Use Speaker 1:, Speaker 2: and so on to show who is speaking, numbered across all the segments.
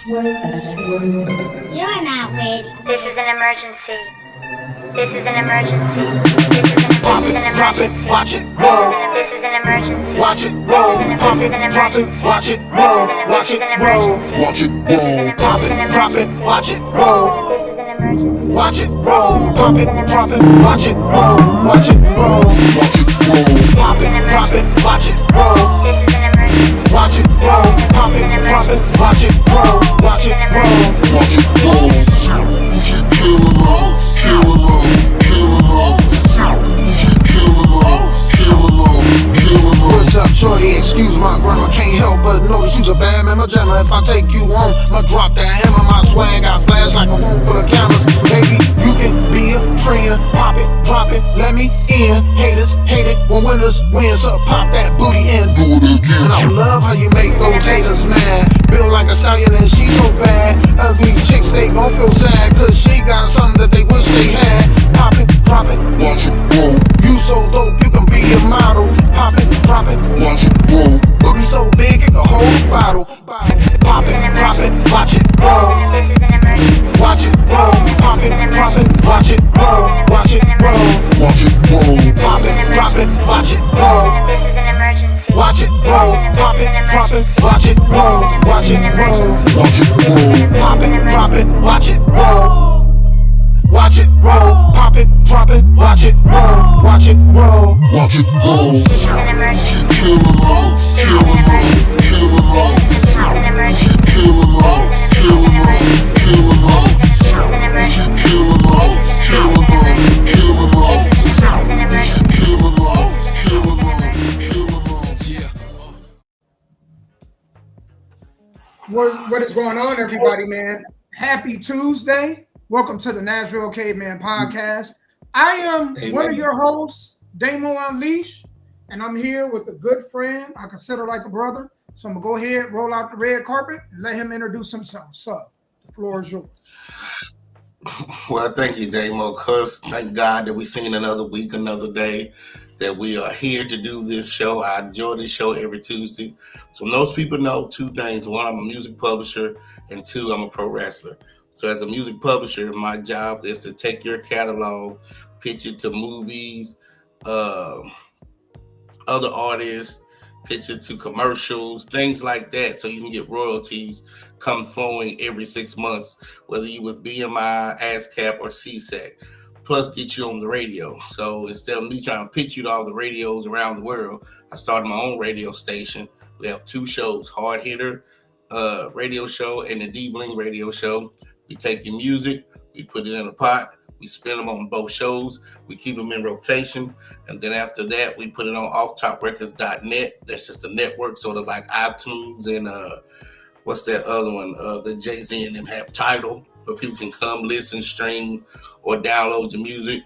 Speaker 1: You are not ready. This is an emergency. This is an emergency. This is an emergency.
Speaker 2: Watch it roll.
Speaker 1: This is an emergency.
Speaker 2: Watch it roll. Pop it, drop it. Watch it roll. Watch it roll.
Speaker 1: Watch it roll.
Speaker 2: Pop it, drop it. Watch it roll.
Speaker 1: This is an emergency.
Speaker 2: Watch it roll. Pop it, drop it. Watch it roll. Watch it roll. Watch it roll. Pop it, drop it. Watch it roll.
Speaker 1: This is an emergency.
Speaker 2: Watch it roll. Pop it, drop it. Watch it roll. Watch it roll. Watch it roll. You should kill it all. Kill it all. Kill it all. You should kill it all. Kill it all. Kill it all. What's up, shorty? Excuse my grammar. Can't help but notice you's a bad man. My jammer. If I take you home, I'ma drop that hammer. My swag got flash like a room full of cameras. Baby, you can be a trainer. Pop it, drop it, let me in. Haters hate it when winners win. So pop that booty in. Do it again. And I love how you make those haters mad. Built like a stallion and she so bad. Ugly chicks, they gon' feel sad. Cause she got something that they wish they had. Pop it, drop it, watch it roll. You so dope, you can be a model. Pop it, drop it, watch it roll. Booty so big, it can hold a bottle. Pop it, drop it, watch it roll.
Speaker 1: This is an emergency.
Speaker 2: Watch it roll. Pop it, drop it, watch it roll. Watch it roll. Watch it roll. Pop it, drop it, watch it roll.
Speaker 1: This is an emergency.
Speaker 2: Watch it roll. Pop it, drop it, watch it roll. Watch it roll. Watch it roll. Pop it, drop it, watch it roll. Watch it roll. Pop it, drop it, watch it roll. Watch it roll. Watch it roll.
Speaker 1: This is an emergency.
Speaker 2: Kill it all. Kill it all. Kill it all.
Speaker 1: This is an emergency.
Speaker 2: Kill it all. Kill it all. Kill it all.
Speaker 1: This is an emergency.
Speaker 2: Kill it all. Kill it all. Kill it all.
Speaker 1: This is an emergency.
Speaker 2: Kill it all. Kill it all. Kill it all. Yeah.
Speaker 3: What is going on, everybody, man? Happy Tuesday. Welcome to the Nashville Cavemen podcast. I am one of your hosts, Damo Unleashed, and I'm here with a good friend I consider like a brother. So I'm going to go ahead, roll out the red carpet, and let him introduce himself. So, the floor is yours.
Speaker 4: Well, thank you, Damo, cuz thank God that we've seen another week, another day, that we are here to do this show. I enjoy this show every Tuesday. So most people know two things. One, I'm a music publisher, and two, I'm a pro wrestler. So as a music publisher, my job is to take your catalog, pitch it to movies, other artists, pitch it to commercials, things like that, so you can get royalties come flowing every 6 months, whether you with BMI, ASCAP, or CSAC, plus get you on the radio. So instead of me trying to pitch you to all the radios around the world, I started my own radio station. We have two shows, Hard Hitter radio show and the D-Bling radio show. We take your music, we put it in a pot, we spin them on both shows, we keep them in rotation, and then after that, we put it on offtoprecords.net. That's just a network, sort of like iTunes and what's that other one? The Jay-Z and them have Tidal, where people can come, listen, stream, or download the music.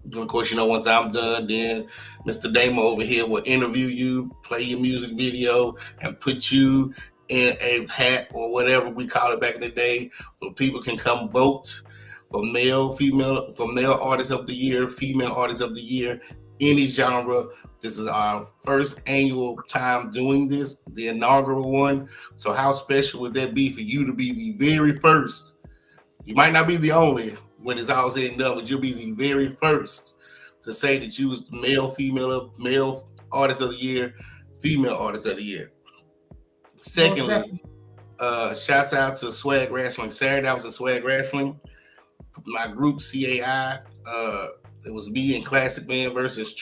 Speaker 4: And of course, once I'm done, then Mr. Damo over here will interview you, play your music video, and put you in a hat or whatever we call it back in the day, where people can come vote for male, female, for male artists of the year, female artists of the year, any genre. This is our first annual time doing this, the inaugural one. So how special would that be for you to be the very first? You might not be the only when it's all said and done, but you'll be the very first to say that you was male, female, male artist of the year, female artist of the year. Secondly, shouts out to Swag Wrestling Saturday. I was in Swag Wrestling. My group CAI. It was me and Classic Man versus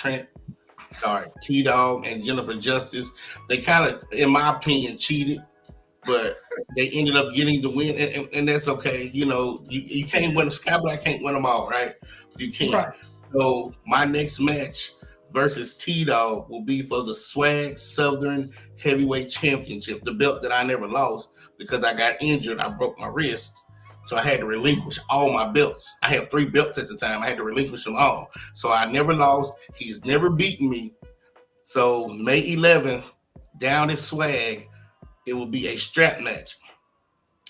Speaker 4: T-Dog and Jennifer Justice. They kind of, in my opinion, cheated, but they ended up getting the win, and that's okay. You can't win. Sky Black can't win them all, right? You can't. Right. So my next match versus T-Dog will be for the Swag Southern Heavyweight Championship, the belt that I never lost because I got injured. I broke my wrist, so I had to relinquish all my belts. I have 3 belts at the time. I had to relinquish them all. So I never lost. He's never beaten me. So May 11th, down at Swag, it will be a strap match.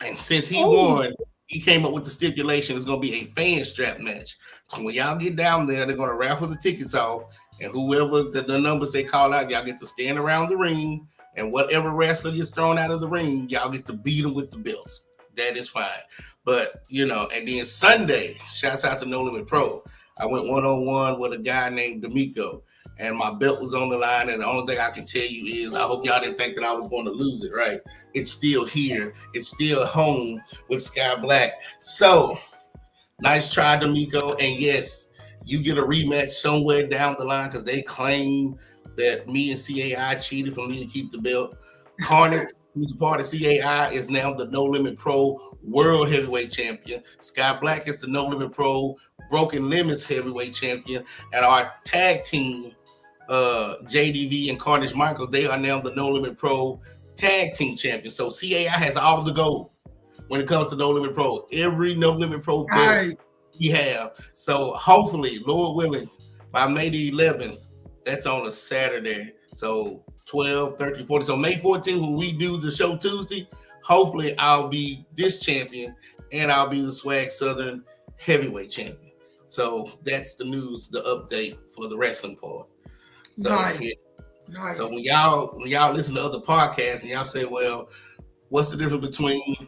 Speaker 4: And since he won, he came up with the stipulation it's going to be a fan strap match. So when y'all get down there, they're going to raffle the tickets off. And whoever the numbers they call out, y'all get to stand around the ring And whatever wrestler gets thrown out of the ring, y'all get to beat them with the belts. That is fine. But, and then Sunday, shouts out to No Limit Pro. I went one-on-one with a guy named D'Amico, and my belt was on the line. And the only thing I can tell you is I hope y'all didn't think that I was going to lose it, right? It's still here. It's still home with Sky Black. So, nice try, D'Amico. And yes, you get a rematch somewhere down the line because they claim that me and CAI cheated for me to keep the belt. Carnage, who's a part of CAI, is now the No Limit Pro World Heavyweight Champion. Sky Black is the No Limit Pro Broken Limits Heavyweight Champion. And our tag team, JDV and Carnage Michaels, they are now the No Limit Pro Tag Team Champion. So CAI has all the gold when it comes to No Limit Pro. Every No Limit Pro belt we have. So hopefully, Lord willing, by May the 11th, that's on a Saturday. So 12, 13, 14. So May 14th, when we do the show Tuesday, hopefully I'll be this champion and I'll be the Swag Southern Heavyweight Champion. So that's the news, the update for the wrestling part. So,
Speaker 3: Nice.
Speaker 4: So when y'all listen to other podcasts and y'all say, well, what's the difference between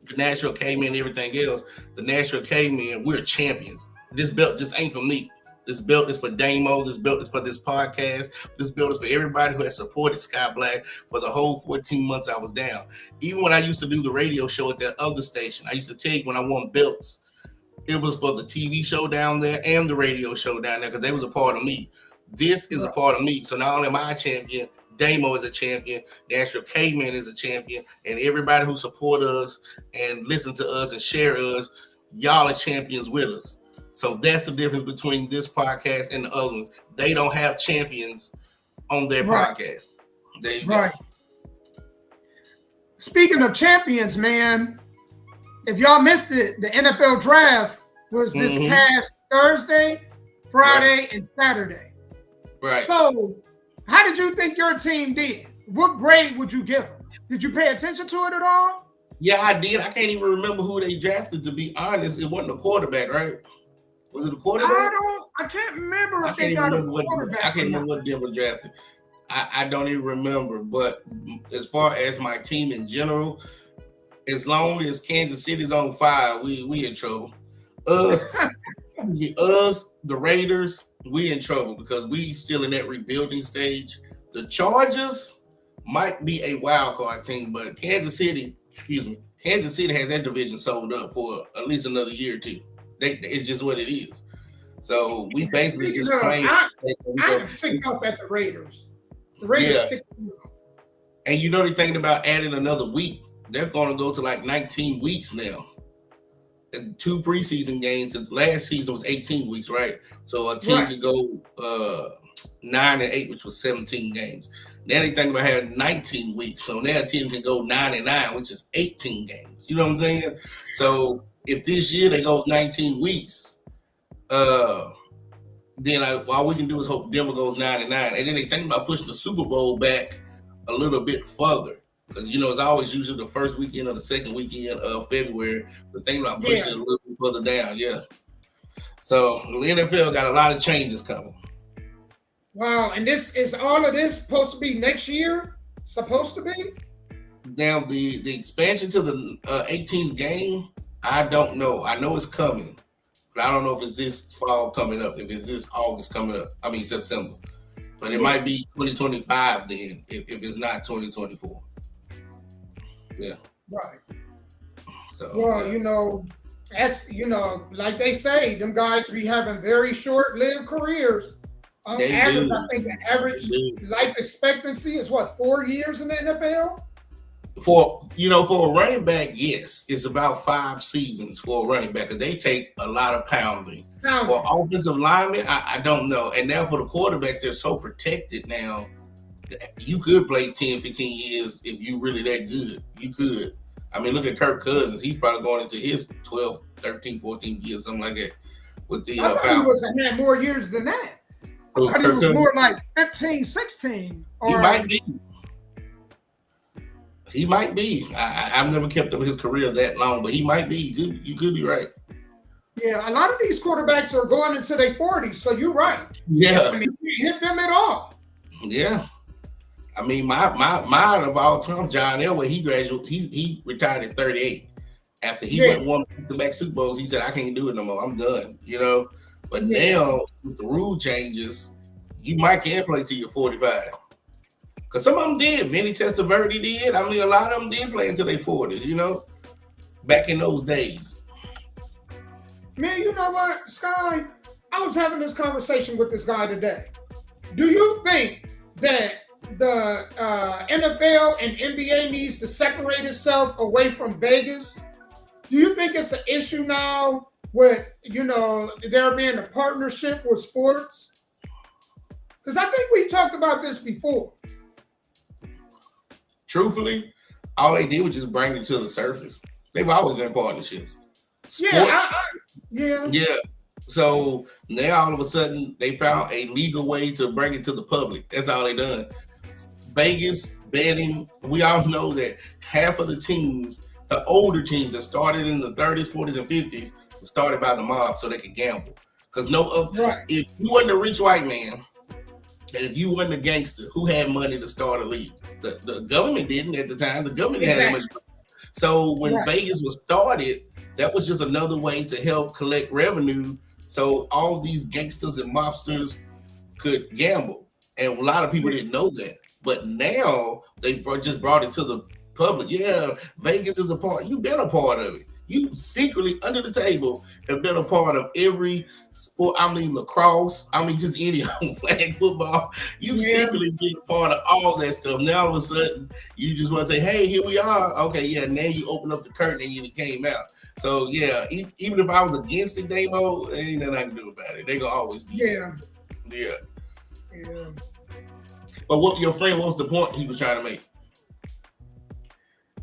Speaker 4: the Nashville Cavemen and everything else? The Nashville Cavemen, we're champions. This belt just ain't for me. This belt is for Damo. This belt is for this podcast. This belt is for everybody who has supported Sky Black for the whole 14 months I was down. Even when I used to do the radio show at that other station, I used to tell you when I won belts, it was for the TV show down there and the radio show down there because they was a part of me. This is a part of me. So not only am I a champion, Damo is a champion, Nashville Caveman is a champion, and everybody who support us and listen to us and share us, y'all are champions with us. So that's the difference between this podcast and the other ones. They don't have champions on their podcast. There you go.
Speaker 3: Speaking of champions, man, if y'all missed it, the NFL draft was this past Thursday, Friday, and Saturday.
Speaker 4: Right.
Speaker 3: So how did you think your team did? What grade would you give them? Did you pay attention to it at all?
Speaker 4: Yeah, I did. I can't even remember who they drafted, to be honest. It wasn't a quarterback, right? Was it a quarterback?
Speaker 3: I can't remember if they got a quarterback.
Speaker 4: I can't remember what Denver drafted. I don't even remember. But as far as my team in general, as long as Kansas City's on fire, we in trouble. Us, the Raiders, we in trouble because we still in that rebuilding stage. The Chargers might be a wild card team, but Kansas City has that division sold up for at least another year or two. It's just what it is. So we basically just playing.
Speaker 3: I'm ticked up at the Raiders. The Raiders ticked up.
Speaker 4: And you know they're thinking about adding another week. They're going to go to like 19 weeks now. And 2 preseason games. Because last season was 18 weeks, right? So a team could go 9-8, which was 17 games. Now they thinking about having 19 weeks. So now a team can go 9-9, which is 18 games. You know what I'm saying? So if this year they go 19 weeks, then all we can do is hope Denver goes 9-9. And then they think about pushing the Super Bowl back a little bit further. Because, it's always usually the first weekend or the second weekend of February. The thing about pushing it a little bit further down, So the NFL got a lot of changes coming.
Speaker 3: Wow, and all of this supposed to be next year? Supposed to be?
Speaker 4: Now, the expansion to the 18th game, I don't know. I know it's coming. But I don't know if it's this fall coming up, if it's this August coming up. I mean, September. But it might be 2025 then, if it's not 2024. Yeah.
Speaker 3: Right.
Speaker 4: So,
Speaker 3: well, that's, like they say, them guys be having very short-lived careers. On average, I think the average life expectancy is 4 years in the NFL?
Speaker 4: For a running back, yes, it's about 5 seasons for a running back because they take a lot of pounding. For offensive linemen, I don't know. And now for the quarterbacks, they're so protected now. You could play 10, 15 years if you really that good. You could. I mean, look at Kirk Cousins. He's probably going into his 12, 13, 14 years, something like that. With the
Speaker 3: I thought he had more years than that. I thought he was more like 15, 16.
Speaker 4: He might be. He might be. I've never kept up with his career that long, but he might be. You could be right.
Speaker 3: Yeah, a lot of these quarterbacks are going into their 40s, so you're right.
Speaker 4: Yeah.
Speaker 3: I mean, you hit them at all.
Speaker 4: Yeah. I mean, mine of all time, John Elway, he retired at 38. After he went one back Super Bowls, he said, I can't do it no more. I'm done, But now with the rule changes, you might can play till you're 45. Because some of them did. Vinny Testaverde did. I mean, a lot of them did play until their 40s, back in those days.
Speaker 3: Man, you know what, Sky? I was having this conversation with this guy today. Do you think that the NFL and NBA needs to separate itself away from Vegas? Do you think it's an issue now with, there being a partnership with sports? Because I think we talked about this before.
Speaker 4: Truthfully, all they did was just bring it to the surface. They've always been partnerships.
Speaker 3: Sports,
Speaker 4: yeah. So now all of a sudden they found a legal way to bring it to the public. That's all they done. Vegas betting. We all know that half of the teams, the older teams that started in the 30s, 40s, and 50s, were started by the mob so they could gamble. Because if you wasn't a rich white man, and if you wasn't a gangster, who had money to start a league? The government didn't at the time. The government didn't have that much money. So when Vegas was started, that was just another way to help collect revenue so all these gangsters and mobsters could gamble. And a lot of people didn't know that. But now they just brought it to the public. Yeah, Vegas is a part. You've been a part of it. You secretly, under the table, have been a part of every sport. I mean, lacrosse. I mean, just any flag football. You secretly been a part of all that stuff. Now, all of a sudden, you just want to say, hey, here we are. Okay, yeah, now you open up the curtain and you came out. So, yeah, even if I was against it, Damo, ain't nothing I can do about it. They going to always be there. Yeah. But what was the point he was trying to make?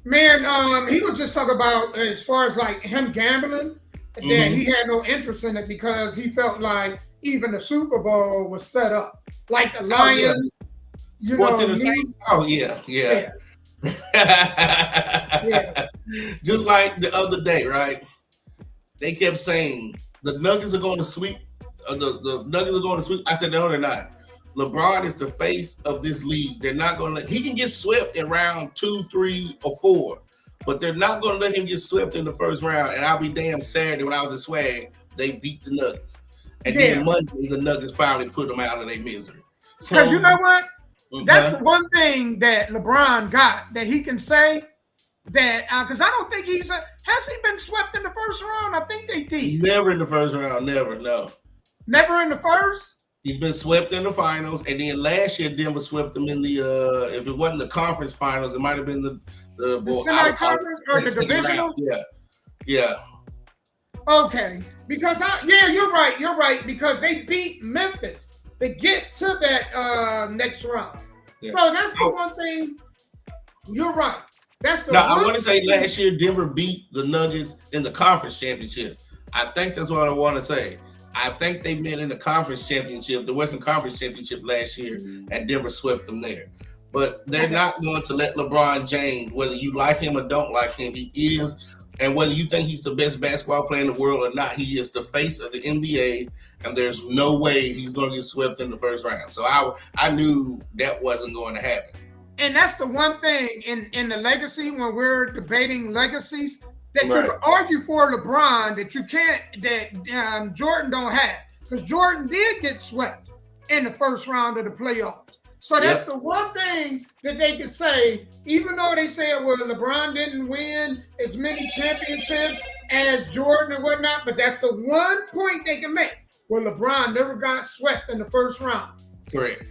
Speaker 3: Man, he was just talking about as far as like him gambling, that he had no interest in it because he felt like even the Super Bowl was set up. Like the Lions,
Speaker 4: Sports entertainment. Oh, yeah. Just like the other day, right? They kept saying the Nuggets are going to sweep. The Nuggets are going to sweep. I said, no, they're not. LeBron is the face of this league. They're not going to he can get swept in round 2, 3, or 4, but they're not going to let him get swept in the first round. And I'll be damn Saturday when I was at Swag, they beat the Nuggets. And then Monday, the Nuggets finally put them out of their misery.
Speaker 3: Because you know what? That's the one thing that LeBron got that he can say that, because I don't think has he been swept in the first round? I think they did.
Speaker 4: Never in the first round. Never, no.
Speaker 3: Never in the first?
Speaker 4: He's been swept in the finals, and then last year Denver swept them in the if it wasn't the conference finals, it might have been the
Speaker 3: semi-conference or the divisional.
Speaker 4: Yeah.
Speaker 3: Okay, because you're right because they beat Memphis to get to that next round. Yeah. So that's the one thing. You're right. That's the.
Speaker 4: I want to say last year Denver beat the Nuggets in the conference championship. I think that's what I want to say. I think they met in the conference championship, the Western Conference Championship last year, and Denver swept them there. But they're not going to let LeBron James, whether you like him or don't like him, he is, and whether you think he's the best basketball player in the world or not, he is the face of the NBA, and there's no way he's going to get swept in the first round. So I knew that wasn't going to happen.
Speaker 3: And that's the one thing in the legacy, when we're debating legacies, that you can argue for LeBron that you can't, that Jordan don't have. Because Jordan did get swept in the first round of the playoffs. So that's the one thing that they could say, even though they say, well, LeBron didn't win as many championships as Jordan and whatnot, but that's the one point they can make. Well, LeBron never got swept in the first round.
Speaker 4: Correct.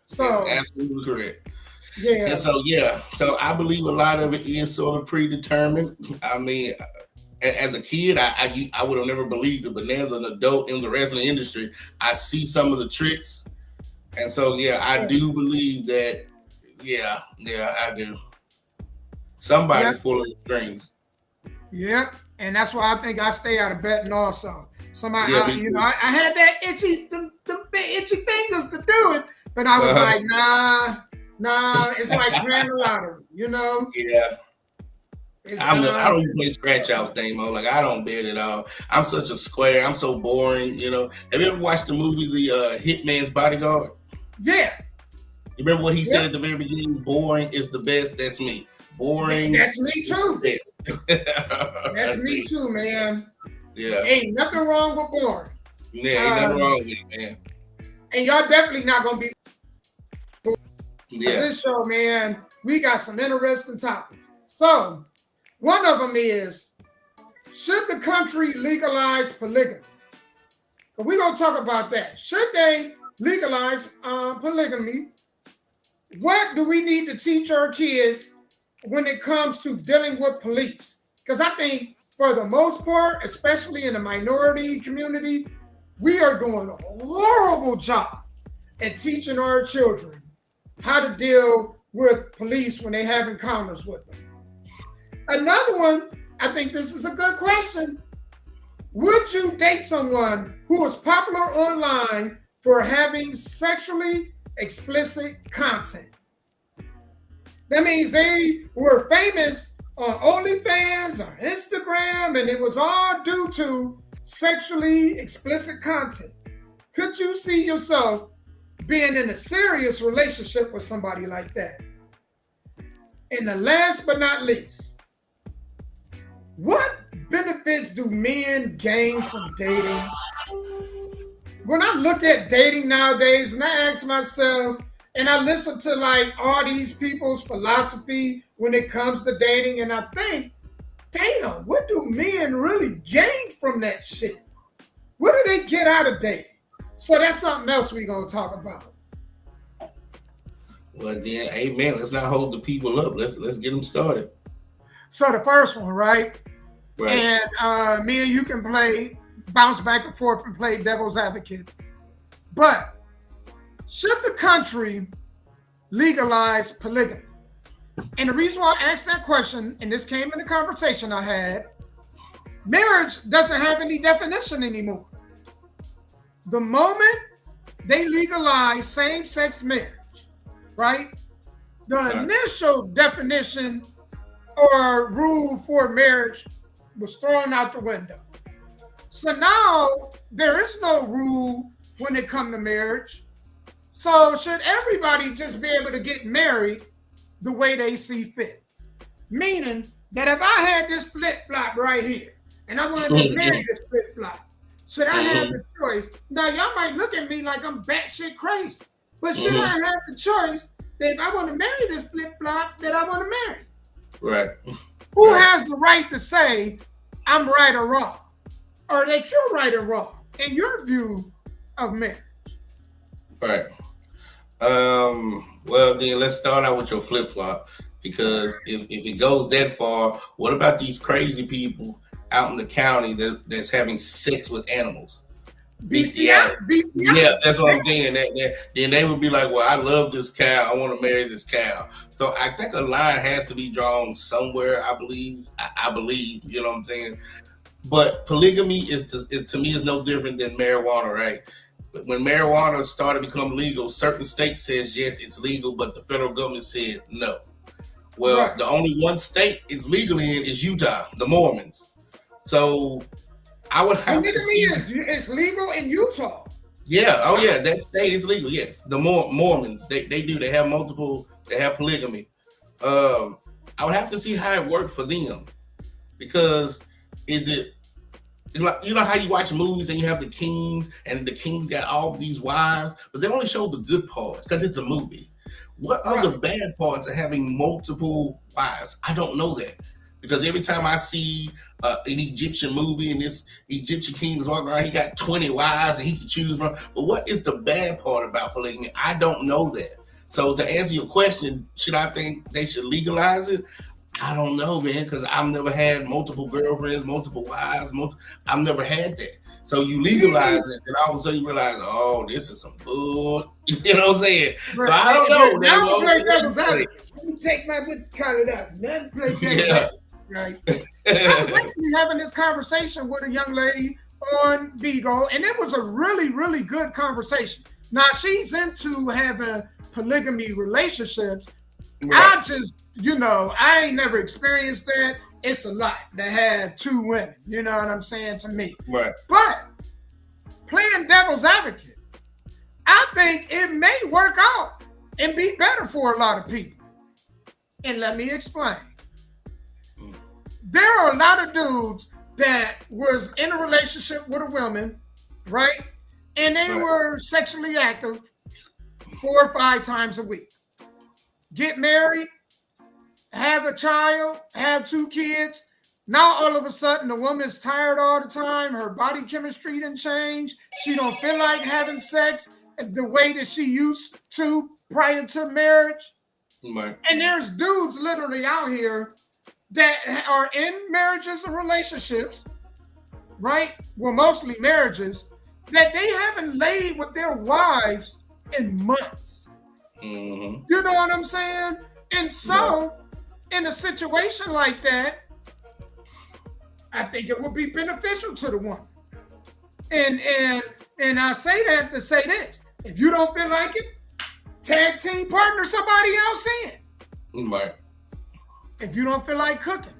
Speaker 3: So
Speaker 4: absolutely correct.
Speaker 3: Yeah.
Speaker 4: And so I believe a lot of it is sort of predetermined. I mean, as a kid, I would have never believed it, but now as an adult in the wrestling industry, I see some of the tricks. And so, I do believe that, I do. Somebody's pulling the strings.
Speaker 3: Yeah, and that's why I think I stay out of betting also. Somebody, I had that itchy fingers to do it, but I was like, nah, it's like playing the lottery,
Speaker 4: Yeah. I don't even play scratch outs, Damo. Like, I don't bet at all. I'm such a square. I'm so boring, Have you ever watched the movie The Hitman's Bodyguard?
Speaker 3: Yeah.
Speaker 4: You remember what he said at the very beginning? Boring is the best. That's me. Boring.
Speaker 3: That's me too.
Speaker 4: Is the best.
Speaker 3: That's me too, man.
Speaker 4: Yeah.
Speaker 3: Ain't nothing wrong with boring.
Speaker 4: Yeah, ain't nothing wrong with it, man.
Speaker 3: And y'all definitely not gonna be.
Speaker 4: Yeah.
Speaker 3: This show, man, we got some interesting topics. So, one of them is, should the country legalize polygamy? We're gonna talk about that. Should they legalize polygamy? What do we need to teach our kids when it comes to dealing with police? Because I think for the most part, especially in the minority community, we are doing a horrible job at teaching our children how to deal with police when they have encounters with them. Another one, I think this is a good question. Would you date someone who is popular online for having sexually explicit content? That means they were famous on OnlyFans or Instagram, and it was all due to sexually explicit content. Could you see yourself being in a serious relationship with somebody like that? And the last but not least, what benefits do men gain from dating? When I look at dating nowadays and I ask myself, and I listen to like all these people's philosophy when it comes to dating, and I think, damn, what do men really gain from that shit? What do they get out of dating? So that's something else we're going to talk about.
Speaker 4: Well, then, amen. Let's not hold the people up. Let's get them started.
Speaker 3: So the first one, right?
Speaker 4: Right.
Speaker 3: And me and you can bounce back and forth and play devil's advocate. But should the country legalize polygamy? And the reason why I asked that question, and this came in the conversation I had, marriage doesn't have any definition anymore. The moment they legalize same-sex marriage, right? The initial definition or rule for marriage was thrown out the window. So now there is no rule when it comes to marriage. So should everybody just be able to get married the way they see fit? Meaning that if I had this flip-flop right here and I wanted to marry this flip-flop, should I have the choice? Now y'all might look at me like I'm batshit crazy, but should I have the choice that if I want to marry this flip-flop that I want to marry?
Speaker 4: Right.
Speaker 3: Who has the right to say I'm right or wrong? Or that you're right or wrong in your view of marriage?
Speaker 4: Right. Well, then let's start out with your flip-flop, because if it goes that far, what about these crazy people out in the county that's having sex with animals?
Speaker 3: Bestiality.
Speaker 4: Yeah, that's what I'm saying. Then they would be like, well, I love this cow. I want to marry this cow. So I think a line has to be drawn somewhere, I believe. I believe, you know what I'm saying? But polygamy to me is no different than marijuana, right? When marijuana started to become legal, certain states says, yes, it's legal, but the federal government said no. Well, the only one state it's legal in is Utah, the Mormons. So I would have to see.
Speaker 3: It's legal in Utah.
Speaker 4: Yeah. Oh, yeah. That state is legal. Yes. The Mormons, they do. They have they have polygamy. I would have to see how it worked for them, because is it, you know how you watch movies and you have the kings and the kings got all these wives, but they only show the good parts because it's a movie. What other bad parts of having multiple wives? I don't know that, because every time I see an Egyptian movie and this Egyptian king is walking around, he got 20 wives and he can choose from. But what is the bad part about polygamy? I don't know that. So to answer your question, should I think they should legalize it? I don't know, man, because I've never had multiple girlfriends, multiple wives. I've never had that. So you legalize it, and all of a sudden you realize, oh, this is some bull. You know what I'm saying? Right. So I don't know.
Speaker 3: Now play devil's advocate. Let me take my book, cut it up. Let's play devil's advocate. Right. I was actually having this conversation with a young lady on Beagle, and it was a really, really good conversation. Now she's into having polygamy relationships. Right. I just, I ain't never experienced that. It's a lot to have two women, you know what I'm saying, to me.
Speaker 4: Right.
Speaker 3: But playing devil's advocate, I think it may work out and be better for a lot of people. And let me explain. There are a lot of dudes that was in a relationship with a woman, right? And they were sexually active 4 or 5 times a week. Get married, have a child, have 2 kids. Now all of a sudden the woman's tired all the time. Her body chemistry didn't change. She don't feel like having sex the way that she used to prior to marriage.
Speaker 4: Right.
Speaker 3: And there's dudes literally out here that are in marriages and relationships, right? Well, mostly marriages, that they haven't laid with their wives in months.
Speaker 4: Mm-hmm.
Speaker 3: You know what I'm saying? And so, in a situation like that, I think it would be beneficial to the woman. And I say that to say this: if you don't feel like it, tag team partner somebody else in.
Speaker 4: Right.
Speaker 3: If you don't feel like cooking,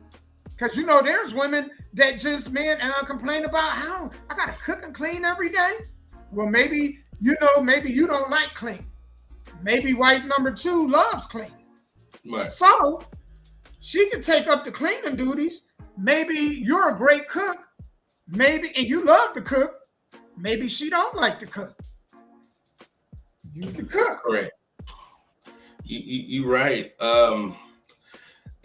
Speaker 3: because you know there's women that just complain about how I gotta cook and clean every day. Well, maybe you don't like clean. Maybe wife number 2 loves cleaning.
Speaker 4: Right.
Speaker 3: So she can take up the cleaning duties. Maybe you're a great cook. Maybe, and you love to cook. Maybe she don't like to cook. You can cook.
Speaker 4: Correct. You're right.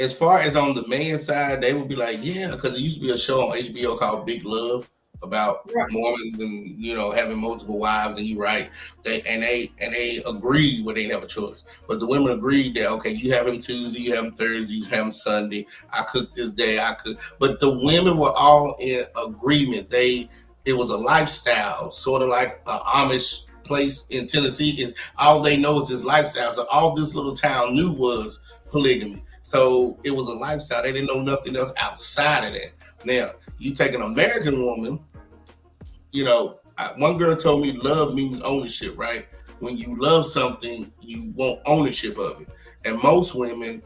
Speaker 4: As far as on the man side, they would be like, yeah, because there used to be a show on HBO called Big Love about Mormons and having multiple wives, and you're right. They agreed, but they didn't have a choice. But the women agreed that okay, you have him Tuesday, you have him Thursday, you have him Sunday. I cook this day, I cook. But the women were all in agreement. It was a lifestyle, sort of like an Amish place in Tennessee. Is all they know is this lifestyle. So all this little town knew was polygamy. So it was a lifestyle. They didn't know nothing else outside of that. Now, you take an American woman, one girl told me love means ownership, right? When you love something, you want ownership of it. And most women,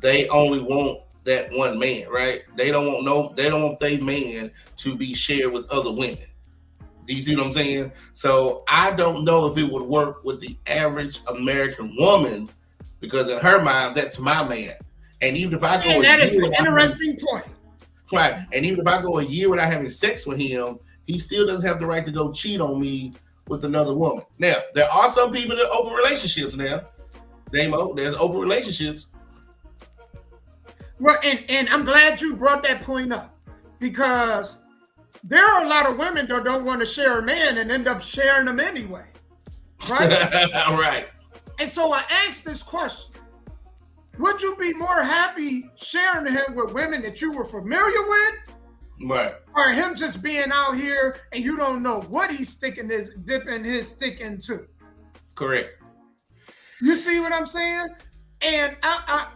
Speaker 4: they only want that one man, right? They don't want their man to be shared with other women. Do you see what I'm saying? So I don't know if it would work with the average American woman, because in her mind, that's my man. And even if I go
Speaker 3: that is an interesting point.
Speaker 4: Right. And even if I go a year without having sex with him, he still doesn't have the right to go cheat on me with another woman. Now, there are some people that open relationships now. Damo, there's open relationships.
Speaker 3: Well, and I'm glad you brought that point up, because there are a lot of women that don't want to share a man and end up sharing them anyway. Right?
Speaker 4: Right.
Speaker 3: And so I asked this question. Would you be more happy sharing him with women that you were familiar with?
Speaker 4: Right.
Speaker 3: Or him just being out here and you don't know what he's dipping his stick into?
Speaker 4: Correct.
Speaker 3: You see what I'm saying? And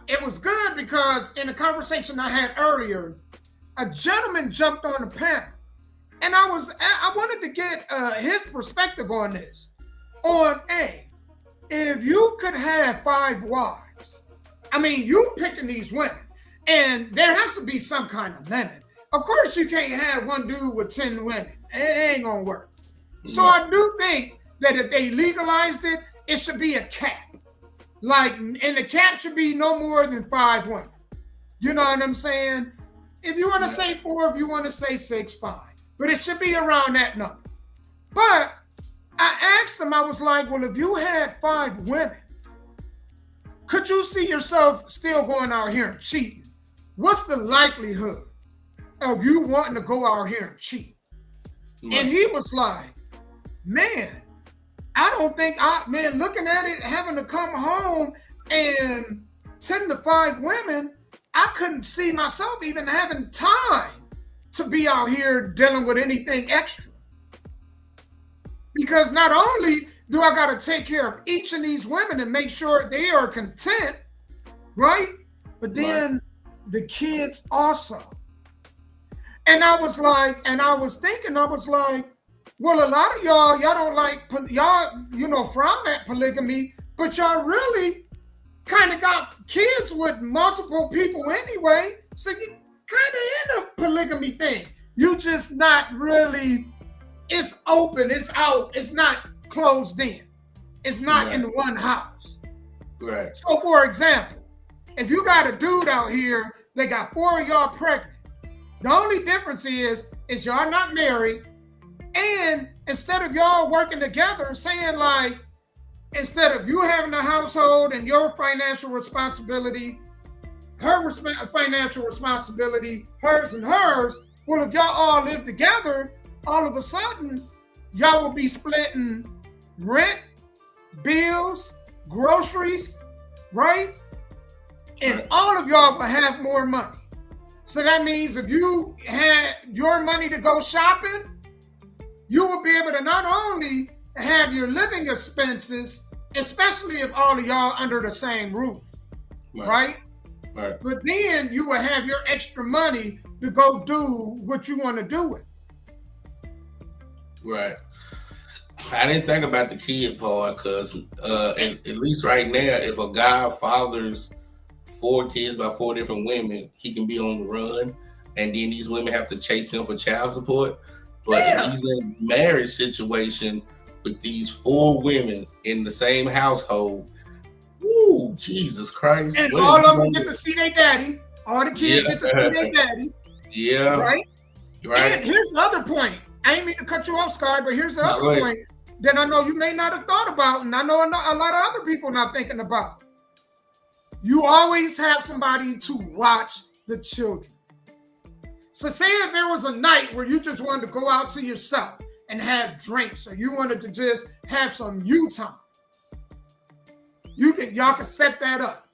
Speaker 3: it was good because in a conversation I had earlier, a gentleman jumped on the panel. And I wanted to get his perspective on this. If you could have 5 wives, I mean, you picking these women, and there has to be some kind of limit. Of course, you can't have one dude with 10 women. It ain't gonna work. So I do think that if they legalized it, it should be a cap. And the cap should be no more than 5 women. You know what I'm saying? If you want to say 4, if you want to say 6, fine. But it should be around that number. But I asked him, I was like, well, if you had 5 women, could you see yourself still going out here and cheating? What's the likelihood of you wanting to go out here and cheat? Right. And he was like, man, I don't think looking at it, having to come home and 10 to 5 women, I couldn't see myself even having time to be out here dealing with anything extra. Because not only do I got to take care of each of these women and make sure they are content, right? But then the kids also. And I was thinking, well, a lot of y'all don't like, frown at polygamy, but y'all really kind of got kids with multiple people anyway. So you kind of in a polygamy thing. You just not really, it's open, it's out, it's not closed in. It's not in one house.
Speaker 4: Right.
Speaker 3: So, for example, if you got a dude out here, they got 4 of y'all pregnant. The only difference is y'all not married. And instead of y'all working together, saying like, instead of you having a household and your financial responsibility, her financial responsibility, hers and hers, well, if y'all all live together, all of a sudden, y'all will be splitting rent, bills, groceries, right? And all of y'all will have more money. So that means if you had your money to go shopping, you will be able to not only have your living expenses, especially if all of y'all under the same roof, right? But then you will have your extra money to go do what you want to do with.
Speaker 4: Right. I didn't think about the kid part because at least right now, if a guy fathers 4 kids by 4 different women, he can be on the run, and then these women have to chase him for child support. But if he's in a marriage situation with these 4 women in the same household, woo, Jesus Christ.
Speaker 3: And all of them get to see their daddy. All the kids get to see their daddy.
Speaker 4: Yeah.
Speaker 3: Right?
Speaker 4: Right.
Speaker 3: And here's the other point. I ain't mean to cut you off, Sky, but here's the other point that I know you may not have thought about, and I know a lot of other people not thinking about. You always have somebody to watch the children. So say if there was a night where you just wanted to go out to yourself and have drinks, or you wanted to just have some you time, y'all can set that up.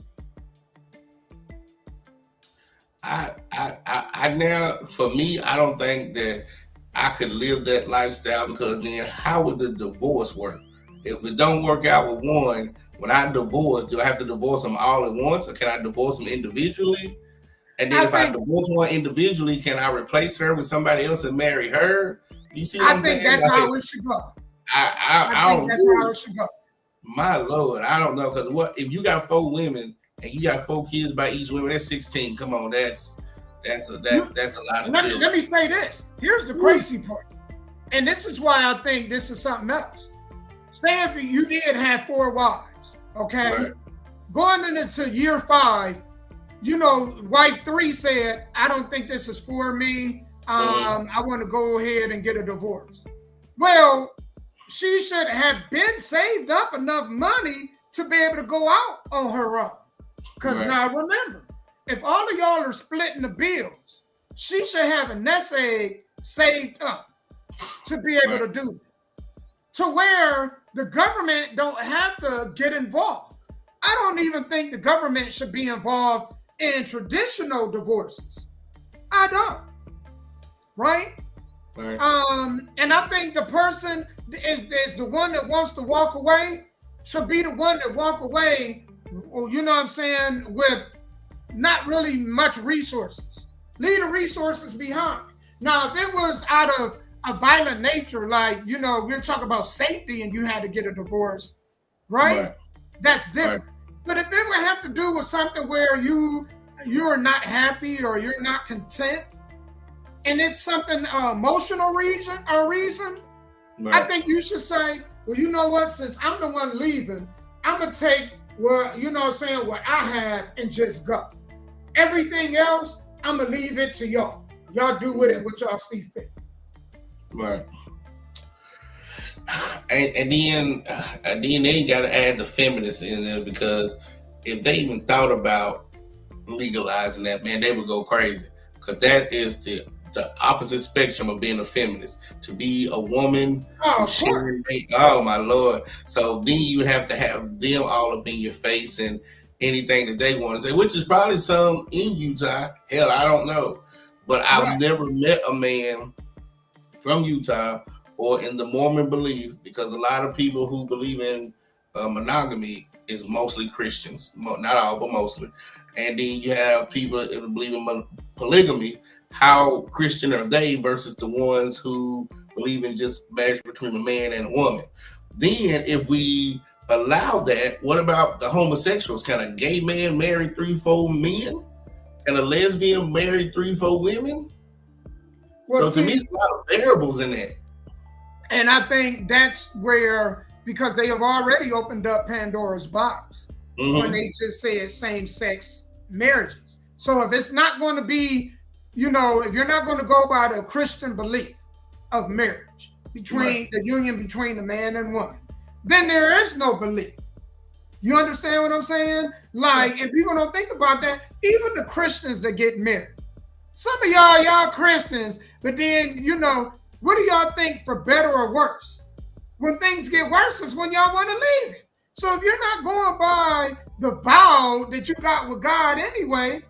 Speaker 4: I now, for me, I don't think that I could live that lifestyle, because then how would the divorce work? If it don't work out with one, when I divorce, do I have to divorce them all at once, or can I divorce them individually? And then if I divorce one individually, can I replace her with somebody else and marry her? You see what I'm saying?
Speaker 3: I think that's how it should go.
Speaker 4: I think
Speaker 3: that's how it should go.
Speaker 4: My Lord, I don't know, because what if you got 4 women and you got 4 kids by each woman? That's 16. Come on, that's a lot of children.
Speaker 3: Let me say this. Here's the crazy part, and this is why I think this is something else. Say if you did have 4 wives, okay, right, going into year 5, you know, wife 3 said, "I don't think this is for me. I want to go ahead and get a divorce." Well, she should have been saved up enough money to be able to go out on her own. Because now remember, if all of y'all are splitting the bills, she should have a nest egg saved up to be able to do it. To where the government don't have to get involved. I don't even think the government should be involved in traditional divorces. I don't. Right? And I think the person is the one that wants to walk away should be the one that walk away, you know what I'm saying, with not really much resources. Leave the resources behind. Now, if it was out of a violent nature, like, you know, we're talking about safety and you had to get a divorce, right? That's different. But if it would have to do with something where you're not happy or you're not content, and it's something emotional reason, I think you should say, well, you know what, since I'm the one leaving, I'm gonna take what, you know what I'm saying, what I had and just go. Everything else, I'm gonna leave it to y'all. Y'all do with it what y'all see fit.
Speaker 4: Right. And then they gotta add the feminists in there, because if they even thought about legalizing that, man, they would go crazy. Because that is the opposite spectrum of being a feminist. To be a woman, oh my Lord. So then you would have to have them all up in your face and anything that they want to say, which is probably some in Utah. Hell, I don't know. But I've never met a man from Utah or in the Mormon belief, because a lot of people who believe in monogamy is mostly Christians, not all, but mostly. And then you have people that believe in polygamy. How Christian are they versus the ones who believe in just marriage between a man and a woman? Then if we allow that, what about the homosexuals? Can a gay man marry 3-4 men? Can a lesbian marry 3-4 women? Well, so to me, there's a lot of variables in that.
Speaker 3: And I think that's where, because they have already opened up Pandora's box. when they just said same-sex marriages. So if it's not going to be, if you're not going to go by the Christian belief of marriage between the union between the man and woman, then there is no belief. You understand what I'm saying? Like, and people don't think about that. Even the Christians that get married. Some of y'all Christians, but then, what do y'all think for better or worse? When things get worse is when y'all want to leave it. So if you're not going by the vow that you got with God anyway,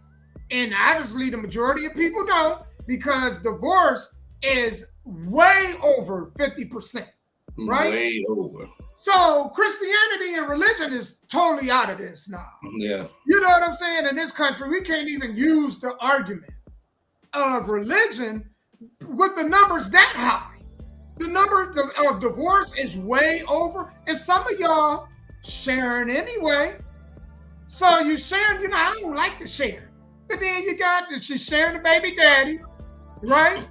Speaker 3: and obviously the majority of people don't, because divorce is way over 50%, right?
Speaker 4: Way over.
Speaker 3: So Christianity and religion is totally out of this now.
Speaker 4: Yeah.
Speaker 3: You know what I'm saying? In this country, we can't even use the argument of religion with the numbers that high. The number of divorce is way over. And some of y'all sharing anyway. So you sharing, I don't like to share. But then you got she's sharing the baby daddy, right?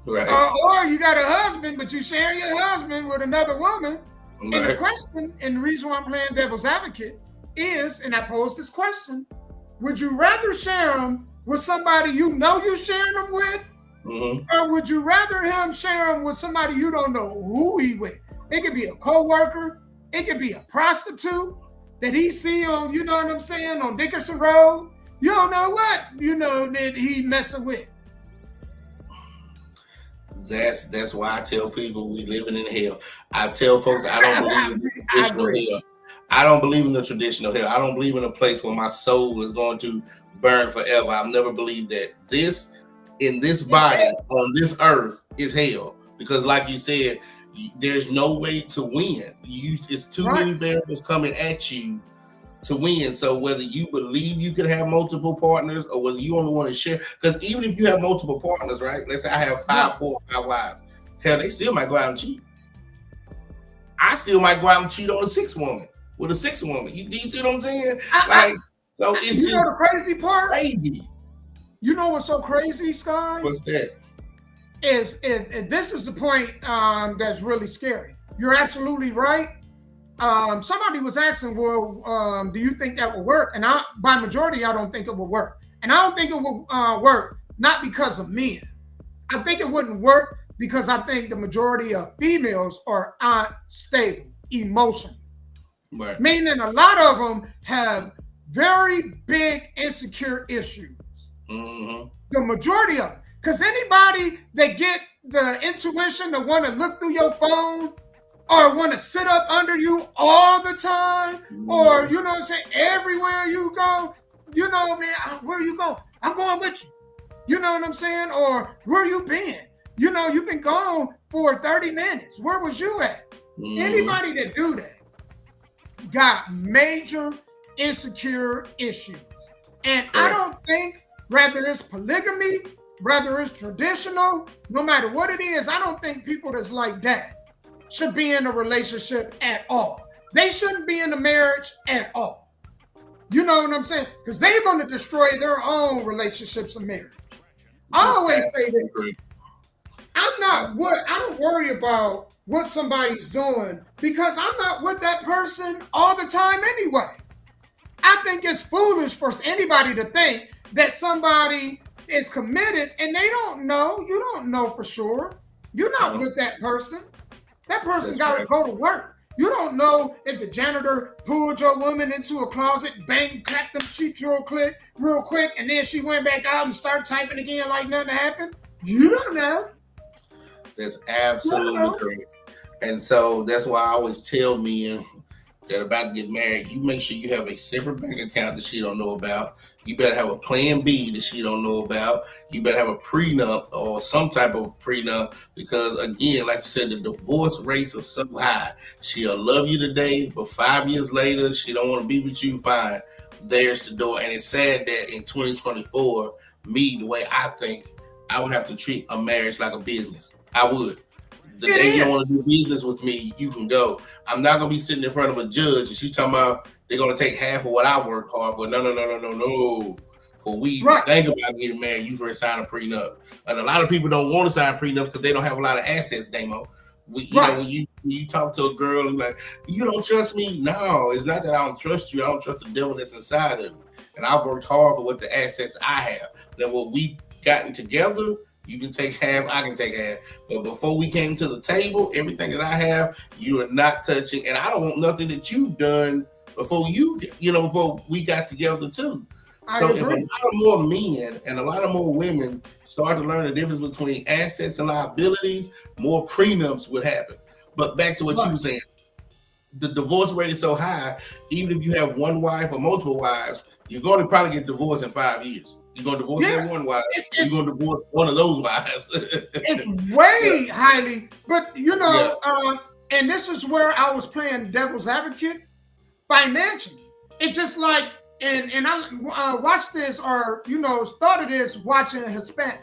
Speaker 4: Right.
Speaker 3: Or you got a husband, but you sharing your husband with another woman.
Speaker 4: Right.
Speaker 3: And the question, and the reason why I'm playing devil's advocate is, and I pose this question, would you rather share them with somebody you know you're sharing them with? Or would you rather him share them with somebody you don't know who he with? It could be a co-worker. It could be a prostitute that he see on, you know what I'm saying, on Dickerson Road. You don't know what, that he messing with.
Speaker 4: That's why I tell people we living in hell. I tell folks I don't believe in the traditional hell. I don't believe in the traditional hell. I don't believe in a place where my soul is going to burn forever. I've never believed that. This in this body on this earth is hell, because like you said, there's no way to win. It's too many variables coming at you to win. So whether you believe you could have multiple partners or whether you only want to share, because even if you have multiple partners, right? Let's say I have 4 or 5 wives. Hell, they still might go out and cheat. I still might go out and cheat on a 6th woman with a 6th woman. Do you see what I'm saying? So it's
Speaker 3: just the crazy part.
Speaker 4: Crazy.
Speaker 3: You know what's so crazy, Sky?
Speaker 4: What's that?
Speaker 3: Is this is the point that's really scary. You're absolutely right. Somebody was asking, well, do you think that will work? And by majority, I don't think it will work. And I don't think it will work, not because of men. I think it wouldn't work because I think the majority of females are unstable emotionally. Right. Meaning a lot of them have very big insecure issues. The majority of them. Because anybody that get the intuition to want to look through your phone or want to sit up under you all the time, or, you know what I'm saying, everywhere you go, man, where you going? I'm going with you. You know what I'm saying? Or where you been? You've been gone for 30 minutes. Where was you at? Anybody that do that got major insecure issues. And I don't think, whether it's polygamy, whether it's traditional, no matter what it is, I don't think people that's like that should be in a relationship at all. They shouldn't be in a marriage at all. You know what I'm saying? Because they're going to destroy their own relationships and marriage. I always say this. I don't worry about what somebody's doing because I'm not with that person all the time anyway. I think it's foolish for anybody to think that somebody is committed and they don't know. You don't know for sure. You're not with that person. That person got to go to work. You don't know if the janitor pulled your woman into a closet, bang, cracked them sheets real quick, and then she went back out and started typing again like nothing happened. You don't know.
Speaker 4: That's absolutely correct. And so that's why I always tell men that are about to get married, you make sure you have a separate bank account that she don't know about. You better have a plan B that she don't know about. You better have a prenup or some type of prenup because, again, like you said, the divorce rates are so high. She'll love you today, but 5 years later, she don't want to be with you, fine. There's the door. And it's sad that in 2024, me, the way I think, I would have to treat a marriage like a business. I would. The day you don't want to do business with me, you can go. I'm not going to be sitting in front of a judge and she's talking about they're going to take half of what I worked hard for. No. For we think about getting married, you first sign a prenup. And a lot of people don't want to sign prenup because they don't have a lot of assets, Damo. When you talk to a girl and like, you don't trust me? No, it's not that I don't trust you. I don't trust the devil that's inside of you. And I've worked hard for what the assets I have. Then what we gotten together, you can take half, I can take half. But before we came to the table, everything that I have, you are not touching. And I don't want nothing that you've done before before we got together too. So if a lot of more men and a lot of more women start to learn the difference between assets and liabilities, more prenups would happen. But back to what you were saying, the divorce rate is so high, even if you have one wife or multiple wives, you're going to probably get divorced in 5 years. You're going to divorce that one wife. You're going to divorce one of those wives.
Speaker 3: It's way highly, but and this is where I was playing devil's advocate financially. It's just like, and I watched this or, started this watching Hispanics.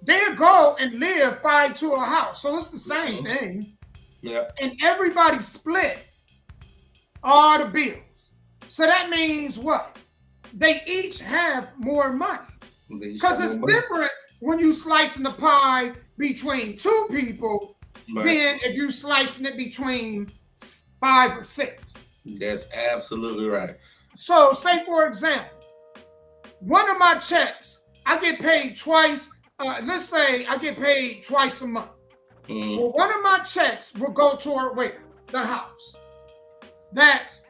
Speaker 3: They'll go and live 5 to a house. So it's the same thing.
Speaker 4: Yeah.
Speaker 3: And everybody split all the bills. So that means what? They each have more money. Because it's different when you slicing the pie between 2 people than if you slicing it between 5 or 6.
Speaker 4: That's absolutely right.
Speaker 3: So say, for example, one of my checks, I get paid twice. Let's say I get paid twice a month. Well, one of my checks will go toward where? The house. That's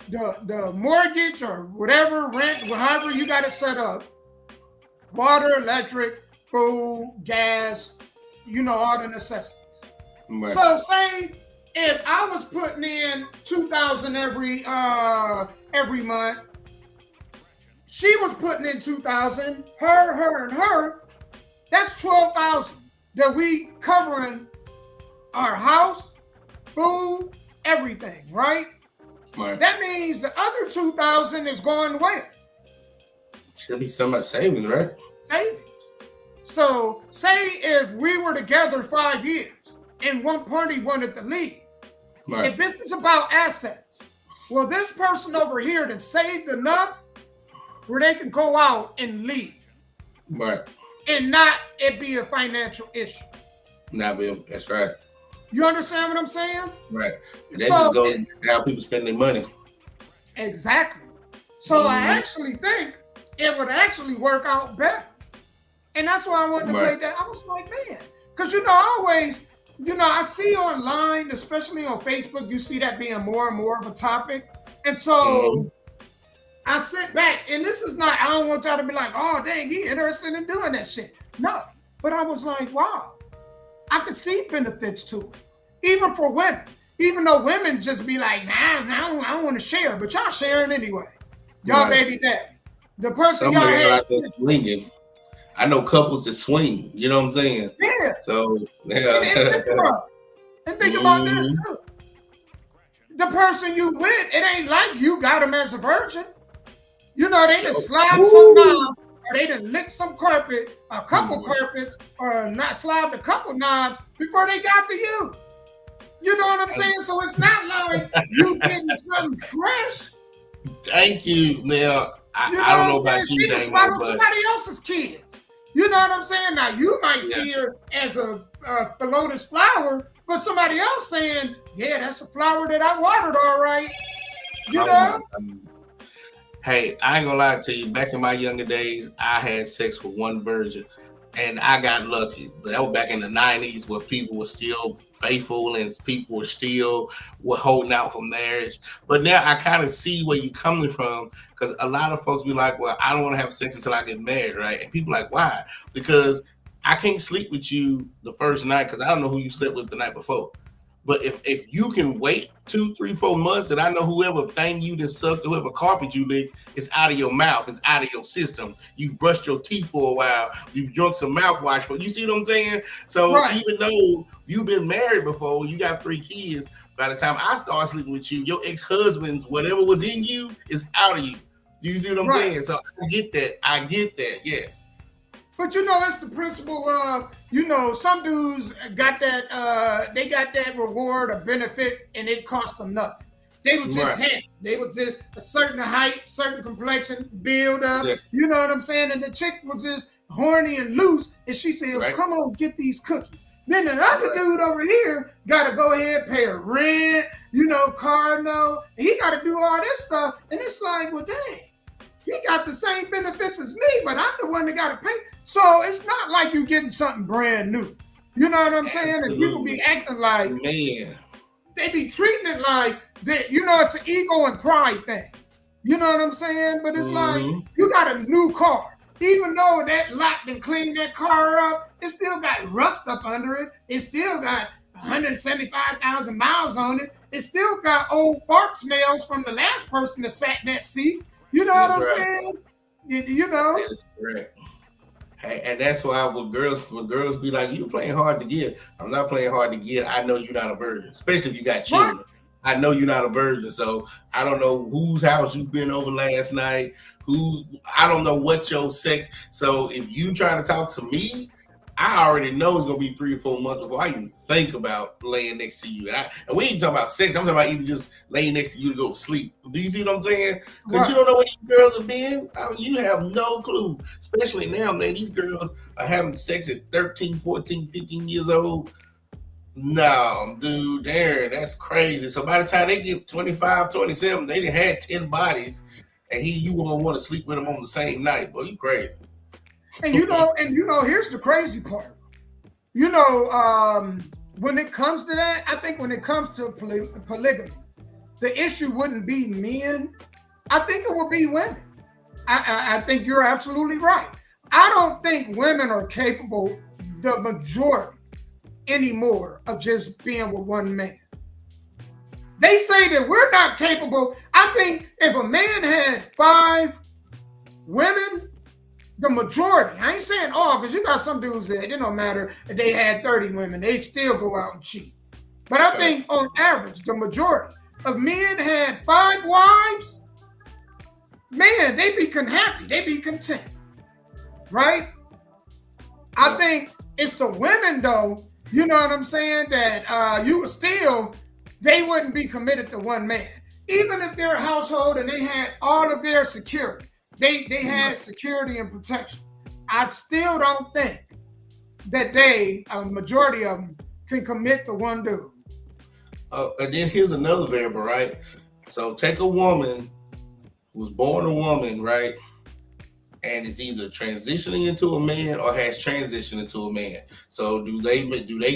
Speaker 3: the mortgage or whatever, rent, however you got it set up. Water, electric, food, gas, all the necessities. Right. So say if I was putting in $2,000 every month, she was putting in $2,000, her, and her, that's $12,000 that we covering our house, food, everything, right?
Speaker 4: Right.
Speaker 3: That means the other $2,000 is going where?
Speaker 4: Should be some savings, right?
Speaker 3: Savings. So say if we were together 5 years and one party wanted to leave,
Speaker 4: right.
Speaker 3: If this is about assets, well, this person over here that saved enough where they can go out and leave.
Speaker 4: Right.
Speaker 3: And not it be a financial issue.
Speaker 4: That's right.
Speaker 3: You understand what I'm saying?
Speaker 4: Right. And that just goes how people spend their money.
Speaker 3: Exactly. So I actually think it would actually work out better. And that's why I wanted to play that. I was like, man, because always, I see online, especially on Facebook, you see that being more and more of a topic. And so I sit back, and this is not, I don't want y'all to be like, oh, dang, he interested in doing that shit. No. But I was like, wow, I could see benefits to it. Even for women. Even though women just be like, nah, I don't want to share, but y'all sharing anyway. Y'all baby daddy. The person y'all have.
Speaker 4: Swinging. I know couples that swing. You know what I'm saying?
Speaker 3: Yeah.
Speaker 4: So,
Speaker 3: And think about this too. The person you with, it ain't like you got them as a virgin. They done slide some knobs, or they done lick some carpet, a couple carpets, or not slide a couple knobs before they got to you. You know what I'm saying? So it's not like you getting something fresh.
Speaker 4: Thank you. Now, I don't know about you,
Speaker 3: Dang, but somebody else's kids. You know what I'm saying? Now you might see her as a lotus flower, but somebody else saying, "Yeah, that's a flower that I watered, all right." You know.
Speaker 4: Hey, I ain't gonna lie to you. Back in my younger days, I had sex with one virgin, and I got lucky. But that was back in the 90s, where people were still faithful and people were holding out for marriage. But now I kind of see where you're coming from, because a lot of folks be like, well, I don't want to have sex until I get married, right? And people like, why? Because I can't sleep with you the first night because I don't know who you slept with the night before. But if you can wait 2, 3, 4 months, and I know whoever thing you just sucked, whoever carpet you licked, it's out of your mouth, it's out of your system. You've brushed your teeth for a while, you've drunk some mouthwash for. You see what I'm saying? So even though you've been married before, you got 3 kids. By the time I start sleeping with you, your ex-husband's whatever was in you is out of you. You see what I'm saying? So I get that. Yes.
Speaker 3: But it's the principle of, some dudes got that, they got that reward or benefit and it cost them nothing. They were just happy. They were just a certain height, certain complexion, build up. Yeah. You know what I'm saying? And the chick was just horny and loose. And she said, come on, get these cookies. Then the other dude over here got to go ahead and pay a rent, car note. And he got to do all this stuff. And it's like, well, dang, he got the same benefits as me, but I'm the one that got to pay. So it's not like you getting something brand new. You know what I'm saying? And people be acting like,
Speaker 4: man,
Speaker 3: they be treating it like that, it's an ego and pride thing. You know what I'm saying? But it's like, you got a new car. Even though that lot done cleaned that car up, it still got rust up under it. It still got 175,000 miles on it. It still got old fart smells from the last person that sat in that seat. You know what I'm saying?
Speaker 4: That's correct. Hey, and that's why when girls be like, you playing hard to get. I'm not playing hard to get. I know you're not a virgin, especially if you got children. What? I know you're not a virgin, so I don't know whose house you've been over last night. I don't know what your sex. So if you trying to talk to me, I already know it's gonna be 3 or 4 months before I even think about laying next to you. And we ain't talking about sex. I'm talking about even just laying next to you to go to sleep. Do you see what I'm saying? Because you don't know what these girls have been. I mean, you have no clue. Especially now, man. These girls are having sex at 13, 14, 15 years old. No, dude, that's crazy. So by the time they get 25, 27, they done had 10 bodies. And you won't want to sleep with them on the same night, boy. You crazy.
Speaker 3: And here's the crazy part. When it comes to that, I think when it comes to polygamy, the issue wouldn't be men. I think it would be women. I think you're absolutely right. I don't think women are capable, the majority, anymore of just being with one man. They say that we're not capable. I think if a man had 5 women, the majority, I ain't saying all, because you got some dudes that it don't matter if they had 30 women, they still go out and cheat. But I think on average, the majority of men had 5 wives, man, they be happy, they be content, right? I think it's the women though, you know what I'm saying, that they wouldn't be committed to one man. Even if their household and they had all of their security, they had security and protection. I still don't think that a majority of them can commit to one dude.
Speaker 4: And then here's another variable, right? So take a woman who's born a woman, right? And is either transitioning into a man or has transitioned into a man. So do they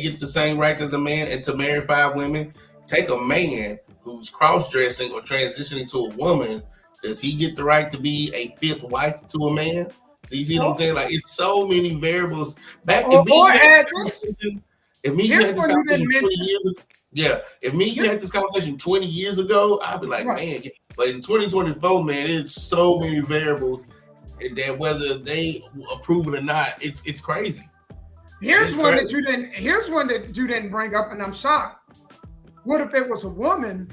Speaker 4: get the same rights as a man and to marry 5 women? Take a man who's cross-dressing or transitioning to a woman. Does he get the right to be a 5th wife to a man? Do you see what I'm saying? Like, it's so many variables. If me you had this conversation 20 years ago, if me you had this conversation 20 years ago, I'd be like, man. But in 2024, man, it's so many variables that whether they approve it or not, it's crazy.
Speaker 3: Here's one that you didn't bring up, and I'm shocked. What if it was a woman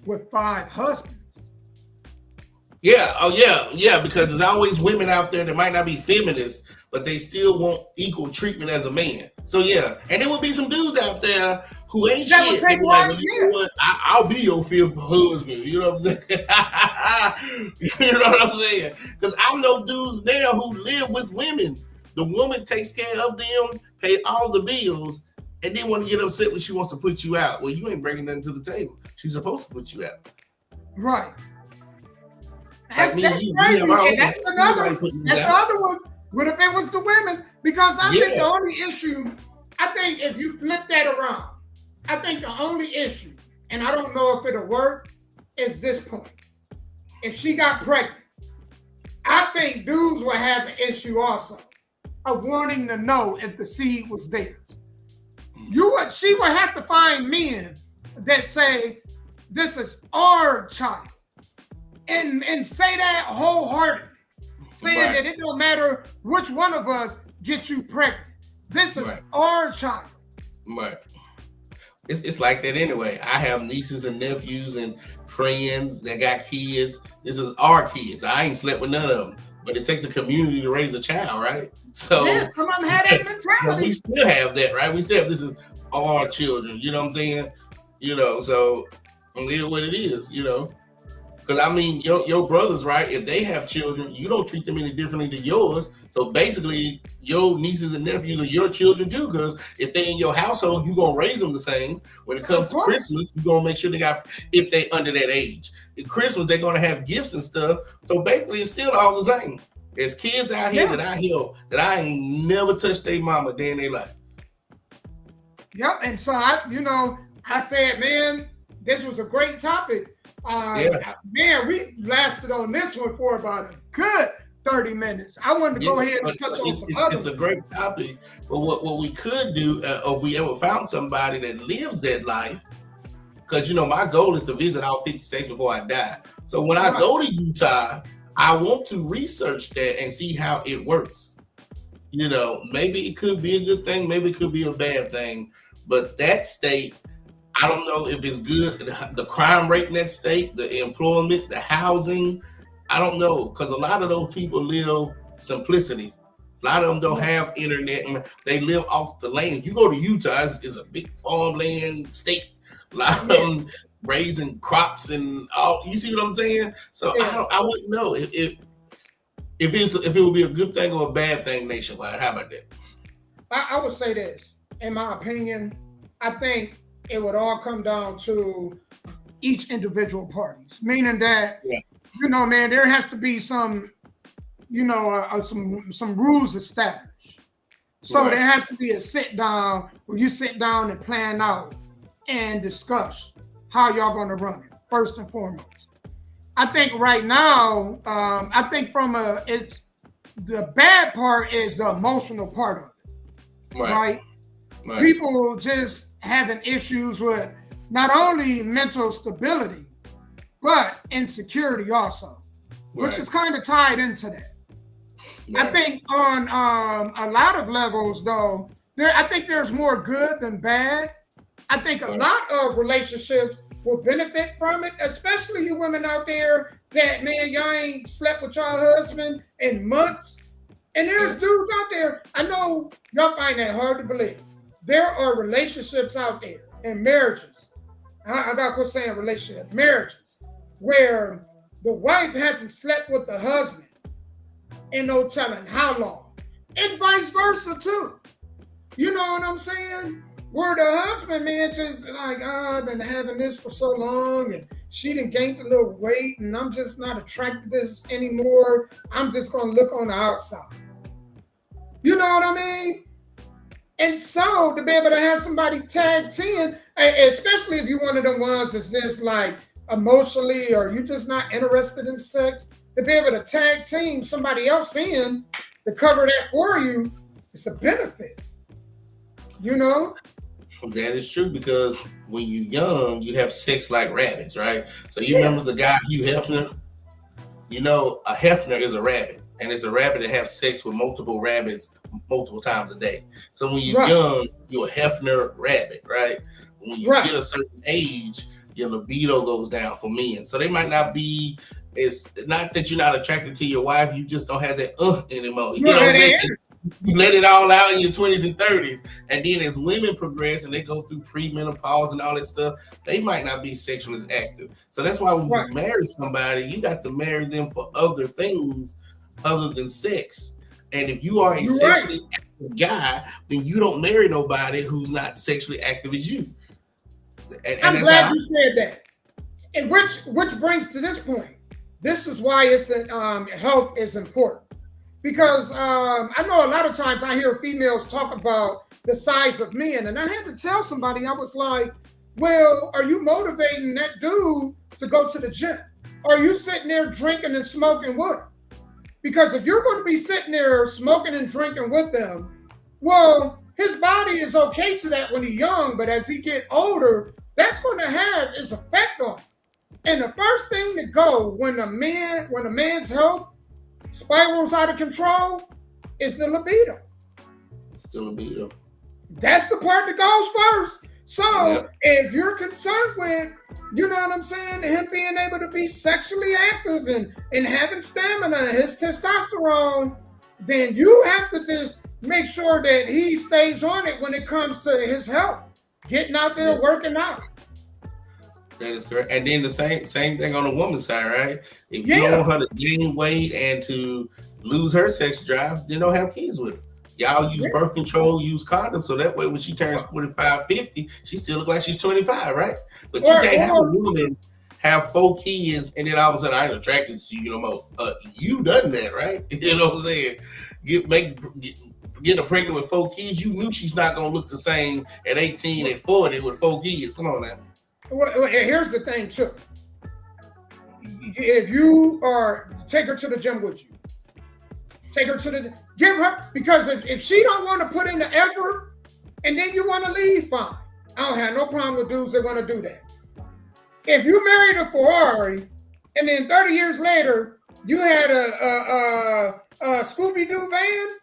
Speaker 3: with 5 husbands?
Speaker 4: Yeah, because there's always women out there that might not be feminists, but they still want equal treatment as a man. So and there would be some dudes out there who ain't shit. They be like, well, you know what? I'll be your 5th husband. You know what I'm saying? You know what I'm saying? Because I know dudes now who live with women. The woman takes care of them, pay all the bills, and then want to get upset when she wants to put you out. Well, you ain't bringing nothing to the table. She's supposed to put you out.
Speaker 3: Right. That's crazy. And that's the other one. What if it was the women? Because I think the only issue, if you flip that around, I think the only issue, and I don't know if it'll work, is this point. If she got pregnant, I think dudes will have an issue also of wanting to know if the seed was theirs. She would have to find men that say, this is our child. And say that wholeheartedly. Saying that it don't matter which one of us gets you pregnant. This is our child.
Speaker 4: Right. It's like that anyway. I have nieces and nephews and friends that got kids. This is our kids. I ain't slept with none of them. But it takes a community to raise a child, right? So
Speaker 3: some of them had that mentality.
Speaker 4: We still have that, right? We still have this is our children. You know what I'm saying? So live what it is. Because I mean, your brothers, right? If they have children, you don't treat them any differently than yours. So basically, your nieces and nephews are your children too. Because if they in your household, you're gonna raise them the same. When it comes to Christmas, you're gonna make sure they got, if they under that age. At Christmas, they're gonna have gifts and stuff. So basically, it's still all the same. There's kids out here that I help that I ain't never touched their mama day in their life.
Speaker 3: Yep. And so I said, man, this was a great topic. Man, we lasted on this one for about a good 30 minutes. I wanted to go ahead and touch on some others.
Speaker 4: It's a great topic. But what we could do, if we ever found somebody that lives that life, because my goal is to visit all 50 states before I die. So when I go to Utah, I want to research that and see how it works. Maybe it could be a good thing, maybe it could be a bad thing. But that state, I don't know if it's good. The crime rate in that state, the employment, the housing, I don't know. Because a lot of those people live simplicity. A lot of them don't have internet and they live off the land. You go to Utah, it's a big farmland state. A lot of them raising crops and all. You see what I'm saying? So I wouldn't know if it would be a good thing or a bad thing nationwide. How about that?
Speaker 3: I would say this. In my opinion, I think it would all come down to each individual parties, meaning that, man, there has to be some, some rules established. So there has to be a sit down where you sit down and plan out and discuss how y'all going to run it, first and foremost. I think right now, it's the bad part is the emotional part of it, right? People just having issues with not only mental stability, but insecurity also, which is kind of tied into that. I think on a lot of levels, though, I think there's more good than bad. I think a lot of relationships will benefit from it, especially you women out there that, man, y'all ain't slept with y'all husband in months. And there's dudes out there, I know y'all find that hard to believe. There are relationships out there and marriages. I got to quit saying relationship, marriages, where the wife hasn't slept with the husband in no telling how long. And vice versa, too. You know what I'm saying? Where the husband, man, just like, I've been having this for so long and she done gained a little weight and I'm just not attracted to this anymore. I'm just going to look on the outside. You know what I mean? And so to be able to have somebody tag team, especially if you're one of them ones that's just like emotionally or you're just not interested in sex, to be able to tag team somebody else in to cover that for you, it's a benefit.
Speaker 4: That is true, because when you're young, you have sex like rabbits, right? So you remember the guy Hugh Hefner? A Hefner is a rabbit, and it's a rabbit that has sex with multiple rabbits multiple times a day. So when you're young, you're a Hefner rabbit, right? When you get a certain age, your libido goes down for men. So they might not be, it's not that you're not attracted to your wife, you just don't have that anymore. You know what I'm saying? You let it all out in your 20s and 30s. And then as women progress and they go through premenopause and all that stuff, they might not be sexually as active. So that's why when you marry somebody, you got to marry them for other things other than sex. And if you are a sexually active guy, then you don't marry nobody who's not sexually active as you. And
Speaker 3: I'm glad you said that. And which brings to this point. This is why health is important. Because I know a lot of times I hear females talk about the size of men. And I had to tell somebody, I was like, well, are you motivating that dude to go to the gym? Or are you sitting there drinking and smoking with him? Because if you're going to be sitting there smoking and drinking with them, well, his body is okay to that when he's young. But as he get older, that's going to have its effect on him. And the first thing to go when a man's health spirals out of control is the libido.
Speaker 4: It's the libido.
Speaker 3: That's the part that goes first. So if you're concerned with, you know what I'm saying, him being able to be sexually active and having stamina, his testosterone, then you have to just make sure that he stays on it when it comes to his health, getting out there, working out.
Speaker 4: That is correct. And then the same thing on the woman's side, right? If you
Speaker 3: Yeah.
Speaker 4: don't want her to gain weight and to lose her sex drive, then don't have kids with her. Y'all use birth control, use condoms, so that way when she turns 45, 50, she still look like she's 25, right? But you can't have a woman have 4 kids and then all of a sudden I ain't attracted to you no more. You done that, right? You know what I'm saying? Getting her pregnant with 4 kids, you knew she's not gonna look the same at 18 and 40 with 4 kids. Come on now.
Speaker 3: Well, here's the thing too. If you take her to the gym with you, give her, because if she don't want to put in the effort and then you want to leave, fine. I don't have no problem with dudes that want to do that. If you married a Ferrari and then 30 years later you had a Scooby-Doo van,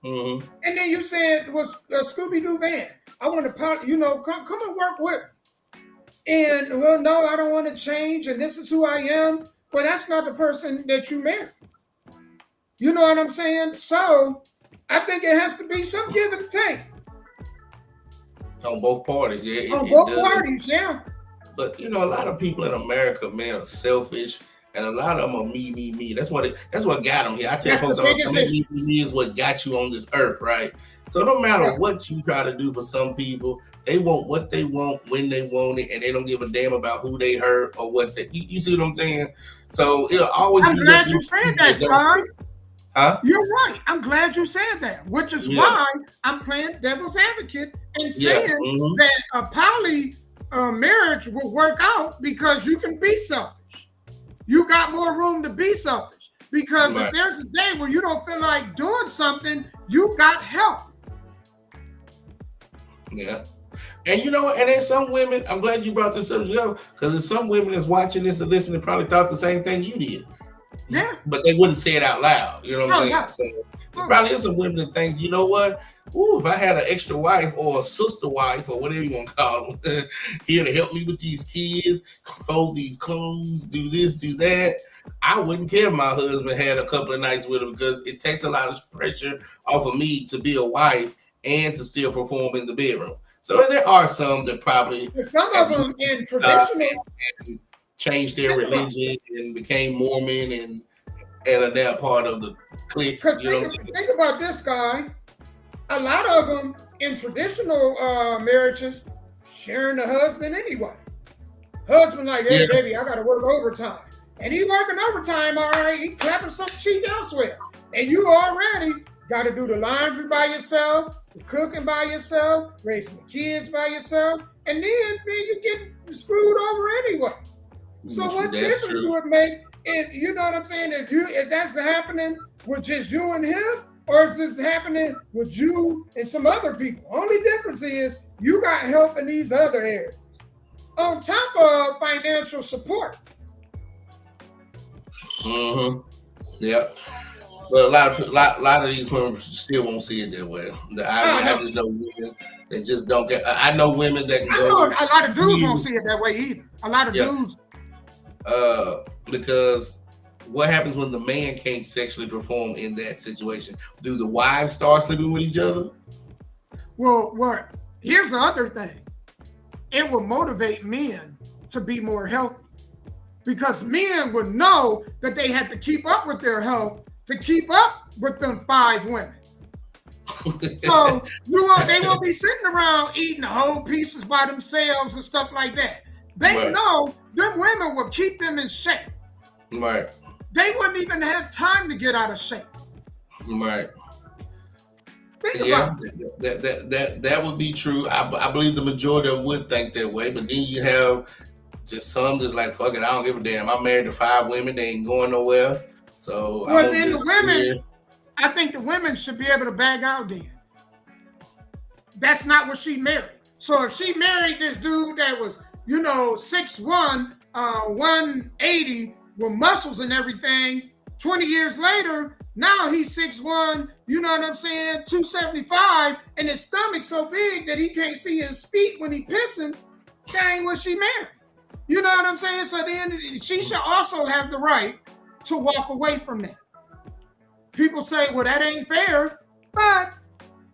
Speaker 4: mm-hmm.
Speaker 3: and then you said it was a Scooby-Doo van, I want to, come and work with me. And, well, no, I don't want to change, and this is who I am. Well, that's not the person that you marry. You know what I'm saying? So I think it has to be some give and take.
Speaker 4: On both parties, yeah.
Speaker 3: On both parties, yeah.
Speaker 4: But, a lot of people in America, man, are selfish, and a lot of them are me. That's what got them here. I tell folks all the time, me is what got you on this earth, right? So no matter what you try to do for some people, they want what they want when they want it, and they don't give a damn about who they hurt or what they. You see what I'm saying? So it'll always.
Speaker 3: I'm glad you said that, Sky.
Speaker 4: Huh?
Speaker 3: You're right. I'm glad you said that, which is why I'm playing devil's advocate and saying that a poly marriage will work out because you can be selfish. You got more room to be selfish because if there's a day where you don't feel like doing something, you got help.
Speaker 4: Yeah. And and there's some women, I'm glad you brought this up, because there's some women that's watching this and listening probably thought the same thing you did.
Speaker 3: Yeah.
Speaker 4: But they wouldn't say it out loud. You know what I'm saying?
Speaker 3: Yeah.
Speaker 4: So there probably is some women that think, you know what? Ooh, if I had an extra wife or a sister wife or whatever you want to call them here to help me with these kids, fold these clothes, do this, do that, I wouldn't care if my husband had a couple of nights with her because it takes a lot of pressure off of me to be a wife and to still perform in the bedroom. So there are some that probably
Speaker 3: some of them in traditional
Speaker 4: and changed their religion and became Mormon and are now part of the clique.
Speaker 3: Because think about this guy. A lot of them in traditional marriages sharing the husband anyway. Husband like, hey baby, I gotta work overtime. And he working overtime, all right, he clapping some cheek elsewhere. And you already got to do the laundry by yourself, the cooking by yourself, raising the kids by yourself, and then you get screwed over anyway. So what difference would it make if, you know what I'm saying, if that's happening with just you and him, or is this happening with you and some other people? Only difference is you got help in these other areas. On top of financial support.
Speaker 4: Mm-hmm. Yeah. But a lot of these women still won't see it that way. I just know women that just don't get. I know women that can go.
Speaker 3: A lot of dudes won't see it that way either. A lot of dudes.
Speaker 4: Because what happens when the man can't sexually perform in that situation? Do the wives start sleeping with each other?
Speaker 3: Well, here's the other thing. It will motivate men to be more healthy because men would know that they had to keep up with their health to keep up with them 5 women. So they won't be sitting around eating whole pieces by themselves and stuff like that. They know them women will keep them in shape.
Speaker 4: Right.
Speaker 3: They wouldn't even have time to get out of shape.
Speaker 4: Right.
Speaker 3: Think about
Speaker 4: that would be true. I believe the majority of them would think that way, but then you have just some that's like, fuck it, I don't give a damn. I'm married to 5 women, they ain't going nowhere. So
Speaker 3: then the women, I think the women should be able to bag out then. That's not what she married. So if she married this dude that was, 6'1", 180 with muscles and everything, 20 years later, now he's 6'1", 275, and his stomach so big that he can't see his feet when he pissing, that ain't what she married. You know what I'm saying? So then she should also have the right to walk away from that. People say, well, that ain't fair, but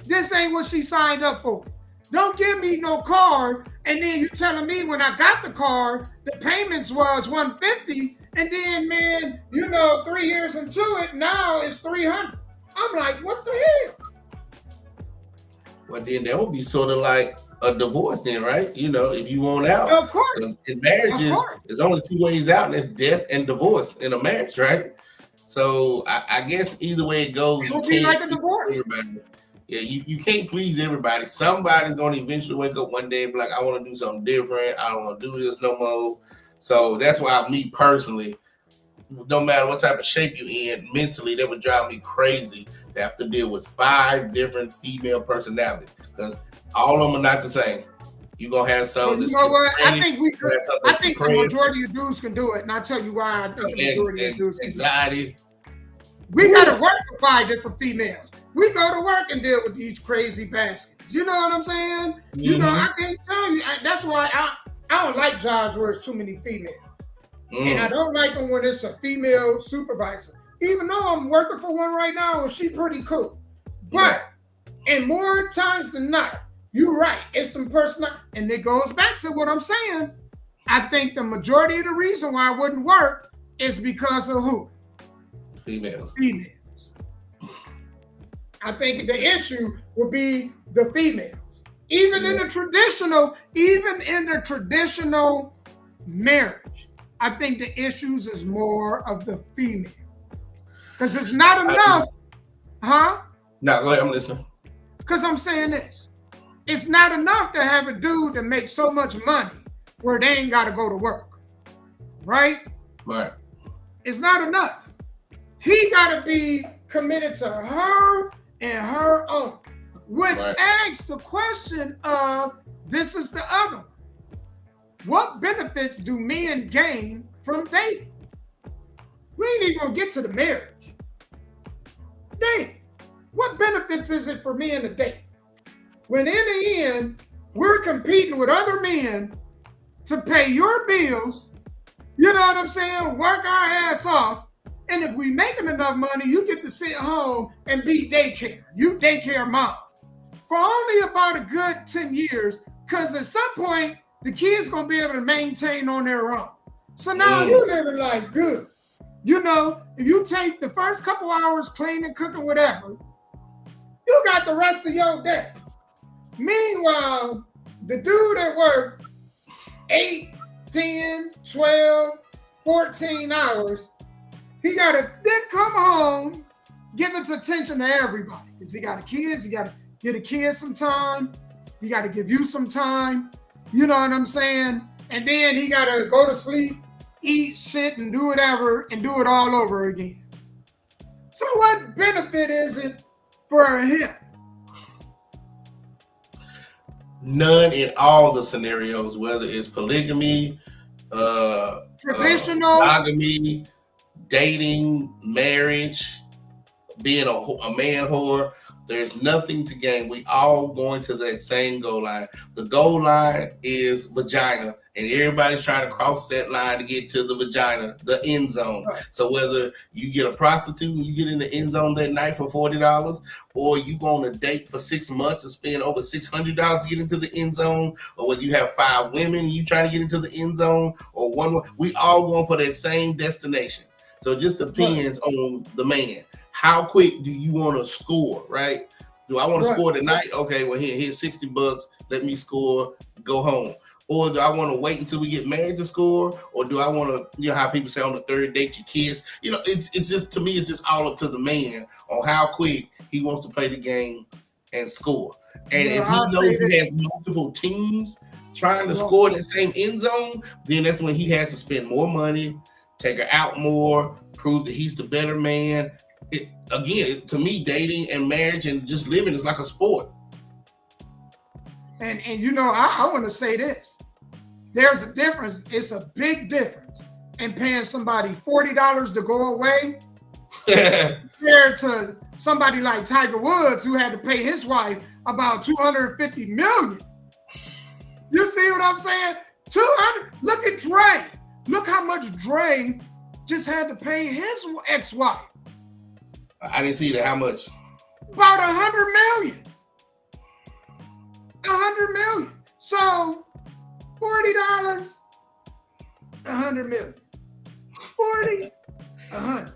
Speaker 3: this ain't what she signed up for. Don't give me no car, and then you telling me when I got the car, the payments was $150, and then, man, 3 years into it, now it's $300. I'm like, what the hell?
Speaker 4: Well, then that would be sort of like a divorce then, right? If you want out.
Speaker 3: Of course.
Speaker 4: 'Cause in marriages, there's only two ways out, and that's death and divorce in a marriage, right? So I guess either way it goes,
Speaker 3: It would be like a divorce.
Speaker 4: Everybody. Yeah, you can't please everybody. Somebody's going to eventually wake up one day and be like, I want to do something different. I don't want to do this no more. So that's why me personally, no matter what type of shape you're in, mentally, that would drive me crazy to have to deal with 5 different female personalities because all of them are not the same. You're going to have some.
Speaker 3: Well, you know what? I think the majority of dudes can do it. And I'll tell you why I think the majority of dudes can do it.
Speaker 4: Anxiety.
Speaker 3: We got to work with 5 different females. We go to work and deal with these crazy baskets. You know what I'm saying?
Speaker 4: Mm-hmm.
Speaker 3: I can't tell you. That's why I don't like jobs where it's too many females. And I don't like them when it's a female supervisor. Even though I'm working for one right now, and she's pretty cool. But, and more times than not, you're right. It's some personal, and it goes back to what I'm saying. I think the majority of the reason why it wouldn't work is because of who?
Speaker 4: Females.
Speaker 3: I think the issue will be the females. Even in the traditional marriage, I think the issues is more of the female. Because it's not enough, huh?
Speaker 4: No, go ahead, I'm listening.
Speaker 3: Because I'm saying this. It's not enough to have a dude that makes so much money where they ain't got to go to work. Right?
Speaker 4: Right.
Speaker 3: It's not enough. He got to be committed to her and her own, which asks the question of, this is the other one. What benefits do men gain from dating? We ain't even gonna get to the marriage. Dating. What benefits is it for men to date? When in the end, we're competing with other men to pay your bills, you know what I'm saying? Work our ass off. And if we making enough money, you get to sit home and be daycare. You daycare mom. For only about a good 10 years, because at some point, the kids going to be able to maintain on their own. So now you living life good. If you take the first couple hours cleaning, cooking, whatever, you got the rest of your day. Meanwhile, the dude at work, 8, 10, 12, 14 hours, he got to then come home, give his attention to everybody. Because he got the kids, he got to give the kids some time. He got to give you some time. You know what I'm saying? And then he got to go to sleep, eat shit, and do whatever, and do it all over again. So what benefit is it for him?
Speaker 4: None in all the scenarios, whether it's polygamy,
Speaker 3: traditional,
Speaker 4: monogamy, dating, marriage, being a man whore, there's nothing to gain. We all going to that same goal line. The goal line is vagina, and everybody's trying to cross that line to get to the vagina, the end zone. Right. So whether you get a prostitute and you get in the end zone that night for $40, or you go on a date for 6 months and spend over $600 to get into the end zone, or whether you have 5 women and you trying to get into the end zone, or one, we all going for that same destination. So it just depends on the man. How quick do you want to score, right? Do I want to score tonight? Okay, well, here's $60. Let me score, go home. Or do I want to wait until we get married to score? Or do I want to, how people say on the third date, you kiss? It's just, to me, it's just all up to the man on how quick he wants to play the game and score. And if he knows he has multiple teams trying to score that same end zone, then that's when he has to spend more money, take her out more, prove that he's the better man. To me, dating and marriage and just living is like a sport.
Speaker 3: And I want to say this. There's a difference. It's a big difference in paying somebody $40 to go away compared to somebody like Tiger Woods, who had to pay his wife about $250 million. You see what I'm saying? 200. Look at Dre. Look how much Dre just had to pay his ex-wife. I
Speaker 4: didn't see that. How much?
Speaker 3: About $100 million. 100 million. So $40, 100 million. 40, 100.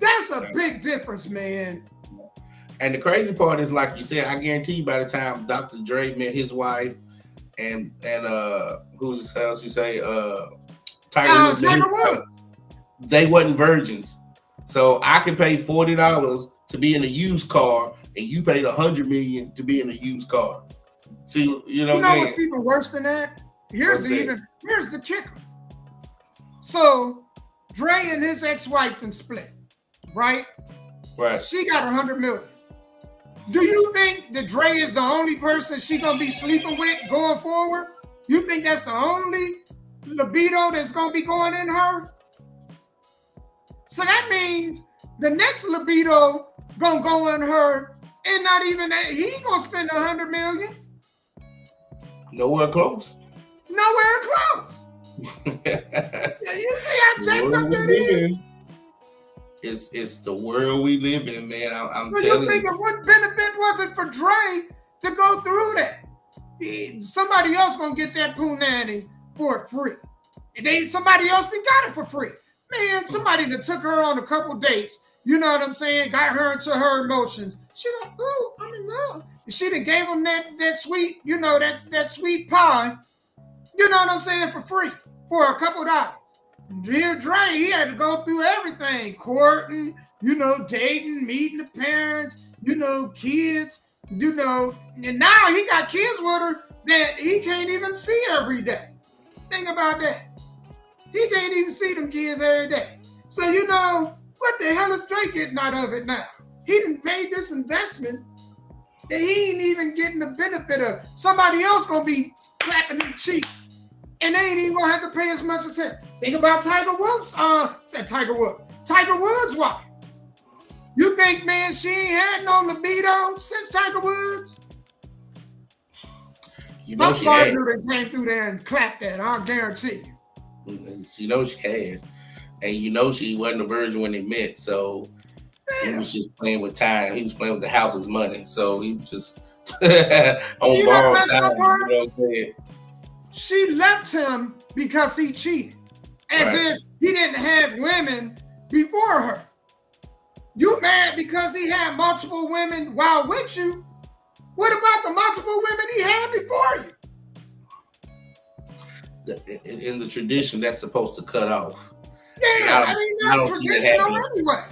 Speaker 3: That's a big difference, man.
Speaker 4: And the crazy part is, like you said, I guarantee you by the time Dr. Dre met his wife and who's else you say, Tiger Woods, they wasn't virgins. So I could pay $40 to be in a used car, and you paid $100 million to be in a used car. See, you know
Speaker 3: what's even worse than that? Here's the kicker. So Dre and his ex-wife can split, right?
Speaker 4: Right.
Speaker 3: She got $100 million. Do you think that Dre is the only person she gonna be sleeping with going forward? You think that's the only libido that's gonna be going in her? So that means the next libido gonna go in her, and not even that he ain't gonna spend $100 million.
Speaker 4: Nowhere close.
Speaker 3: Nowhere close. You see how jacked up that is?
Speaker 4: It's the world we live in, man. I'm
Speaker 3: well,
Speaker 4: telling you.
Speaker 3: You think of what benefit was it for Dre to go through that? Somebody else gonna get that punani for free. And somebody else that got it for free. Man, somebody that took her on a couple dates, you know what I'm saying, got her into her emotions. She like, oh, I'm in love. And she done gave him that sweet, you know, that sweet pie, you know what I'm saying, for free, for a couple dollars. Dear Dre, he had to go through everything, courting, you know, dating, meeting the parents, you know, kids, you know, and now he got kids with her that he can't even see every day. Think about that. He can't even see them kids every day. So, you know, what the hell is Drake getting out of it now? He done made this investment that he ain't even getting the benefit of. Somebody else gonna be clapping his cheeks. And they ain't even gonna have to pay as much as him. Think about Tiger Woods' wife. You think, man, she ain't had no libido since Tiger Woods?
Speaker 4: You know she has.
Speaker 3: That came through there and clapped that, I'll guarantee you.
Speaker 4: You know she has. And you know she wasn't a virgin when they met, so he was just playing with time. He was playing with the house's money, so he was just on borrowed time. You know what I'm saying?
Speaker 3: She left him because he cheated, as if he didn't have women before her. You mad because he had multiple women while with you? What about the multiple women he had before you?
Speaker 4: In the tradition, that's supposed to cut off.
Speaker 3: Yeah, I mean, that's traditional anyway.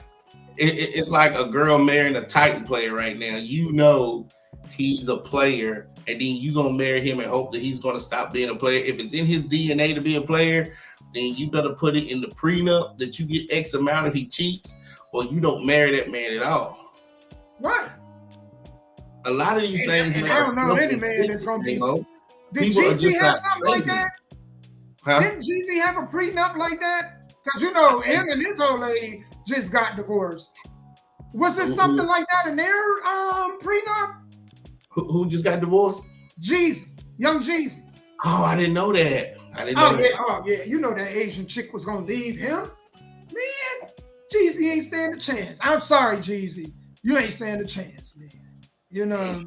Speaker 4: It's like a girl marrying a Titan player right now. You know he's a player, and then you gonna marry him and hope that he's gonna stop being a player. If it's in his DNA to be a player, then you better put it in the prenup that you get X amount if he cheats, or you don't marry that man at all.
Speaker 3: Right.
Speaker 4: A lot of these things, man.
Speaker 3: I don't know any man that's gonna be. Did
Speaker 4: People
Speaker 3: Jeezy have something like that?
Speaker 4: Huh?
Speaker 3: Didn't Jeezy have a prenup like that? Because you know, him and his old lady just got divorced. Was it something like that in their prenup?
Speaker 4: Who just got divorced?
Speaker 3: Jeezy, young Jeezy.
Speaker 4: Oh, I didn't know that.
Speaker 3: Oh yeah, you know that Asian chick was gonna leave him. Man, Jeezy ain't stand a chance. I'm sorry, Jeezy. You ain't stand a chance, man. You know,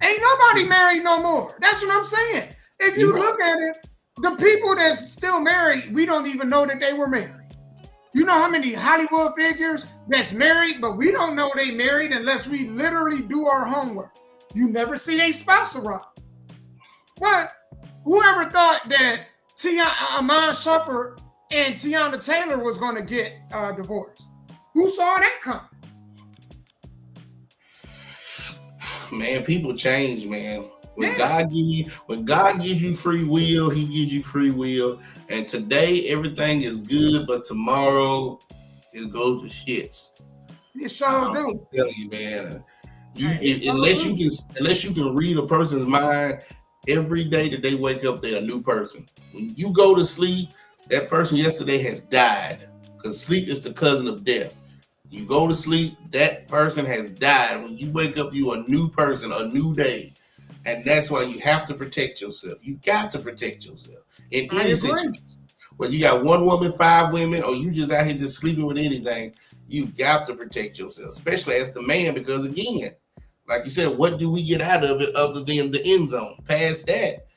Speaker 3: ain't nobody married no more. That's what I'm saying. If you look at it, the people that's still married, we don't even know that they were married. You know how many Hollywood figures that's married, but we don't know they married unless we literally do our homework. You never see a spouse around. But whoever thought that Amon Shepard and Tiana Taylor was going to get divorced? Who saw that coming?
Speaker 4: Man, people change, man. When God gives you free will, He gives you free will. And today everything is good, but tomorrow it goes to shits.
Speaker 3: It sure do.
Speaker 4: I'm telling you, man. Unless you can read a person's mind, every day that they wake up, they're a new person. When you go to sleep, that person yesterday has died, because sleep is the cousin of death. You go to sleep, that person has died. When you wake up, you a new person, a new day. And that's why you have to protect yourself. You got to protect yourself in any situation. Whether you got one woman, 5 women, or you just out here just sleeping with anything, you got to protect yourself, especially as the man, because again, Like you said, what do we get out of it other than the end zone? Past that,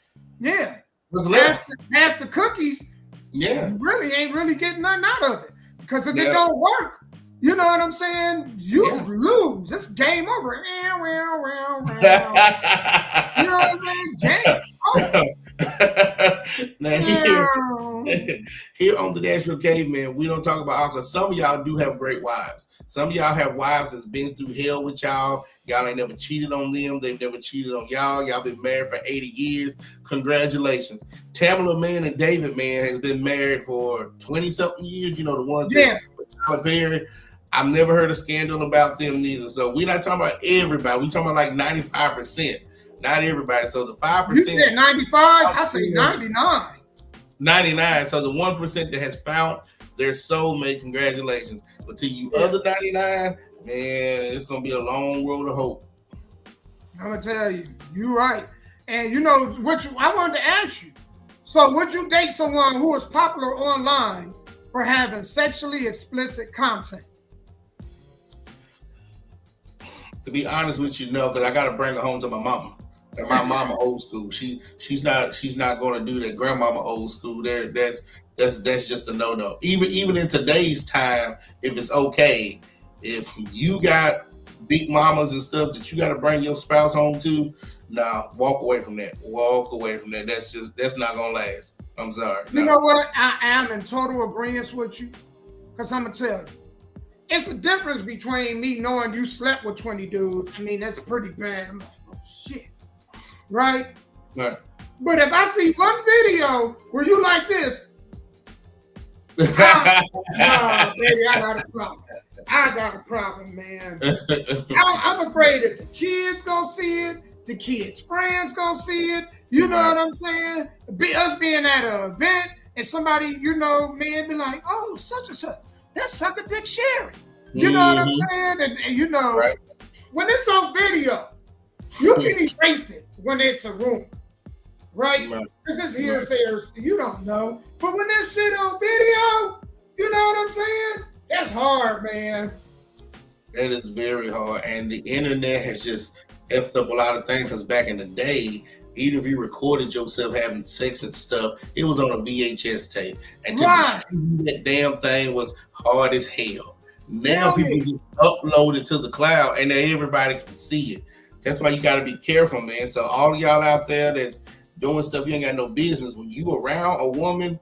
Speaker 3: Yeah.
Speaker 4: what's left?
Speaker 3: Past the cookies,
Speaker 4: Yeah.
Speaker 3: you really ain't really getting nothing out of it. Because if
Speaker 4: Yeah.
Speaker 3: it don't work, you know what I'm saying? You
Speaker 4: Yeah.
Speaker 3: lose. It's game over. You know what I'm saying? Game over.
Speaker 4: Now here on the Nashville Cavemen, we don't talk about all, because some of y'all do have great wives. Some of y'all have wives that's been through hell with y'all. Y'all ain't never cheated on them. They've never cheated on y'all. Y'all been married for 80 years. Congratulations. Tamala Man and David Man has been married for 20-something years. You know, the ones that were married. I've never heard a scandal about them neither. So we're not talking about everybody. We're talking about like 95%. Not everybody. So the 5%.
Speaker 3: You said 95? I say 99.
Speaker 4: 99. So the 1% that has found their soulmate, congratulations. But to you other 99, man, it's going to be a long road of hope.
Speaker 3: I'm going to tell you, you're right. And you know, I wanted to ask you, so would you date someone who is popular online for having sexually explicit content?
Speaker 4: To be honest with you, no, because I got to bring her home to my mama. And my mama old school. She's not going to do that. Grandmama old school. That's just a no. Even in today's time, if it's okay, if you got big mamas and stuff that you got to bring your spouse home to, nah, walk away from that. Walk away from that. That's not gonna last. I'm sorry.
Speaker 3: You know what? I am in total agreement with you, because I'm gonna tell you, it's a difference between me knowing you slept with 20 dudes. I mean, that's pretty bad. I'm like, oh shit. Right?
Speaker 4: Right.
Speaker 3: But if I see one video where you like this, no, baby, I got a problem. I got a problem, man. I'm afraid that the kids gonna see it, the kids' friends gonna see it. You know what I'm saying? Us being at an event and somebody, you know, man, be like, oh, such and such. That's sucker dick sharing. You know what I'm saying? And you know, when it's on video, you can erase it when it's a rumor, right? This is hearsay, you don't know. But when that shit on video, you know what I'm saying? That's hard, man.
Speaker 4: That is very hard. And the internet has just effed up a lot of things, because back in the day, even if you recorded yourself having sex and stuff, it was on a VHS tape. And to distribute that damn thing was hard as hell. Now people just upload it to the cloud and then everybody can see it. That's why you got to be careful, man. So all of y'all out there that's doing stuff you ain't got no business, when you around a woman,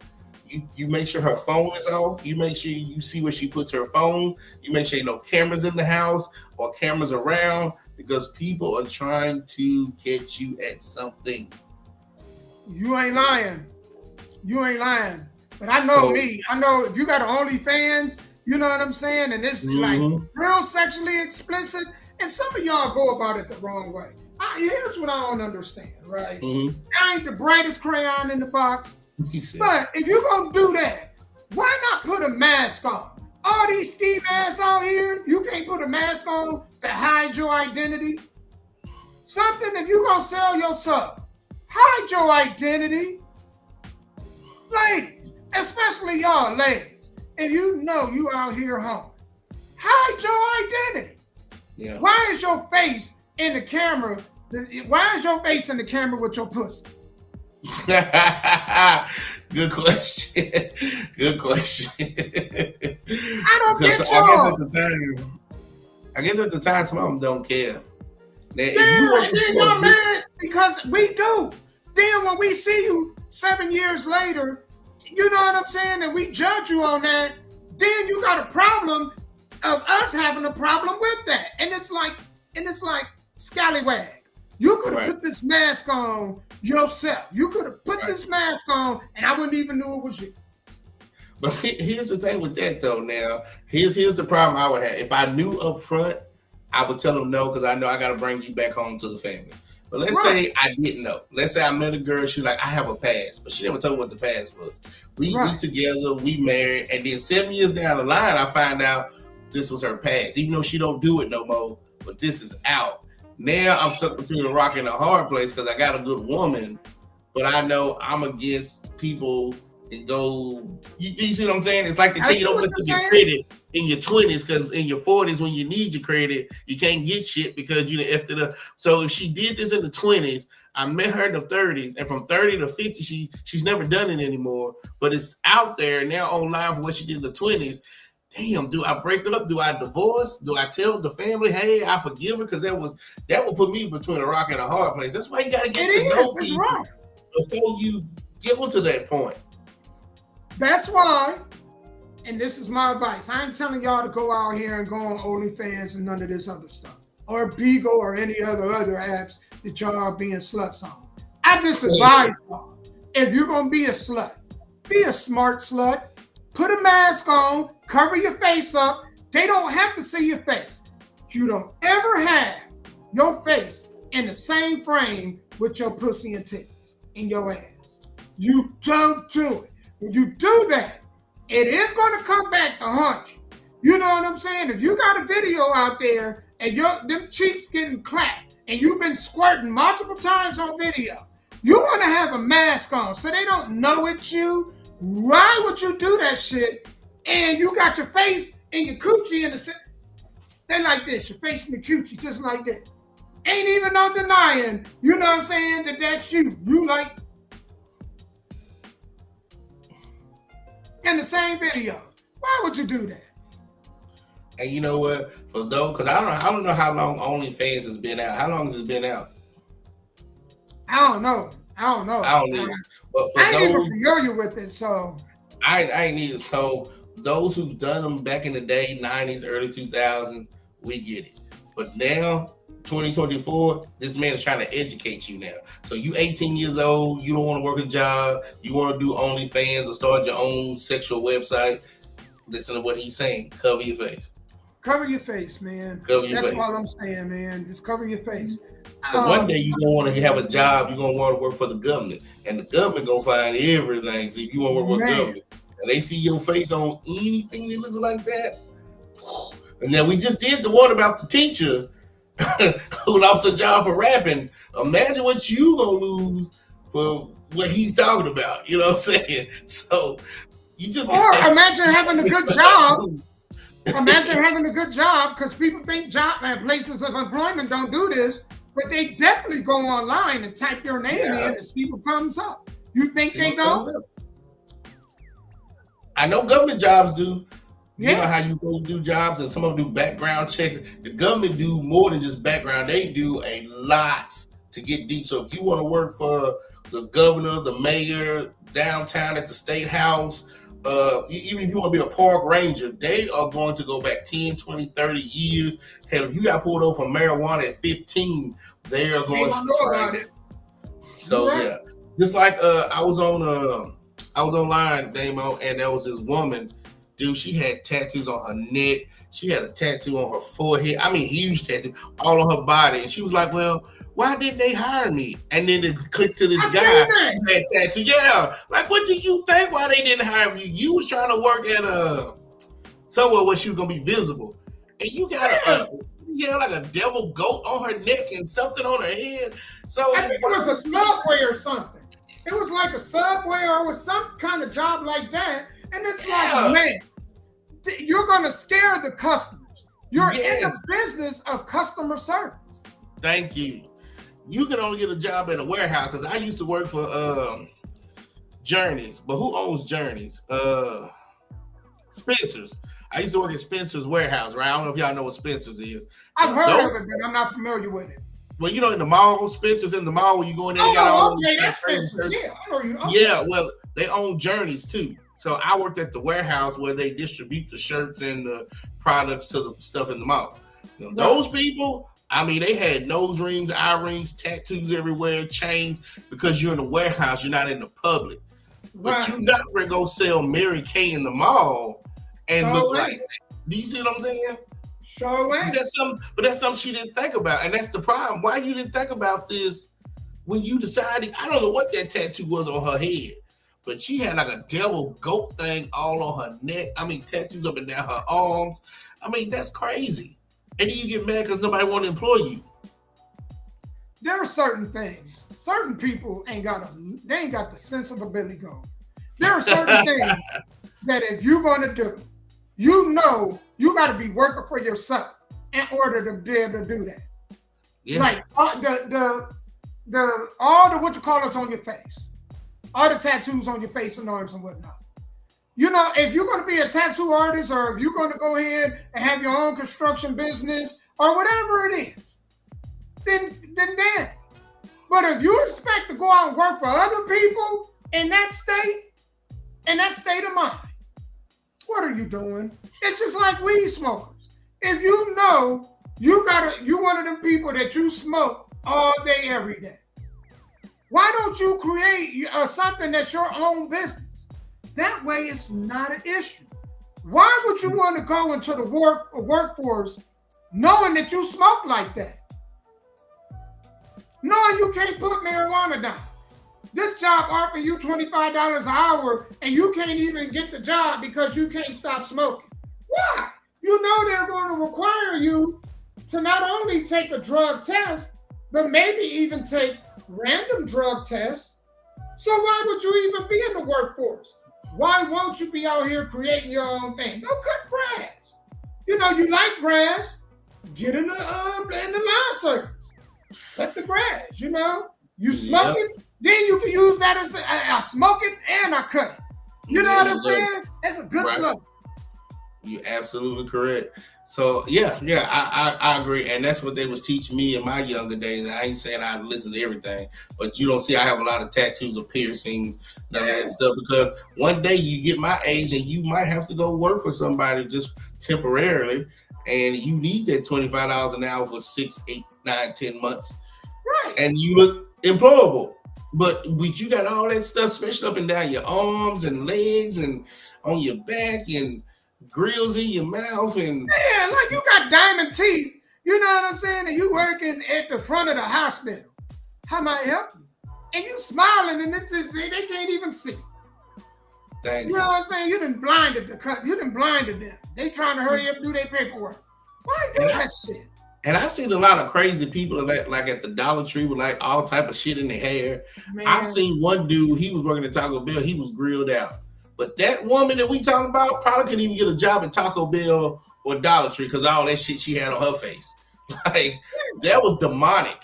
Speaker 4: you make sure her phone is off. You make sure you see where she puts her phone. You make sure you no cameras in the house or cameras around, because people are trying to catch you at something.
Speaker 3: You ain't lying. You ain't lying. But I know me. I know if you got OnlyFans, you know what I'm saying? And it's like real sexually explicit. And some of y'all go about it the wrong way. Here's what I don't understand, right? I ain't the brightest crayon in the box. But if you're going to do that, why not put a mask on? All these ski masks out here, you can't put a mask on to hide your identity. Something, if you're going to sell yourself, hide your identity. Ladies, especially y'all ladies, if you know you out here home, hide your identity. Yeah. Why is your face in the camera? Why is your face in the camera with your pussy?
Speaker 4: Good question. Good question.
Speaker 3: I don't get y'all.
Speaker 4: I guess at the time, some of them don't care.
Speaker 3: And then y'all mad because we do. Then when we see you 7 years later, you know what I'm saying, and we judge you on that, then you got a problem of us having a problem with that. And it's like scallywag. You could have put this mask on yourself. You could have put this mask on and I wouldn't even know it was you.
Speaker 4: But here's the thing with that though. Now, here's the problem I would have. If I knew up front, I would tell them no, because I know I got to bring you back home to the family. But let's say I didn't know. Let's say I met a girl, she's like, I have a past, but she never told me what the past was. We together, we married, and then 7 years down the line, I find out this was her past, even though she don't do it no more, but this is out. Now I'm stuck between a rock and a hard place because I got a good woman, but I know I'm against people and go. You see what I'm saying? It's like they
Speaker 3: I
Speaker 4: tell you
Speaker 3: see
Speaker 4: don't
Speaker 3: what
Speaker 4: mess up
Speaker 3: you're
Speaker 4: your
Speaker 3: saying.
Speaker 4: credit in your 20s, because in your 40s when you need your credit, you can't get shit because you done effed it up. So if she did this in the 20s, I met her in the 30s, and from 30 to 50, she's never done it anymore. But it's out there now online for what she did in the 20s. Damn, do I break it up? Do I divorce? Do I tell the family, hey, I forgive her? Because that will put me between a rock and a hard place. That's why you got to get to know
Speaker 3: It's
Speaker 4: people
Speaker 3: right.
Speaker 4: before you get to that point.
Speaker 3: That's why, and this is my advice. I ain't telling y'all to go out here and go on OnlyFans and none of this other stuff, or Beagle or any other apps that y'all are being sluts on. I just advise y'all, if you're gonna be a slut, be a smart slut. Put a mask on, cover your face up. They don't have to see your face. You don't ever have your face in the same frame with your pussy and titties in your ass. You don't do it. When you do that, it is going to come back to haunt you. You know what I'm saying? If you got a video out there and them cheeks getting clapped and you've been squirting multiple times on video, you want to have a mask on so they don't know it's you. Why would you do that shit? And you got your face and your coochie in the they like this, your face and the coochie just like that. Ain't even no denying, you know what I'm saying, that's you. You like in the same video. Why would you do that?
Speaker 4: And you know what? For those, because I don't know how long OnlyFans has been out. How long has it been out?
Speaker 3: I don't know.
Speaker 4: I don't either. But for
Speaker 3: I ain't
Speaker 4: those,
Speaker 3: even familiar with it, so
Speaker 4: I ain't either. So those who've done them back in the day, 90s, early 2000s, we get it. But now, 2024, this man is trying to educate you now. So you 18 years old, you don't want to work a job, you want to do OnlyFans or start your own sexual website. Listen to what he's saying. Cover your face.
Speaker 3: Cover your face, man. That's all I'm saying, man. Just cover your face.
Speaker 4: But one day you're going to want to have a job. You're going to want to work for the government. And the government going to find everything. So if you want to work with the government, and they see your face on anything that looks like that. And then we just did the one about the teacher who lost a job for rapping. Imagine what you going to lose for what he's talking about. You know what I'm saying? So you just...
Speaker 3: Or imagine having a good job. Imagine having a good job, because people think places of employment don't do this, but they definitely go online and type your name in and see what comes up. You think they don't?
Speaker 4: I know government jobs do. You know how you go do jobs and some of them do background checks. The government do more than just background. They do a lot to get deep. So if you want to work for the governor, the mayor, downtown at the state house, even if you want to be a park ranger, they are going to go back 10, 20, 30 years. Hell, if you got pulled over for marijuana at 15, they are going to
Speaker 3: know about it.
Speaker 4: So yeah, just like I was online, Damo, and there was this woman, dude. She had tattoos on her neck. She had a tattoo on her forehead. I mean, huge tattoo all on her body. And she was like, "Well, why didn't they hire me?" And then it clicked to this guy who had tattoo. Yeah, like, what do you think? Why they didn't hire you? You was trying to work at somewhere where she was gonna be visible, and you got like a devil goat on her neck and something on her head. So
Speaker 3: I think it was a Subway or something. It was like a Subway or it was some kind of job like that. And it's like, man, you're gonna scare the customers. You're in the business of customer service.
Speaker 4: Thank you. You can only get a job at a warehouse, because I used to work for Journeys. But who owns Journeys? Spencer's. I used to work at Spencer's warehouse, right? I don't know if y'all know what Spencer's is.
Speaker 3: I've heard of it, but I'm not familiar with it.
Speaker 4: Well, you know, in the mall, Spencer's in the mall, when you go in there, you got all
Speaker 3: that's Spencer's. Yeah, I know you.
Speaker 4: Okay. Yeah, well, they own Journeys too. So I worked at the warehouse where they distribute the shirts and the products to the stuff in the mall. You know, those people, I mean, they had nose rings, eye rings, tattoos everywhere, chains, because you're in the warehouse, you're not in the public. But you're not going to go sell Mary Kay in the mall and look like that. Do you see what I'm saying?
Speaker 3: Sure way.
Speaker 4: But that's something she didn't think about. And that's the problem. Why you didn't think about this when you decided? I don't know what that tattoo was on her head, but she had like a devil goat thing all on her neck. I mean, tattoos up and down her arms. I mean, that's crazy. And then you get mad because nobody want to employ you.
Speaker 3: There are certain things. Certain people ain't got the sense of ability go. There are certain things that if you're going to do, you know you got to be working for yourself in order to be able to do that.
Speaker 4: Yeah.
Speaker 3: Like all the what you call it's on your face, all the tattoos on your face and arms and whatnot. You know, if you're going to be a tattoo artist or if you're going to go ahead and have your own construction business or whatever it is, then damn. But if you expect to go out and work for other people in that state of mind, what are you doing? It's just like weed smokers. If you know you one of them people that you smoke all day, every day, why don't you create something that's your own business? That way it's not an issue. Why would you want to go into the workforce knowing that you smoke like that? Knowing you can't put marijuana down. This job offering you $25 an hour and you can't even get the job because you can't stop smoking. Why? You know they're going to require you to not only take a drug test, but maybe even take random drug tests. So why would you even be in the workforce? Why won't you be out here creating your own thing? Go cut grass. You know, you like grass, get in the lawn service. Cut the grass, you know. You smoke it, then you can use that as I smoke it and I cut it. You know what I'm saying? That's a good slogan.
Speaker 4: You're absolutely correct. So I agree, and that's what they was teaching me in my younger days. I ain't saying I listen to everything, but you don't see I have a lot of tattoos or piercings, none of that stuff. Because one day you get my age, and you might have to go work for somebody just temporarily, and you need that $25 an hour for 6, 8, 9, 10 months,
Speaker 3: right?
Speaker 4: And you look employable, but you got all that stuff stretched up and down your arms and legs and on your back and grills in your mouth and
Speaker 3: like you got diamond teeth, you know what I'm saying? And you working at the front of the hospital. How might I help you? And you smiling and it's just, they can't even see.
Speaker 4: Thank
Speaker 3: you know what I'm saying? You done blinded them. They trying to hurry up and do their paperwork. Why do that shit?
Speaker 4: And I've seen a lot of crazy people like at the Dollar Tree with like all type of shit in their hair. Man. I've seen one dude, he was working at Taco Bell, he was grilled out. But that woman that we talking about probably couldn't even get a job at Taco Bell or Dollar Tree because all that shit she had on her face. Like, that was demonic.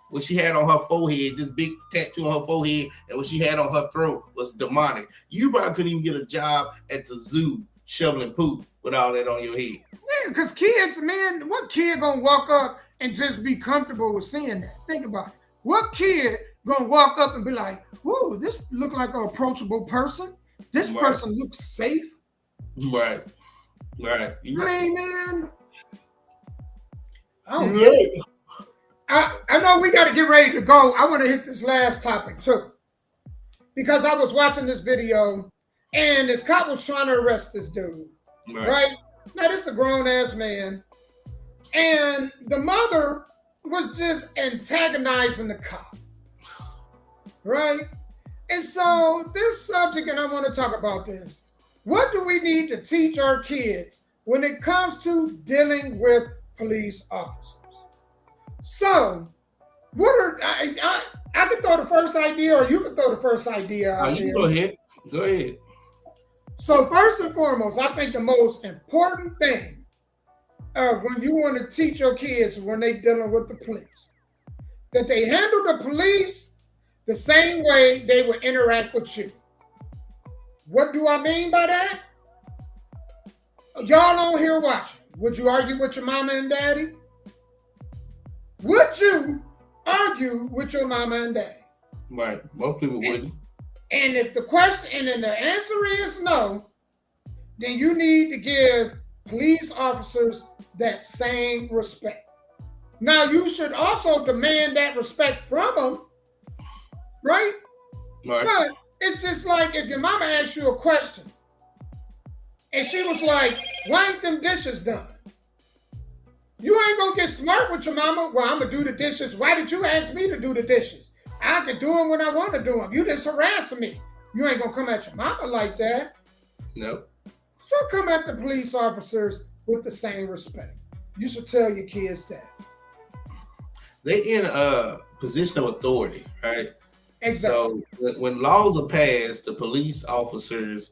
Speaker 4: What she had on her forehead, this big tattoo on her forehead, and what she had on her throat was demonic. You probably couldn't even get a job at the zoo shoveling poop with all that on your head.
Speaker 3: Yeah, because kids, man, what kid gonna walk up and just be comfortable with seeing that? Think about it. What kid gonna walk up and be like, "Whoa, this look like an approachable person. This person looks safe."
Speaker 4: Right.
Speaker 3: I mean, man, I don't know. I know we got to get ready to go. I want to hit this last topic too, because I was watching this video and this cop was trying to arrest this dude. Right? Now, this is a grown-ass man, and the mother was just antagonizing the cop, right? And so this subject, and I want to talk about this, what do we need to teach our kids when it comes to dealing with police officers? So, what are, I can throw the first idea, or you can throw the first idea out
Speaker 4: you
Speaker 3: there.
Speaker 4: Go ahead.
Speaker 3: So first and foremost, I think the most important thing when you want to teach your kids when they're dealing with the police, that they handle the police the same way they would interact with you. What do I mean by that? Y'all on here watching, would you argue with your mama and daddy? Would you argue with your mama and daddy?
Speaker 4: Right, most people wouldn't.
Speaker 3: And if the question, and then the answer is no, then you need to give police officers that same respect. Now, you should also demand that respect from them, right? But it's just like if your mama asks you a question and she was like, "Why ain't them dishes done?" You ain't gonna get smart with your mama. "Well, I'm gonna do the dishes. Why did you ask me to do the dishes? I can do them when I want to do them. You just harassing me." You ain't gonna come at your mama like that.
Speaker 4: Nope.
Speaker 3: So come at the police officers with the same respect. You should tell your kids that.
Speaker 4: They in a position of authority, right?
Speaker 3: Exactly.
Speaker 4: So when laws are passed, the police officers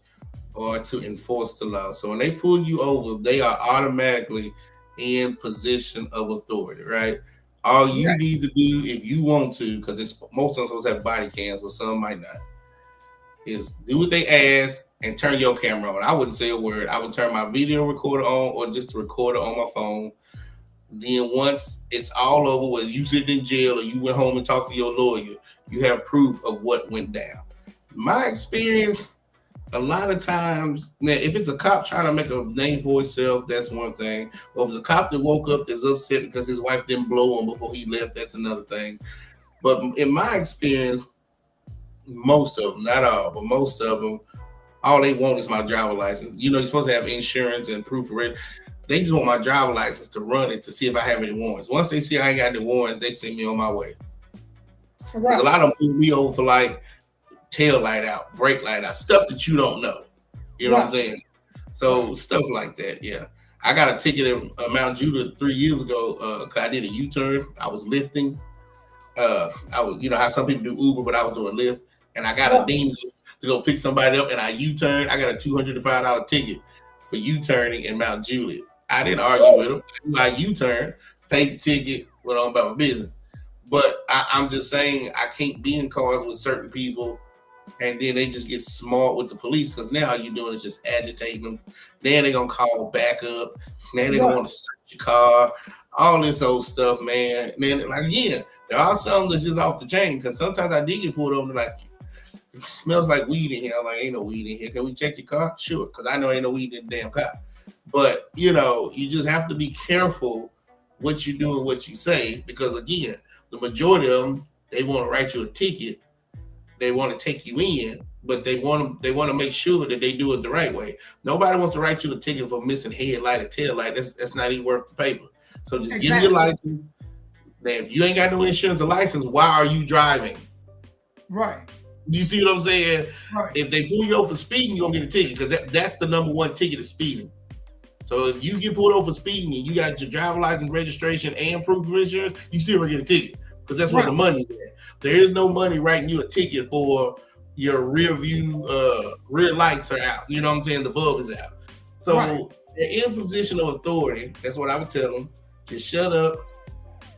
Speaker 4: are to enforce the law. So when they pull you over, they are automatically in position of authority, right? All you
Speaker 3: Right.
Speaker 4: need to do, if you want to, because it's most of them supposed to have body cams, but some might not, is do what they ask and turn your camera on. I wouldn't say a word. I would turn my video recorder on or just the recorder on my phone. Then once it's all over, whether you sitting in jail or you went home and talked to your lawyer, you have proof of what went down. My experience, a lot of times, now, if it's a cop trying to make a name for himself, that's one thing. Or if it's a cop that woke up that's upset because his wife didn't blow him before he left, that's another thing. But in my experience, most of them, not all, but most of them, all they want is my driver license. You know, you're supposed to have insurance and proof of it. They just want my driver license to run it to see if I have any warrants. Once they see I ain't got any warrants, they send me on my way. Because a lot of them pull me over for like tail light out, brake light out, stuff that you don't know. You know what I'm saying? So stuff like that, yeah. I got a ticket at Mount Judah 3 years ago because I did a U-turn. I was lifting. I was, you know how some people do Uber, but I was doing Lyft, and I got a ding to go pick somebody up, and I U-turned. I got a $205 ticket for U-turning in Mount Juliet. I didn't argue with him. I U-turned, paid the ticket, went on about my business. But I'm just saying I can't be in cars with certain people, and then they just get smart with the police because now all you're doing is just agitating them. Then they're gonna call backup. Then they don't want to search your car. All this old stuff, man. Man, like again, there are some that's just off the chain because sometimes I did get pulled over like it smells like weed in here. I'm like, ain't no weed in here. Can we check your car? Sure, because I know ain't no weed in the damn car. But you know, you just have to be careful what you do and what you say because again, the majority of them they want to write you a ticket. They want to take you in, but they want to make sure that they do it the right way. Nobody wants to write you a ticket for missing headlight or tail light. That's not even worth the paper. So just give me your license. Now, if you ain't got no insurance or license, why are you driving?
Speaker 3: Right.
Speaker 4: You see what I'm saying?
Speaker 3: Right.
Speaker 4: If they pull you over for speeding, you're gonna get a ticket because that's the number one ticket is speeding. So if you get pulled over for speeding and you got your driver license, registration, and proof of insurance, you still gonna get a ticket because that's where the money's at. There is no money writing you a ticket for your rear lights are out. You know what I'm saying? The bulb is out. So they're in position of authority. That's what I would tell them. Just shut up,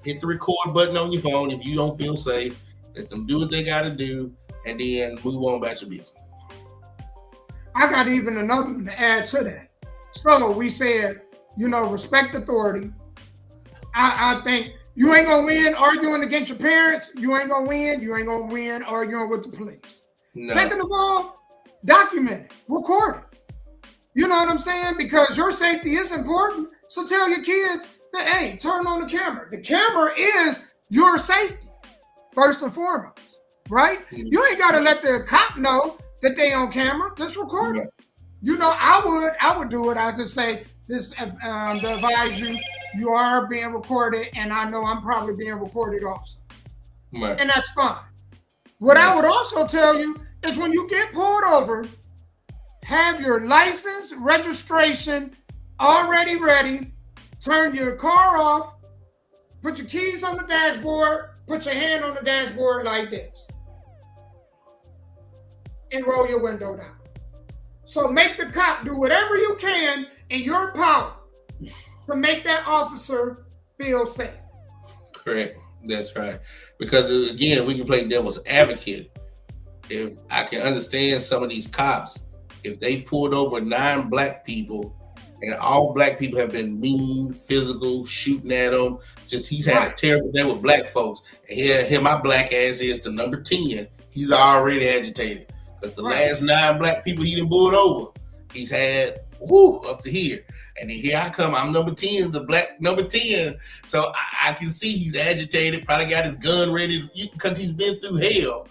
Speaker 4: hit the record button on your phone if you don't feel safe. Let them do what they got to do, and then move on about your business.
Speaker 3: I got even another one to add to that. So we said, you know, respect authority. I think you ain't gonna win arguing against your parents. You ain't gonna win. You ain't gonna win arguing with the police. No. Second of all, document it, record it. You know what I'm saying? Because your safety is important. So tell your kids that, hey, turn on the camera. The camera is your safety, first and foremost, right? Mm-hmm. You ain't gotta let the cop know that they on camera. Just record it. You know, I would do it. I just say this to advise you. You are being recorded, and I know I'm probably being recorded also. Right. And that's fine. What I would also tell you is when you get pulled over, have your license, registration already ready, turn your car off, put your keys on the dashboard, put your hand on the dashboard like this, and roll your window down. So make the cop do whatever you can in your power to make that officer feel safe.
Speaker 4: Correct. That's right. Because again, we can play devil's advocate. If I can understand some of these cops, if they pulled over 9 black people and all black people have been mean, physical, shooting at them, just he's had a terrible day with black folks. And here my black ass is the number 10. He's already agitated. Because the last 9 black people he done pulled over, he's had up to here. And then here I come, I'm number 10, the black number 10. So I can see he's agitated, probably got his gun ready because he's been through hell.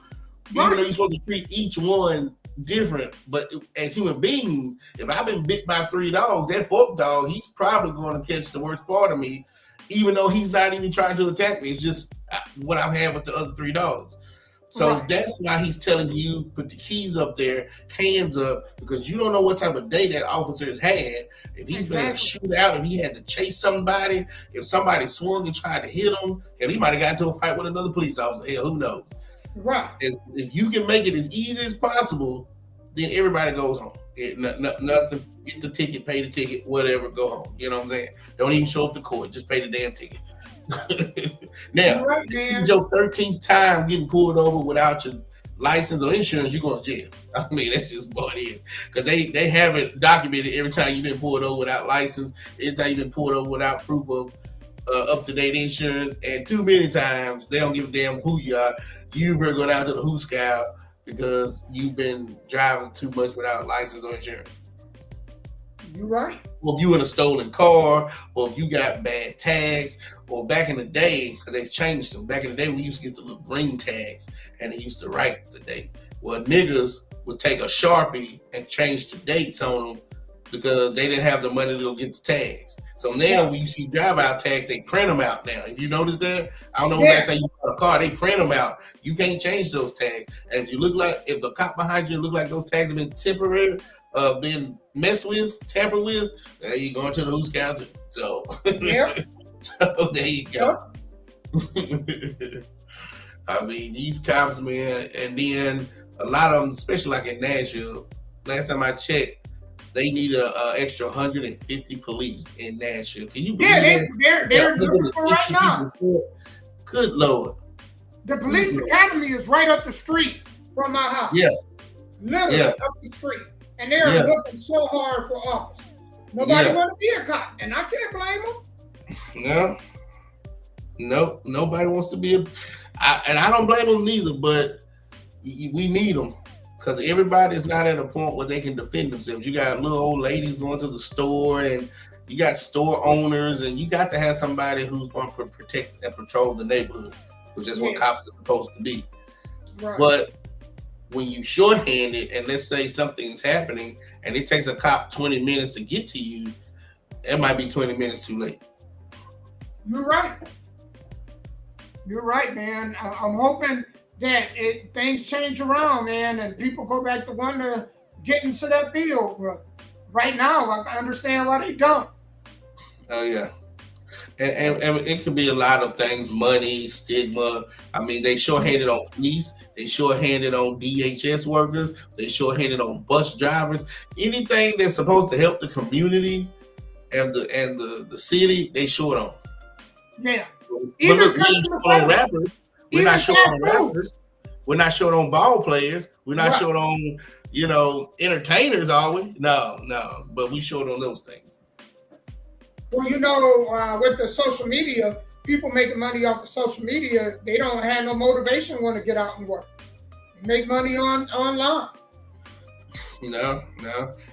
Speaker 4: Even though you're supposed to treat each one different, but as human beings, if I've been bit by 3 dogs, that 4th dog, he's probably going to catch the worst part of me, even though he's not even trying to attack me. It's just what I've had with the other 3 dogs. So that's why he's telling you, put the keys up there, hands up, because you don't know what type of day that officer has had. If he's been in a shootout, if he had to chase somebody, if somebody swung and tried to hit him, if he might have got into a fight with another police officer, hell, who knows?
Speaker 3: Right.
Speaker 4: If you can make it as easy as possible, then everybody goes home. Nothing. Get the ticket, pay the ticket, whatever, go home. You know what I'm saying? Don't even show up to court. Just pay the damn ticket. Now,
Speaker 3: right,
Speaker 4: this is your 13th time getting pulled over without your license or insurance, you're going to jail. I mean, that's just what it is. Because they have it documented every time you've been pulled over without license, every time you've been pulled over without proof of up-to-date insurance, and too many times they don't give a damn who you are. You've ever gone out to the Who Scout because you've been driving too much without license or insurance.
Speaker 3: You're right.
Speaker 4: Or if you in a stolen car, or if you got bad tags, or back in the day, because they've changed them. Back in the day, we used to get the little green tags, and they used to write the date. Well, niggas would take a Sharpie and change the dates on them because they didn't have the money to go get the tags. So now when you see drive-out tags, they print them out now. Have you noticed that? I don't know when last time you bought a car, they print them out. You can't change those tags. And if the cop behind you look like those tags have been temporary, been messed with, tampered with, you going to the Who Scouts. So, so there you go. I mean, these cops, man, and then a lot of them, especially like in Nashville, last time I checked, they need an extra 150 police in Nashville. Can you believe that?
Speaker 3: They're looking for right now.
Speaker 4: Good Lord.
Speaker 3: The police academy is right up the street from my house.
Speaker 4: Yeah.
Speaker 3: Literally up the street. And they're looking so hard for officers. Nobody want to be a cop, and I can't blame them. No, nobody wants to be and I don't blame them neither, but we need them because everybody's not at a point where they can defend themselves. You got little old ladies going to the store, and you got store owners, and you got to have somebody who's going to protect and patrol the neighborhood, which is what cops are supposed to be. Right. But when you shorthanded, and let's say something's happening, and it takes a cop 20 minutes to get to you, it might be 20 minutes too late. You're right. You're right, man. I'm hoping that things change around, man, and people go back to wanting to get into that field. But right now, I understand why they don't.
Speaker 4: Oh, yeah. And it could be a lot of things, money, stigma. I mean, they shorthanded on police. They shorthanded on DHS workers. They shorthanded on bus drivers. Anything that's supposed to help the community and the city, they short on.
Speaker 3: Yeah.
Speaker 4: But look, we ain't short on rappers. We're not short on rappers. We're not short on ball players. We're not short on, entertainers, are we? No. But we short on those things.
Speaker 3: Well, with the social media, people making money off of social media, they don't have no motivation want to get out and work. They make money online.
Speaker 4: No.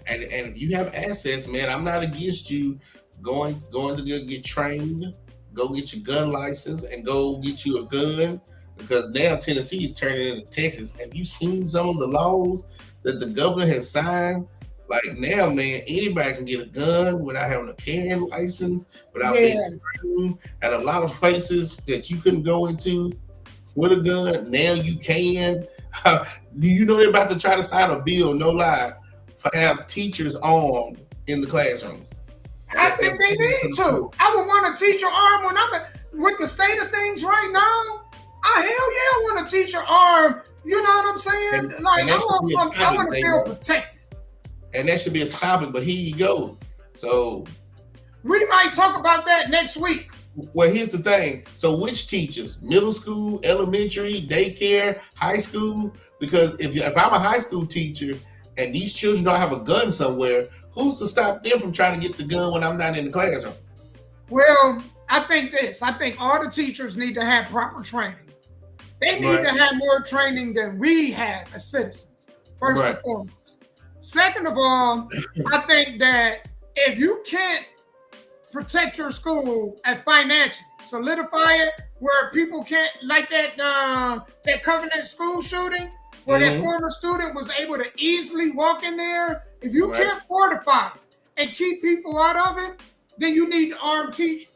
Speaker 4: And if you have assets, man, I'm not against you going to get trained, go get your gun license, and go get you a gun. Because now Tennessee is turning into Texas. Have you seen some of the laws that the governor has signed? Like now, man, anybody can get a gun without having a carrying license, without being trained. And a lot of places that you couldn't go into with a gun, now you can. Do you know they're about to try to sign a bill, no lie, for have teachers armed in the classrooms?
Speaker 3: I think they need to. I would want a teacher armed when I'm with the state of things right now. I want a teacher armed. You know what I'm saying? I want to feel protected.
Speaker 4: And that should be a topic, but here you go. So
Speaker 3: we might talk about that next week.
Speaker 4: Well, here's the thing. So which teachers? Middle school, elementary, daycare, high school? Because if I'm a high school teacher and these children don't have a gun somewhere, who's to stop them from trying to get the gun when I'm not in the classroom?
Speaker 3: Well, I think all the teachers need to have proper training. They need to have more training than we have as citizens, first and foremost. Second of all, I think that if you can't protect your school and financially solidify it where people can't, like that Covenant school shooting, where that former student was able to easily walk in there. If you can't fortify it and keep people out of it, then you need to arm teachers.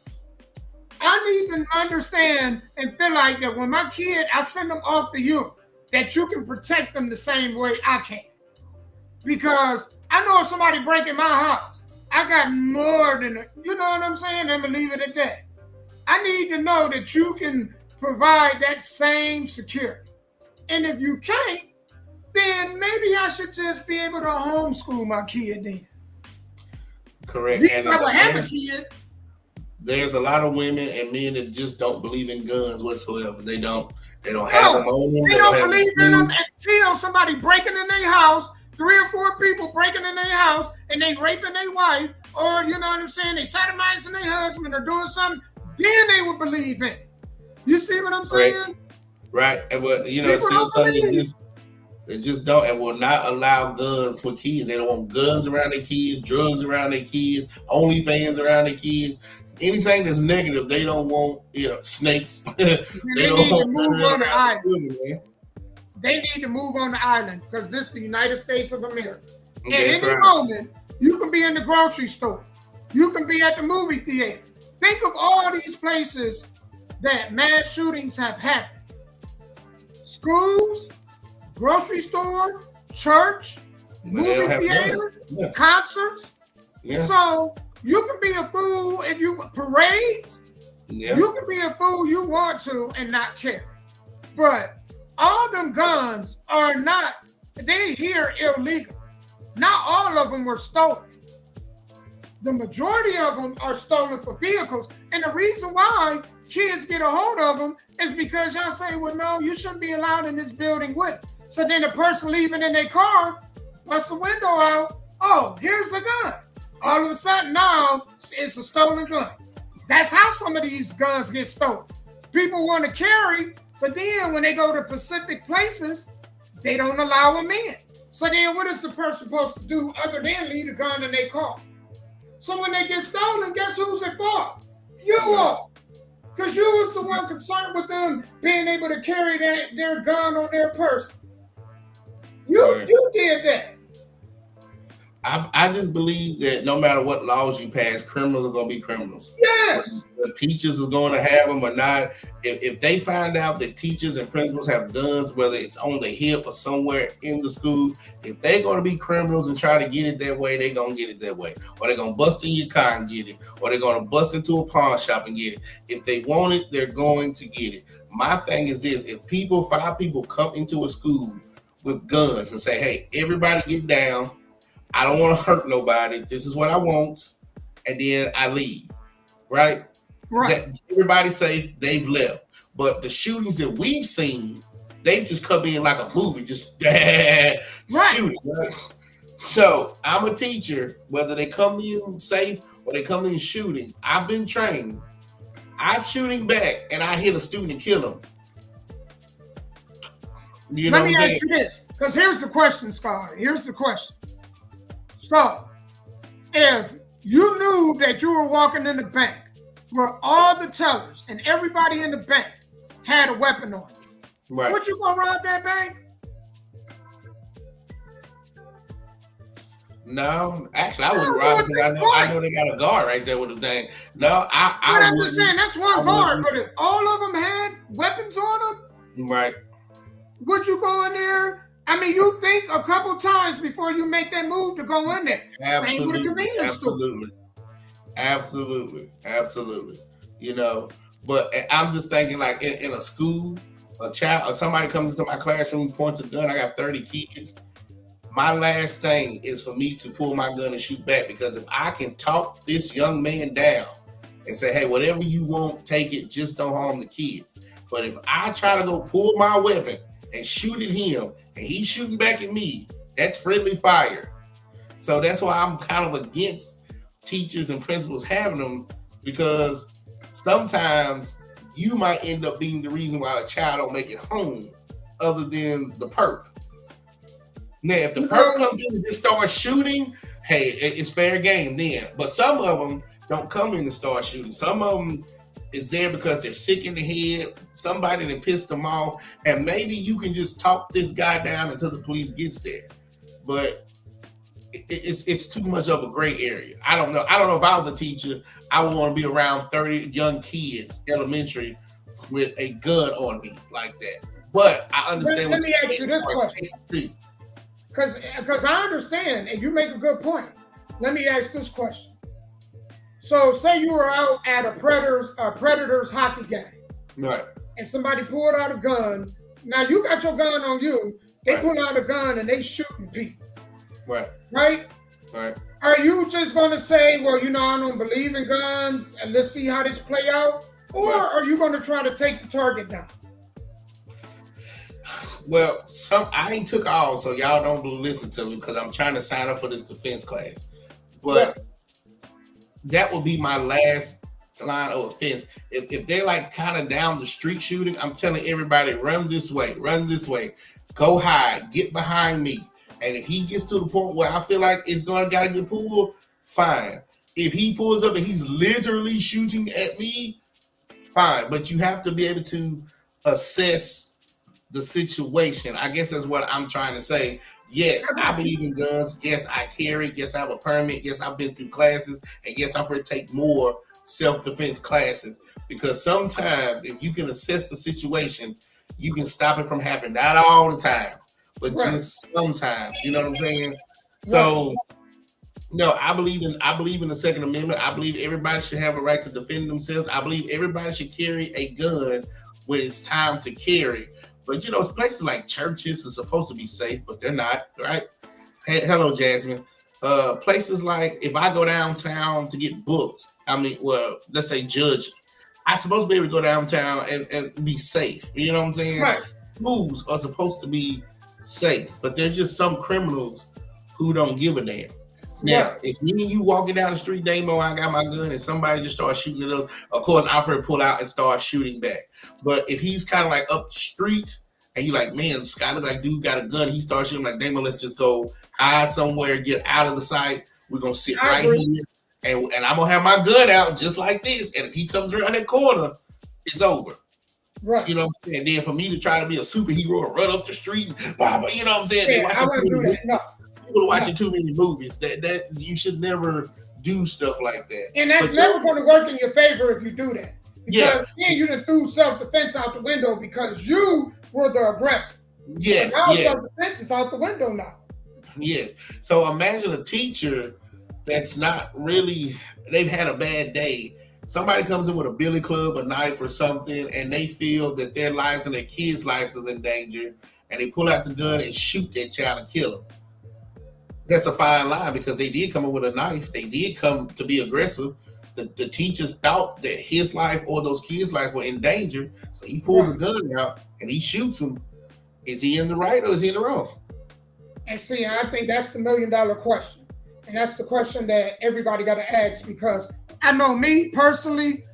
Speaker 3: I need to understand and feel like that when my kid, I send them off to you, that you can protect them the same way I can. Because I know if somebody breaking my house, I got more than, you know what I'm saying? I'm going to leave it at that. I need to know that you can provide that same security. And if you can't, then maybe I should just be able to homeschool my kid then.
Speaker 4: Correct.
Speaker 3: At least
Speaker 4: And
Speaker 3: I would have a kid.
Speaker 4: there's a lot of women and men that just don't believe in guns whatsoever. They don't have them on them.
Speaker 3: They don't believe in them until somebody breaking in their house, 3 or 4 people breaking in their house, and they raping their wife, or you know what I'm saying, they sodomizing their husband or doing something, then they would believe in it. You see what I'm saying?
Speaker 4: Right. And but you know, it's still something that they just don't and will not allow guns for kids. They don't want guns around their kids, drugs around their kids, OnlyFans around their kids. Anything that's negative, they don't want, snakes. They don't
Speaker 3: need to
Speaker 4: want
Speaker 3: move on the island.
Speaker 4: Man.
Speaker 3: They need to move on the island because this is the United States of America. At
Speaker 4: That's
Speaker 3: any
Speaker 4: right.
Speaker 3: moment, you can be in the grocery store. You can be at the movie theater. Think of all these places that mass shootings have happened. Schools, grocery store, church, movie theater, concerts.
Speaker 4: Yeah.
Speaker 3: So you can be a fool if you parades.
Speaker 4: Yeah.
Speaker 3: You can be a fool you want to and not care. But all them guns are not, they here illegal. Not all of them were stolen. The majority of them are stolen for vehicles. And the reason why kids get a hold of them is because y'all say, well, no, you shouldn't be allowed in this building with it. So then the person leaving in their car busts the window out. Oh, here's a gun. All of a sudden now it's a stolen gun. That's how some of these guns get stolen. People want to carry, but then when they go to specific places, they don't allow them in. So then what is the person supposed to do other than leave the gun in their car? So when they get stolen, guess who's at fault? You are. Because you was the one concerned with them being able to carry their gun on their persons. You did that.
Speaker 4: I just believe that no matter what laws you pass, criminals are going to be criminals.
Speaker 3: Yes.
Speaker 4: The teachers are going to have them or not. If they find out that teachers and principals have guns, whether it's on the hip or somewhere in the school, if they're going to be criminals and try to get it that way, they're going to get it that way. Or they're going to bust in your car and get it. Or they're going to bust into a pawn shop and get it. If they want it, they're going to get it. My thing is this. If 5 people come into a school with guns and say, hey, everybody get down. I don't want to hurt nobody. This is what I want. And then I leave. Right? That everybody say they've left. But the shootings that we've seen, they just come in like a movie, just shooting. Right? So I'm a teacher, whether they come in safe or they come in shooting, I've been trained. I'm shooting back and I hit a student and kill him. You know
Speaker 3: Let me ask you this, because here's the question, Scott. Here's the question. So, if you knew that you were walking in the bank where all the tellers and everybody in the bank had a weapon on you,
Speaker 4: right?
Speaker 3: Would you go rob that bank?
Speaker 4: No, actually, I wouldn't rob because I know they got a guard right there with the thing. No,
Speaker 3: I'm just saying that's one guard, but if all of them had weapons on them,
Speaker 4: right?
Speaker 3: Would you go in there? I mean, you think a couple times before you make that move to go in there.
Speaker 4: Absolutely. You know, but I'm just thinking like in a school, a child or somebody comes into my classroom, points a gun. I got 30 kids. My last thing is for me to pull my gun and shoot back, because if I can talk this young man down and say, hey, whatever you want, take it, just don't harm the kids. But if I try to go pull my weapon and shoot at him and he's shooting back at me, that's friendly fire. So that's why I'm kind of against teachers and principals having them, because sometimes you might end up being the reason why a child don't make it home other than the perp. Now, if the perp comes in and just starts shooting, hey, it's fair game then. But some of them don't come in and start shooting. Some of them is there because they're sick in the head, somebody that pissed them off, and maybe you can just talk this guy down until the police gets there. But it's too much of a gray area. I don't know if I was a teacher, I would want to be around 30 young kids, elementary, with a gun on me like that. But I understand.
Speaker 3: Let me ask you this question. Because I understand, and you make a good point. Let me ask this question. So say you were out at a Predators hockey game.
Speaker 4: Right.
Speaker 3: And somebody pulled out a gun, Now you got your gun on you. They
Speaker 4: Right.
Speaker 3: pull out a gun and they shooting people.
Speaker 4: Right.
Speaker 3: Right?
Speaker 4: Right.
Speaker 3: Are you just going to say, well, you know, I don't believe in guns and let's see how this play out? Or
Speaker 4: Right.
Speaker 3: are you going to try to take the target down?
Speaker 4: Well, I ain't took all, so y'all don't listen to me because I'm trying to sign up for this defense class. But that would be my last line of offense. If they're like kind of down the street shooting, I'm telling everybody, run this way, go hide, get behind me. And if he gets to the point where I feel like it's gotta get pulled, fine. If he pulls up and he's literally shooting at me, fine. But you have to be able to assess the situation. I guess that's what I'm trying to say. Yes, I believe in guns. Yes, I carry. Yes, I have a permit. Yes, I've been through classes. And yes, I'm going to take more self-defense classes. Because sometimes if you can assess the situation, you can stop it from happening. Not all the time, but just sometimes. You know what I'm saying? So no, I believe in the Second Amendment. I believe everybody should have a right to defend themselves. I believe everybody should carry a gun when it's time to carry. But you know, places like churches are supposed to be safe, but they're not, right? Hey, hello, Jasmine. Places like if I go downtown to get booked, let's say judge, I'm supposed to be able to go downtown and be safe. You know what I'm saying?
Speaker 3: Right.
Speaker 4: Schools are supposed to be safe, but there's just some criminals who don't give a damn. Now, if me and you walking down the street, Damo, I got my gun, and somebody just starts shooting at us, of course, I'm going to pull out and start shooting back. But if he's kind of like up the street, and you like, man, Scott look like dude got a gun, he starts shooting like, Damo, let's just go hide somewhere, get out of the sight. We're going to sit right here, and I'm going to have my gun out just like this. And if he comes around that corner, it's over. Right. You know what I'm saying? Then for me to try to be a superhero and run up the street, and blah, blah, you know what I'm saying?
Speaker 3: Yeah, I wouldn't do that. No.
Speaker 4: People are watching too many movies. That you should never do stuff like that.
Speaker 3: And that's never going to work in your favor if you do that. Because then you done threw self-defense out the window because you were the aggressor.
Speaker 4: Yes.
Speaker 3: So now self-defense is out the window now.
Speaker 4: Yes. So imagine a teacher that's not really, they've had a bad day. Somebody comes in with a billy club, a knife or something, and they feel that their lives and their kids' lives is in danger, and they pull out the gun and shoot that child and kill him. That's a fine line because they did come in with a knife. They did come to be aggressive. The teachers thought that his life or those kids' life were in danger. So he pulls a gun out and he shoots him. Is he in the right or is he in the wrong?
Speaker 3: And see, I think that's the $1 million question. And that's the question that everybody got to ask because I know me personally,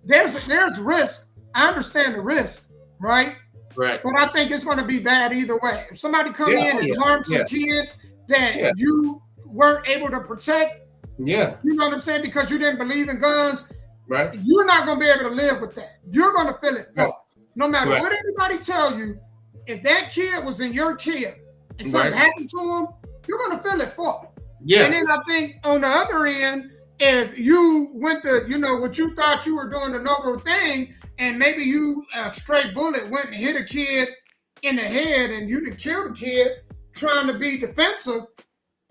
Speaker 3: there's risk. I understand the risk, right?
Speaker 4: Right.
Speaker 3: But I think it's going to be bad either way. If somebody come in and harm some kids that you weren't able to protect, you know what I'm saying? Because you didn't believe in guns,
Speaker 4: right?
Speaker 3: You're not going to be able to live with that. You're going to feel it. Right. No matter what anybody tell you, if that kid was in your kid and something happened to him, you're going to feel it for. Yeah. And then I think on the other end, if you went to, you know, what you thought you were doing a noble thing, and maybe you a stray bullet went and hit a kid in the head and you didn't kill the kid trying to be defensive,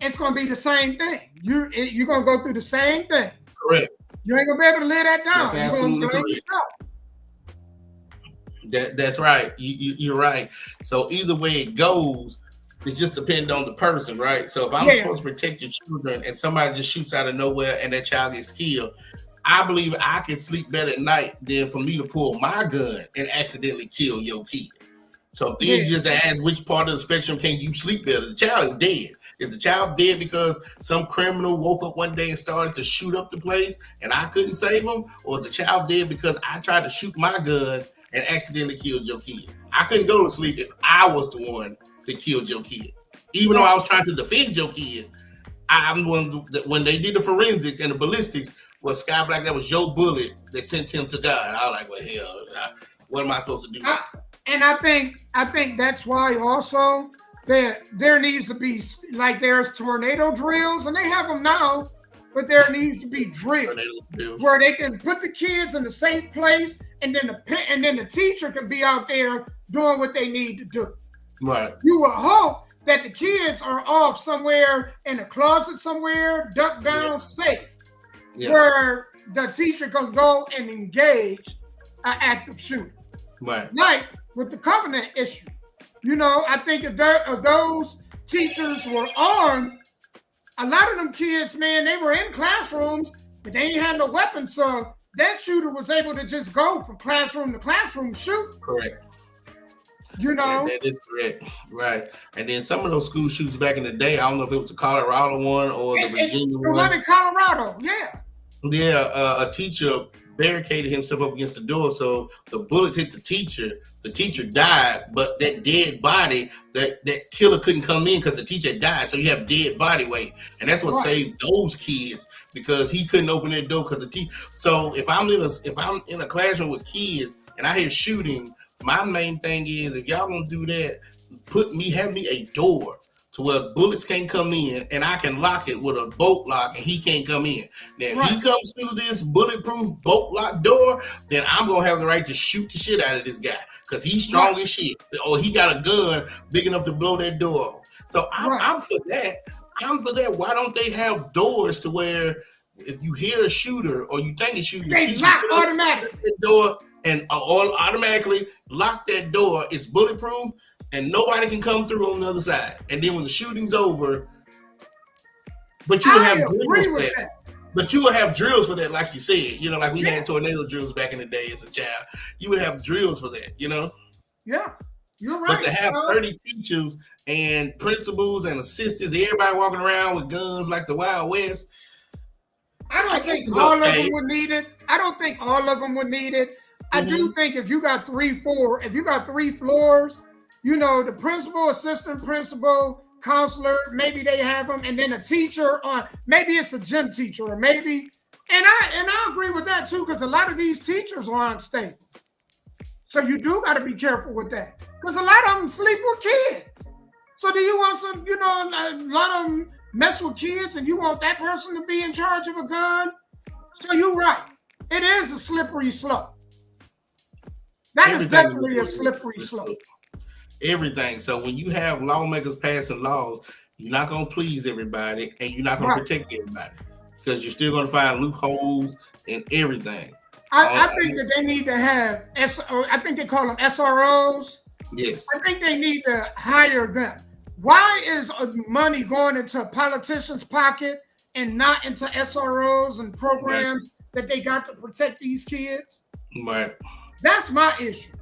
Speaker 3: it's going to be the same thing. You're going to go through the same thing.
Speaker 4: Correct.
Speaker 3: You ain't going to be able to lay that down.
Speaker 4: That's
Speaker 3: You're going to
Speaker 4: correct. That's right. You're right. So either way it goes, it just depends on the person, right? So if I'm supposed to protect your children and somebody just shoots out of nowhere and that child gets killed, I believe I can sleep better at night than for me to pull my gun and accidentally kill your kid. So then just ask which part of the spectrum can you sleep better? The child is dead. Is the child dead because some criminal woke up one day and started to shoot up the place and I couldn't save him? Or is the child dead because I tried to shoot my gun and accidentally killed your kid? I couldn't go to sleep if I was the one that killed your kid. Even though I was trying to defend your kid, I'm going to, when they did the forensics and the ballistics, well, Sky Black, that was your bullet that sent him to God. I was like, well, hell, what am I supposed to do?
Speaker 3: And I think that's why also there needs to be, like there's tornado drills, and they have them now, but there needs to be drills where they can put the kids in the safe place, and then the teacher can be out there doing what they need to do.
Speaker 4: Right.
Speaker 3: You will hope that the kids are off somewhere in a closet somewhere, ducked down, safe, where the teacher can go and engage an active shooter.
Speaker 4: Right.
Speaker 3: Like with the covenant issue. You know, I think if those teachers were armed, a lot of them kids, man, they were in classrooms, but they ain't had no weapons. So that shooter was able to just go from classroom to classroom shoot.
Speaker 4: Correct.
Speaker 3: You know,
Speaker 4: that is correct, right? And then some of those school shoots back in the day, I don't know if it was the Colorado one or the Virginia one.
Speaker 3: The one in Colorado, yeah.
Speaker 4: Yeah, a teacher barricaded himself up against the door, so the bullets hit the teacher. The teacher died, but that dead body, that killer couldn't come in because the teacher died. So you have dead body weight, and that's what saved those kids because he couldn't open that door because the teacher. So if I'm in a classroom with kids and I hear shooting, my main thing is if y'all gonna do that, have me a door to where bullets can't come in, and I can lock it with a bolt lock, and he can't come in. Now, if he comes through this bulletproof bolt lock door, then I'm gonna have the right to shoot the shit out of this guy because he's strong as shit, or he got a gun big enough to blow that door off. So I'm for that. I'm for that. Why don't they have doors to where if you hear a shooter or you think a shooter,
Speaker 3: they lock automatically
Speaker 4: the door and all automatically lock that door. It's bulletproof. And nobody can come through on the other side. And then when the shooting's over, but you will have drills for that. But you will have drills for that, like you said. You know, like we had tornado drills back in the day as a child. You would have drills for that, you know?
Speaker 3: Yeah, you're right.
Speaker 4: But to have 30 teachers and principals and assistants, everybody walking around with guns like the Wild West.
Speaker 3: I don't think all of them were needed. I don't think all of them were needed. I do think if you got 3 floors, you know, the principal, assistant principal, counselor, maybe they have them, and then a teacher, or maybe it's a gym teacher, or maybe, and I agree with that too, because a lot of these teachers are unstable. So you do got to be careful with that, because a lot of them sleep with kids. So do you want some, you know, a lot of them mess with kids, and you want that person to be in charge of a gun? So you're right. It is a slippery slope. That is definitely a slippery slope.
Speaker 4: Everything. So when you have lawmakers passing laws, you're not going to please everybody and you're not going to protect everybody because you're still going to find loopholes in everything.
Speaker 3: I think that they need to have, I think they call them SROs.
Speaker 4: Yes.
Speaker 3: I think they need to hire them. Why is money going into a politician's pocket and not into SROs and programs that they got to protect these kids?
Speaker 4: Right.
Speaker 3: That's my issue.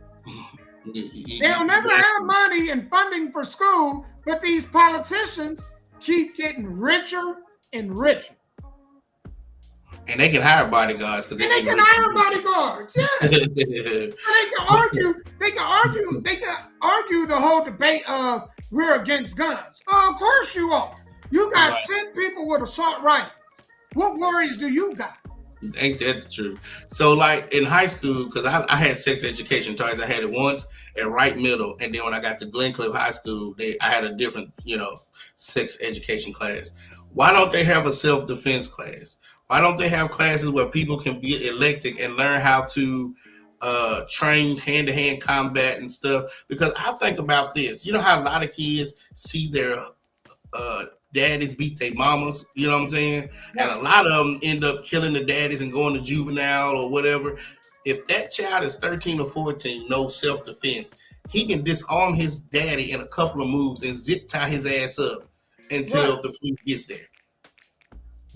Speaker 3: They'll never have money and funding for school, but these politicians keep getting richer and richer.
Speaker 4: And they can hire bodyguards because
Speaker 3: they can hire bodyguards. Yeah. They can argue the whole debate of we're against guns. Oh, of course you are. You got 10 people with assault rifles. What worries do you got?
Speaker 4: Ain't that true? So, like in high school, because I had sex education twice. I had it once at Wright Middle, and then when I got to Glencliff High School, I had a different, sex education class. Why don't they have a self-defense class? Why don't they have classes where people can be elected and learn how to train hand-to-hand combat and stuff? Because I think about this. You know how a lot of kids see their daddies beat their mamas, you know what I'm saying? And a lot of them end up killing the daddies and going to juvenile or whatever. If that child is 13 or 14, no self-defense, he can disarm his daddy in a couple of moves and zip tie his ass up until the police gets there.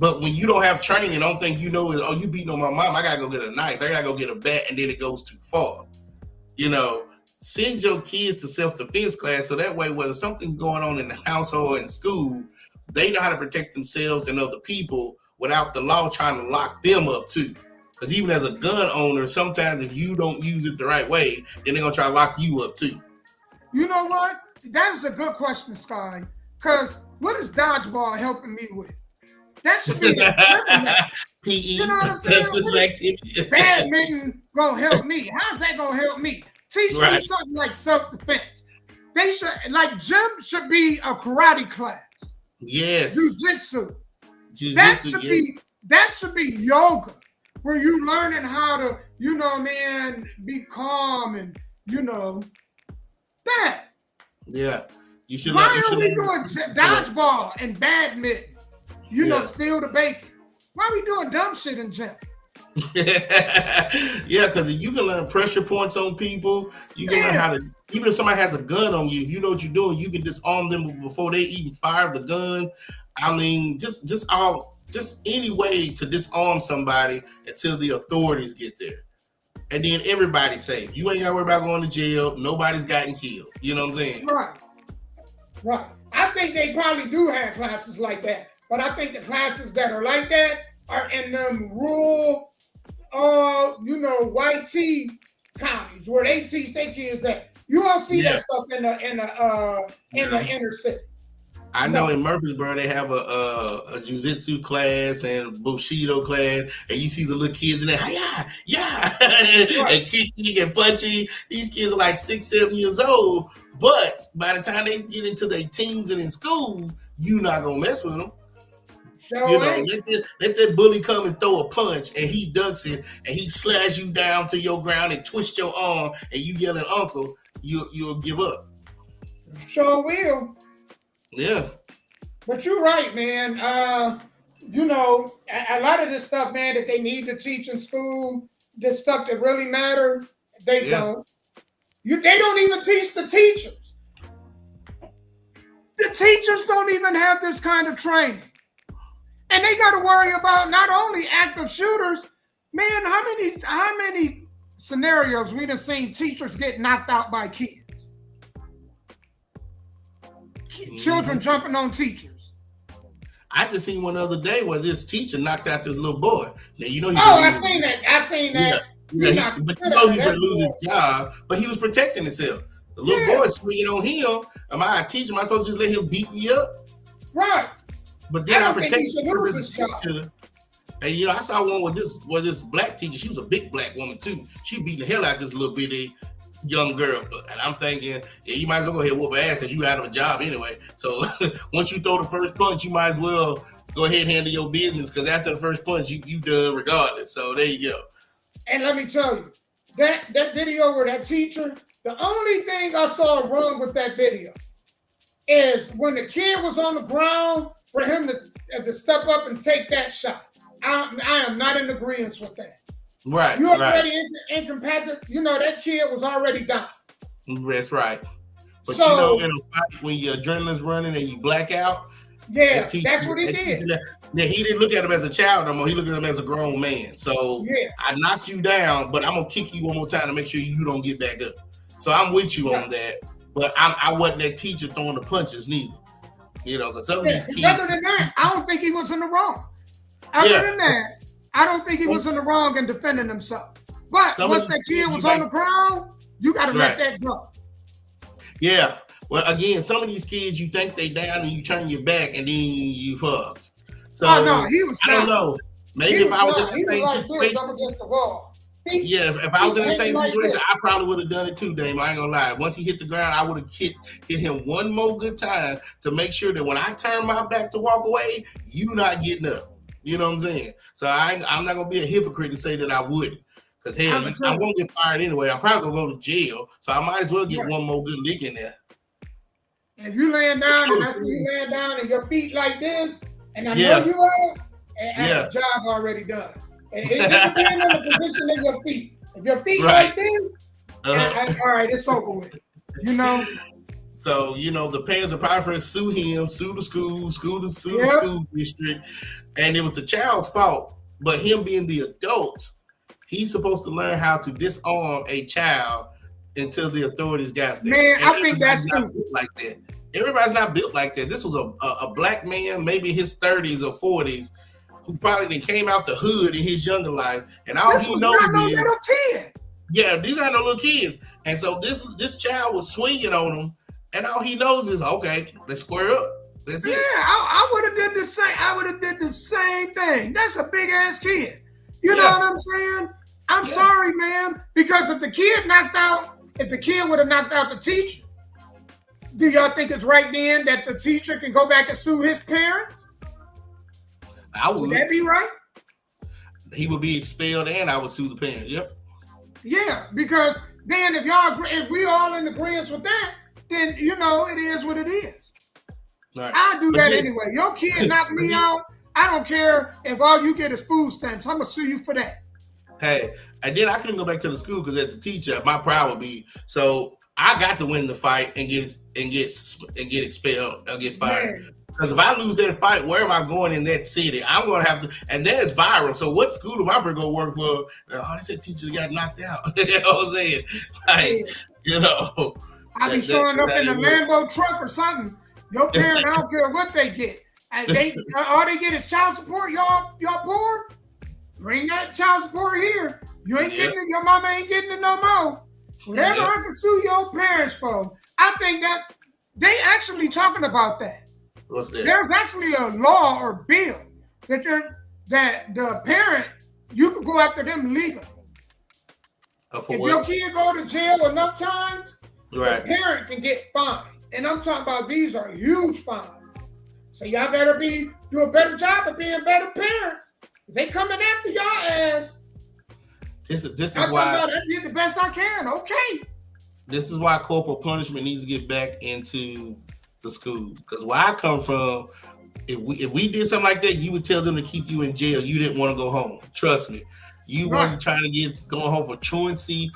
Speaker 4: But when you don't have training, don't think you know, you beating on my mom, I gotta go get a knife, I gotta go get a bat, and then it goes too far. Send your kids to self-defense class so that way whether something's going on in the household or in school, they know how to protect themselves and other people without the law trying to lock them up too. Because even as a gun owner, sometimes if you don't use it the right way, then they're going to try to lock you up too.
Speaker 3: You know what? That is a good question, Sky. Because what is dodgeball helping me with? That should be the
Speaker 4: PE.
Speaker 3: You know what I'm saying? Badminton going to help me. How's that going to help me? Teach me something like self-defense. They should, like gym should be a karate class.
Speaker 4: Yes.
Speaker 3: Jiu-jitsu. That should be yoga, where you learning how to, be calm and, that.
Speaker 4: Yeah. You should.
Speaker 3: Why are we doing dodgeball and badminton? Steal the bacon. Why are we doing dumb shit in gym?
Speaker 4: Yeah, because you can learn pressure points on people. You can learn
Speaker 3: Yeah.
Speaker 4: how to, even if somebody has a gun on you, if you know what you're doing, you can disarm them before they even fire the gun. I mean, just any way to disarm somebody until the authorities get there. And then everybody's safe. You ain't got to worry about going to jail. Nobody's gotten killed. You know what I'm saying?
Speaker 3: Right. Right. I think they probably do have classes like that, but I think the classes that are like that are in them rural, white tea counties where they teach their kids that. You won't see that stuff in the inner city.
Speaker 4: I know in Murfreesboro they have a jiu-jitsu class and bushido class, and you see the little kids in there, yeah, and kicking and punching. These kids are like 6, 7 years old, but by the time they get into their teens and in school, you're not gonna mess with them. Let that bully come and throw a punch, and he ducks it, and he slash you down to your ground and twist your arm, and you yelling "Uncle," you'll give up.
Speaker 3: Sure will.
Speaker 4: Yeah.
Speaker 3: But you're right, man. A lot of this stuff, man, that they need to teach in school, this stuff that really matter, they don't. They don't even teach the teachers. The teachers don't even have this kind of training. And they got to worry about not only active shooters, man, how many scenarios we done seen teachers get knocked out by kids? Children jumping on teachers.
Speaker 4: I just seen one the other day where this teacher knocked out this little boy. Now you know.
Speaker 3: I seen that.
Speaker 4: Yeah, but you know he's gonna lose his job, but he was protecting himself. The little boy swinging on him. Am I a teacher? Am I supposed to just let him beat me up?
Speaker 3: Right.
Speaker 4: But then I protected his teacher. And I saw one where this black teacher. She was a big black woman too. She beating the hell out of this little bitty young girl, and I'm thinking, you might as well go ahead and whoop her ass because you out of a job anyway. So once you throw the first punch, you might as well go ahead and handle your business because after the first punch, you done regardless. So there you go.
Speaker 3: And let me tell you, that video where that teacher, the only thing I saw wrong with that video is when the kid was on the ground for him to step up and take that shot. I am not in agreement with that.
Speaker 4: Right.
Speaker 3: You're already incompatible. That kid was already done.
Speaker 4: That's right. But in a fight, when your adrenaline's running and you black out.
Speaker 3: Yeah, that's what he did.
Speaker 4: He didn't look at him as a child no more. He looked at him as a grown man. So I knocked you down, but I'm going to kick you one more time to make sure you don't get back up. So I'm with you on that. But I wasn't that teacher throwing the punches neither. Because some of these kids.
Speaker 3: Other than that, I don't think he was in the wrong. Other than that, I don't think he was in the wrong in defending himself. But once that kid was on the ground, you got to let that go.
Speaker 4: Yeah. Well, again, some of these kids, you think they down and you turn your back and then you fucked. So
Speaker 3: no, he was.
Speaker 4: I don't know. Maybe if I was in the same situation,
Speaker 3: up against the wall.
Speaker 4: If I was in the same situation, I probably would have done it too, Dame. I ain't gonna lie. Once he hit the ground, I would have hit him one more good time to make sure that when I turn my back to walk away, you not getting up. You know what I'm saying? So I'm not gonna be a hypocrite and say that I wouldn't, because I won't get fired anyway. I'm probably gonna go to jail, so I might as well get one more good lick in there.
Speaker 3: If you laying down and I see you laying down and your feet like this, and I know you are, and the job already done. And if you're in the position of your feet, if your feet like this, all right, it's over with.
Speaker 4: So, the parents are probably going to sue him, sue the school, the school district. And it was the child's fault. But him being the adult, he's supposed to learn how to disarm a child until the authorities got there.
Speaker 3: Man, I think that's
Speaker 4: like that. Everybody's not built like that. This was a black man, maybe in his 30s or 40s, who probably came out the hood in his younger life. And all he knows is,
Speaker 3: little kid.
Speaker 4: Yeah, these aren't no little kids. And so this child was swinging on him. And all he knows is, okay, let's square up. That's it.
Speaker 3: Yeah, I would have did the same. I would have did the same thing. That's a big ass kid. You know what I'm saying? I'm sorry, man. Because if the kid would have knocked out the teacher, do y'all think it's right then that the teacher can go back and sue his parents? Would that be right?
Speaker 4: He would be expelled, and I would sue the parents. Yep.
Speaker 3: Yeah, because then if we all in agreement with that, then it is what it is. Right. I do that anyway. Your kid knocked me out. I don't care if all you get is food stamps. I'm gonna sue you for that.
Speaker 4: Hey, and then I couldn't go back to the school because as a teacher, my pride would be so I got to win the fight and get expelled or get fired.
Speaker 3: Man,
Speaker 4: Because if I lose that fight, where am I going in that city? I'm going to have to, and that's viral. So what school am I going to work for? Oh, they said teacher got knocked out. You know what I'm saying?
Speaker 3: yeah.
Speaker 4: Like, you know,
Speaker 3: I be showing up in a Lambo truck or something. Your parents, I don't care what they get. And they all they get is child support. Y'all poor? Bring that child support here. You ain't getting it. Your mama ain't getting it no more. Whatever I can sue your parents for, I think that they actually talking about that.
Speaker 4: What's that?
Speaker 3: There's actually a law or bill that the parent, you can go after them legally. If your kid go to jail enough times, the parent can get fined. And I'm talking about these are huge fines. So y'all better do a better job of being better parents. If they coming after y'all ass,
Speaker 4: this is why
Speaker 3: I did the best I can. Okay.
Speaker 4: This is why corporal punishment needs to get back into the schools. Because where I come from, if we did something like that, you would tell them to keep you in jail. You didn't want to go home. Trust me. You weren't trying to going home for truancy,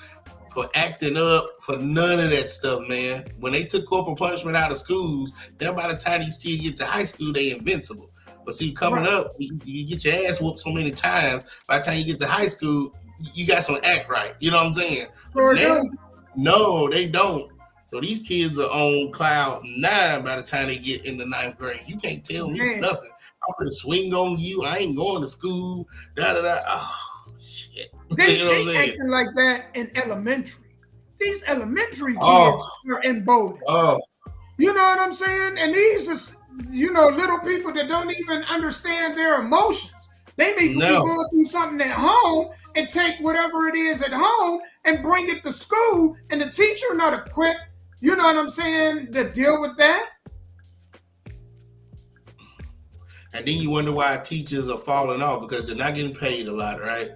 Speaker 4: for acting up, for none of that stuff, man. When they took corporal punishment out of schools, then by the time these kids get to high school, they invincible. But see, coming up, you get your ass whooped so many times. By the time you get to high school, you got some act right. You know what I'm saying? No, they don't. So these kids are on cloud 9 by the time they get in the 9th grade. You can't tell me nothing. I'm gonna swing on you. I ain't going to school. Oh shit!
Speaker 3: They acting like that in elementary. These elementary kids are emboldened. You know what I'm saying? And these are, little people that don't even understand their emotions. They may be going through something at home and take whatever it is at home and bring it to school, and the teacher not equipped, you know what I'm saying, to deal with that.
Speaker 4: And then you wonder why teachers are falling off because they're not getting paid a lot, right?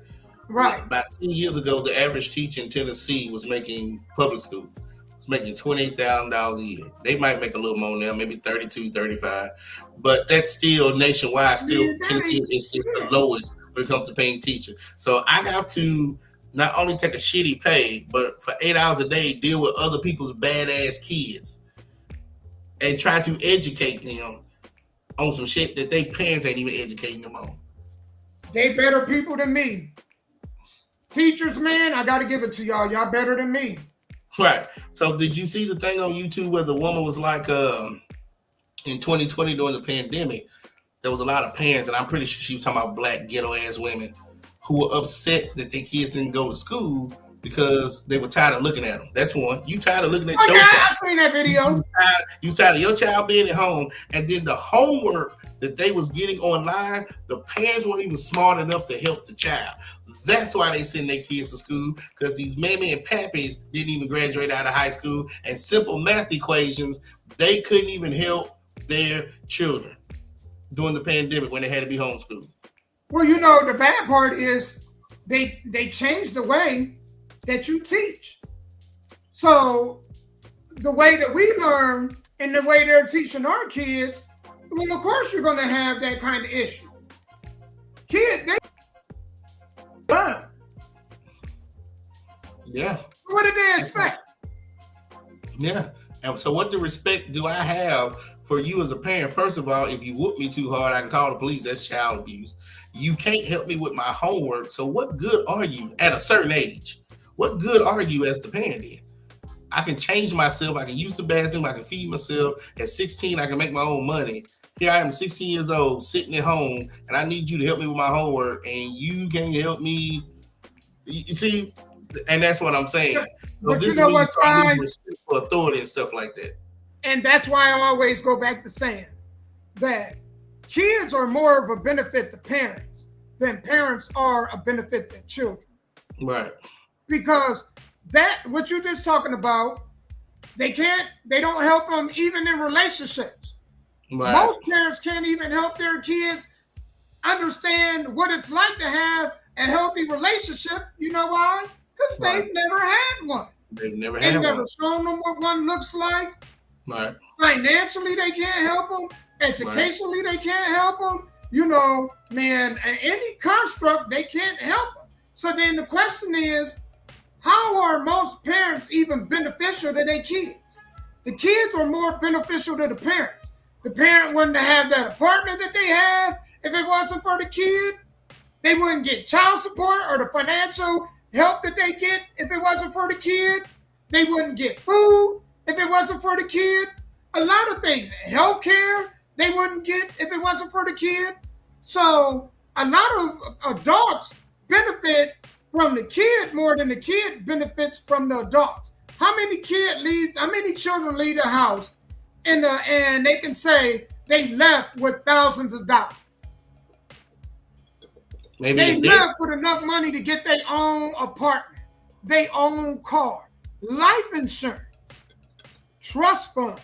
Speaker 3: Right.
Speaker 4: About 10 years ago, the average teacher in Tennessee was making public school. Was making $28,000 a year. They might make a little more now, maybe 32, 35. But that's still nationwide. Tennessee is the lowest when it comes to paying teachers. So I got to not only take a shitty pay, but for 8 hours a day, deal with other people's badass kids and try to educate them on some shit that their parents ain't even educating them on.
Speaker 3: They better people than me. Teachers, man, I got to give it to y'all. Y'all better than me.
Speaker 4: Right. So did you see the thing on YouTube where the woman was like, in 2020 during the pandemic, there was a lot of parents, and I'm pretty sure she was talking about black ghetto ass women who were upset that their kids didn't go to school because they were tired of looking at them. That's one. You tired of looking at your child.
Speaker 3: I seen that video.
Speaker 4: You tired of your child being at home, and then the homework that they was getting online, the parents weren't even smart enough to help the child. That's why they send their kids to school, because these mammy and pappies didn't even graduate out of high school, and simple math equations, they couldn't even help their children during the pandemic when they had to be homeschooled.
Speaker 3: Well, the bad part is they changed the way that you teach. So the way that we learn and the way they're teaching our kids, well, of course you're going to have that kind of issue. Kid, they learn.
Speaker 4: Yeah.
Speaker 3: What did they expect?
Speaker 4: Yeah. And so what the respect do I have for you as a parent? First of all, if you whoop me too hard, I can call the police. That's child abuse. You can't help me with my homework. So what good are you at a certain age? What good are you as the parent then? I can change myself. I can use the bathroom. I can feed myself. At 16, I can make my own money. Here I am, 16 years old, sitting at home, and I need you to help me with my homework, and you can't help me. You see, and that's what I'm saying.
Speaker 3: But
Speaker 4: so
Speaker 3: you know what's fine?
Speaker 4: For authority and stuff like that.
Speaker 3: And that's why I always go back to saying that kids are more of a benefit to parents than parents are a benefit to children.
Speaker 4: Right.
Speaker 3: Because what you're just talking about, they don't help them even in relationships. Right. Most parents can't even help their kids understand what it's like to have a healthy relationship. You know why? Because they've never had one.
Speaker 4: They've never
Speaker 3: shown them what one looks like.
Speaker 4: Right.
Speaker 3: Financially, they can't help them. Educationally, they can't help them. Man, any construct, they can't help them. So then the question is, how are most parents even beneficial to their kids? The kids are more beneficial to the parents. The parent wouldn't have that apartment that they have if it wasn't for the kid. They wouldn't get child support or the financial help that they get if it wasn't for the kid. They wouldn't get food if it wasn't for the kid. A lot of things, healthcare, they wouldn't get if it wasn't for the kid. So a lot of adults benefit from the kid more than the kid benefits from the adults. How many children leave the house and they can say they left with thousands of dollars?
Speaker 4: Maybe
Speaker 3: they left with enough money to get their own apartment, their own car, life insurance, trust fund,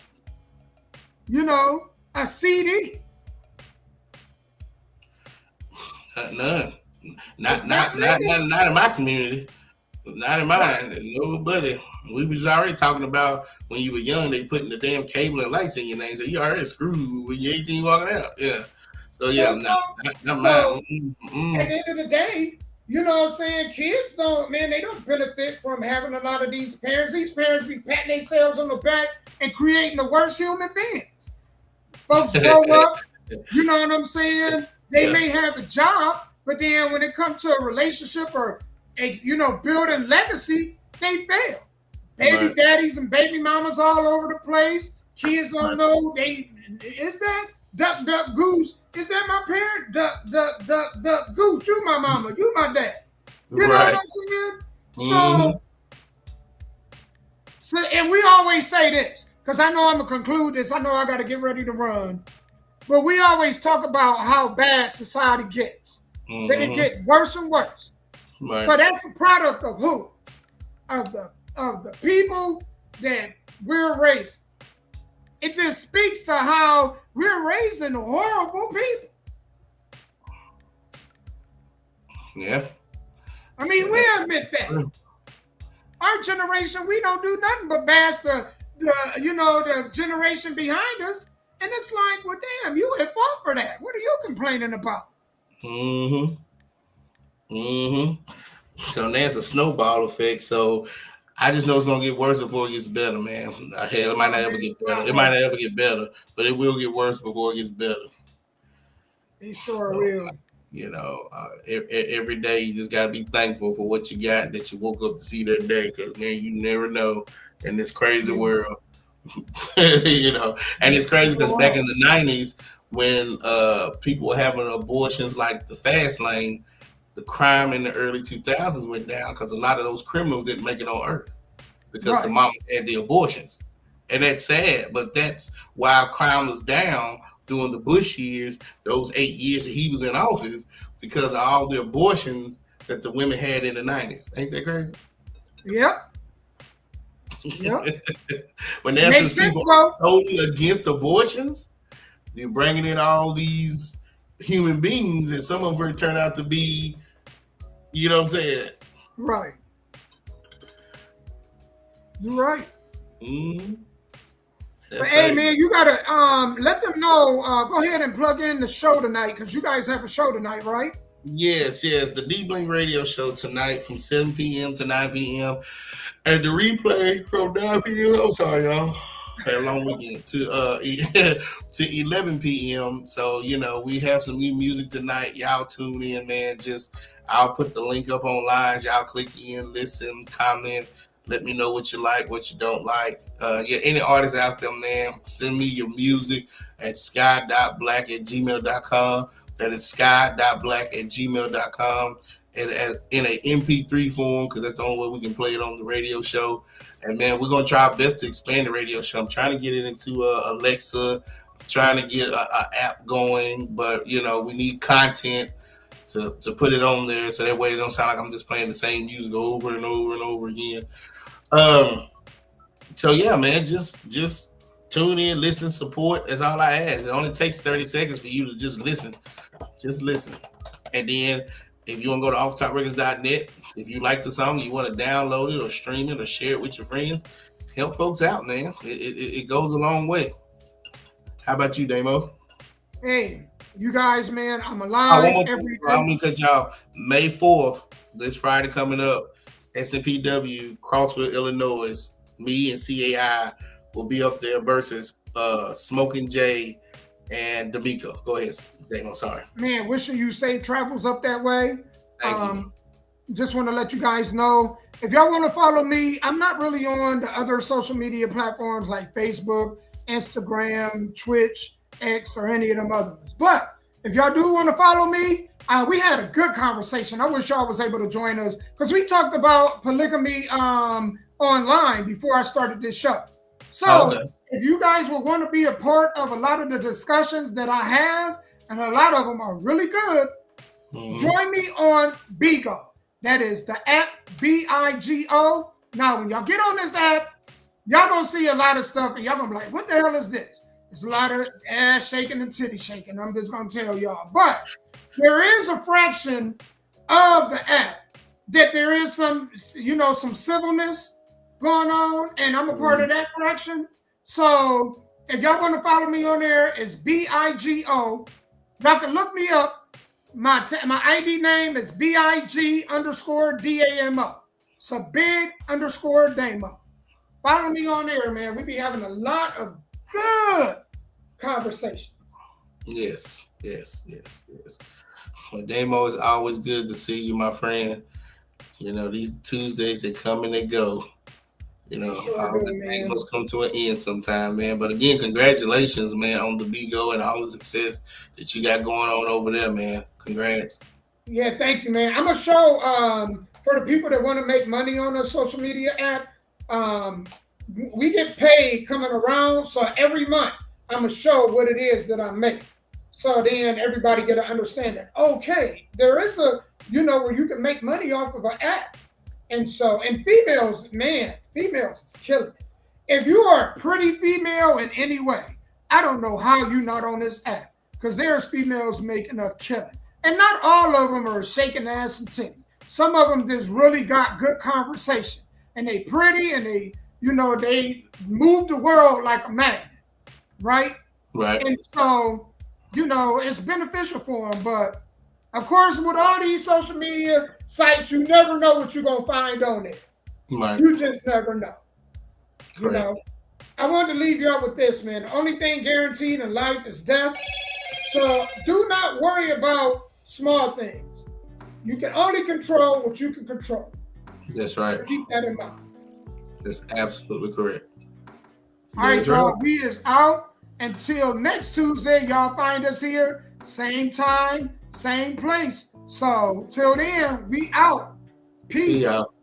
Speaker 3: a CD.
Speaker 4: None. Not in my community. Not in mine. Nobody. We was already talking about when you were young, they putting the damn cable and lights in your name. So you already screwed when you 18 walking out. Yeah. So yeah, not mine.
Speaker 3: At the end of the day, you know what I'm saying? Kids they don't benefit from having a lot of these parents. These parents be patting themselves on the back and creating the worst human beings. Folks grow up, you know what I'm saying? They may have a job, but then when it comes to a relationship or building legacy, they fail. Baby daddies and baby mamas all over the place. Kids don't know is that duck duck goose? Is that my parent? Duck goose. You my mama. You my dad. You know what I'm saying?
Speaker 4: Mm-hmm.
Speaker 3: So and we always say this because I know I'm gonna conclude this. I know I got to get ready to run, but we always talk about how bad society gets.
Speaker 4: Mm-hmm.
Speaker 3: That it get worse and worse.
Speaker 4: Right.
Speaker 3: So that's a product of who? Of the people that we're raising. It just speaks to how we're raising horrible people.
Speaker 4: Yeah.
Speaker 3: I mean, we admit that. Our generation, we don't do nothing but bash the generation behind us. And it's like, well, damn, you at fault for that. What are you complaining about?
Speaker 4: Mm-hmm. Mm-hmm. So there's a snowball effect. So I just know it's gonna get worse before it gets better, man. Hell, it might not ever get better. It might not ever get better, but it will get worse before it gets better.
Speaker 3: It sure will.
Speaker 4: Every day you just gotta be thankful for what you got and that you woke up to see that day. Because man, you never know in this crazy world. And it's crazy because back in the 90s when people were having abortions like the fast lane, the crime in the early 2000s went down because a lot of those criminals didn't make it on earth because the mamas had the abortions. And that's sad, but that's why crime was down during the Bush years, those 8 years that he was in office, because of all the abortions that the women had in the 90s. Ain't that crazy?
Speaker 3: Yep.
Speaker 4: When there's people totally against abortions, they're bringing in all these human beings, and some of them turn out to be, you know what I'm saying?
Speaker 3: Right. You're right.
Speaker 4: Mm-hmm.
Speaker 3: But hey, man, you gotta let them know. Go ahead and plug in the show tonight because you guys have a show tonight, right?
Speaker 4: Yes. The D Blink Radio Show tonight from 7 p.m. to 9 p.m. And the replay from 9 p.m. I'm sorry, y'all. Had a long weekend to 11 p.m. So we have some new music tonight. Y'all tune in, man. I'll put the link up online. Y'all click in, listen, comment. Let me know what you like, what you don't like. Any artists out there, man, send me your music at sky.black@gmail.com. That is sky.black@gmail.com. And in an MP3 form, because that's the only way we can play it on the radio show. And, man, we're going to try our best to expand the radio show. I'm trying to get it into Alexa. I'm trying to get an app going. But, we need content to put it on there so that way it don't sound like I'm just playing the same music over and over and over again. So yeah, man, just tune in, listen, support. That's all I ask. It only takes 30 seconds for you to just listen. And then if you want to go to offtoprecords.net, if you like the song, you want to download it or stream it or share it with your friends, help folks out, man. It goes a long way. How about you, Damo?
Speaker 3: Hey, You guys, man, I'm
Speaker 4: I
Speaker 3: alive
Speaker 4: want
Speaker 3: every
Speaker 4: to, I'm
Speaker 3: day.
Speaker 4: gonna cut y'all. May 4th, this Friday coming up, SMPW, Crossville, Illinois. Me and CAI will be up there versus Smoking Jay and D'Amico. Go ahead, Damo. Sorry.
Speaker 3: Man, wishing you safe travels up that way.
Speaker 4: Thank you.
Speaker 3: Just want to let you guys know, if y'all want to follow me, I'm not really on the other social media platforms like Facebook, Instagram, Twitch, X, or any of them others. But if y'all do want to follow me, we had a good conversation. I wish y'all was able to join us because we talked about polygamy online before I started this show. So if you guys will want to be a part of a lot of the discussions that I have, and a lot of them are really good, join me on Bigo. That is the app BIGO. Now, when y'all get on this app, y'all gonna see a lot of stuff, and y'all gonna be like, "What the hell is this?" It's a lot of ass shaking and titty shaking. I'm just gonna tell y'all, but there is a fraction of the app that there is some, some civilness going on, and I'm a part of that fraction. So if y'all want to follow me on there, it's BIGO. Y'all can look me up. My ID name is BIG_DAMO. So big_Damo. Follow me on there, man. We be having a lot of good conversations.
Speaker 4: Yes. Well, Damo, it's always good to see you, my friend. These Tuesdays, they come and they go. All the things must come to an end sometime, man. But again, congratulations, man, on the Bigo and all the success that you got going on over there, man. Congrats.
Speaker 3: Yeah, thank you, man. I'm gonna show for the people that want to make money on the social media app. We get paid coming around, so every month I'm gonna show what it is that I make. So then everybody get an understanding. Okay, there is a where you can make money off of an app. And females is killing it. If you are a pretty female in any way, I don't know how you're not on this app, because there's females making a killing. And not all of them are shaking ass and titty. Some of them just really got good conversation. And they pretty, and they move the world like a magnet, right?
Speaker 4: Right.
Speaker 3: And so, it's beneficial for them, but of course, with all these social media sites, you never know what you're going to find on there.
Speaker 4: Right.
Speaker 3: You just never know. I wanted to leave y'all with this, man. The only thing guaranteed in life is death. So do not worry about small things. You can only control what you can control.
Speaker 4: That's right.
Speaker 3: Keep that in mind.
Speaker 4: That's absolutely correct.
Speaker 3: All right, y'all. We is out. Until next Tuesday, y'all find us here. Same time, same place. So till then, we out. Peace.
Speaker 4: See y'all.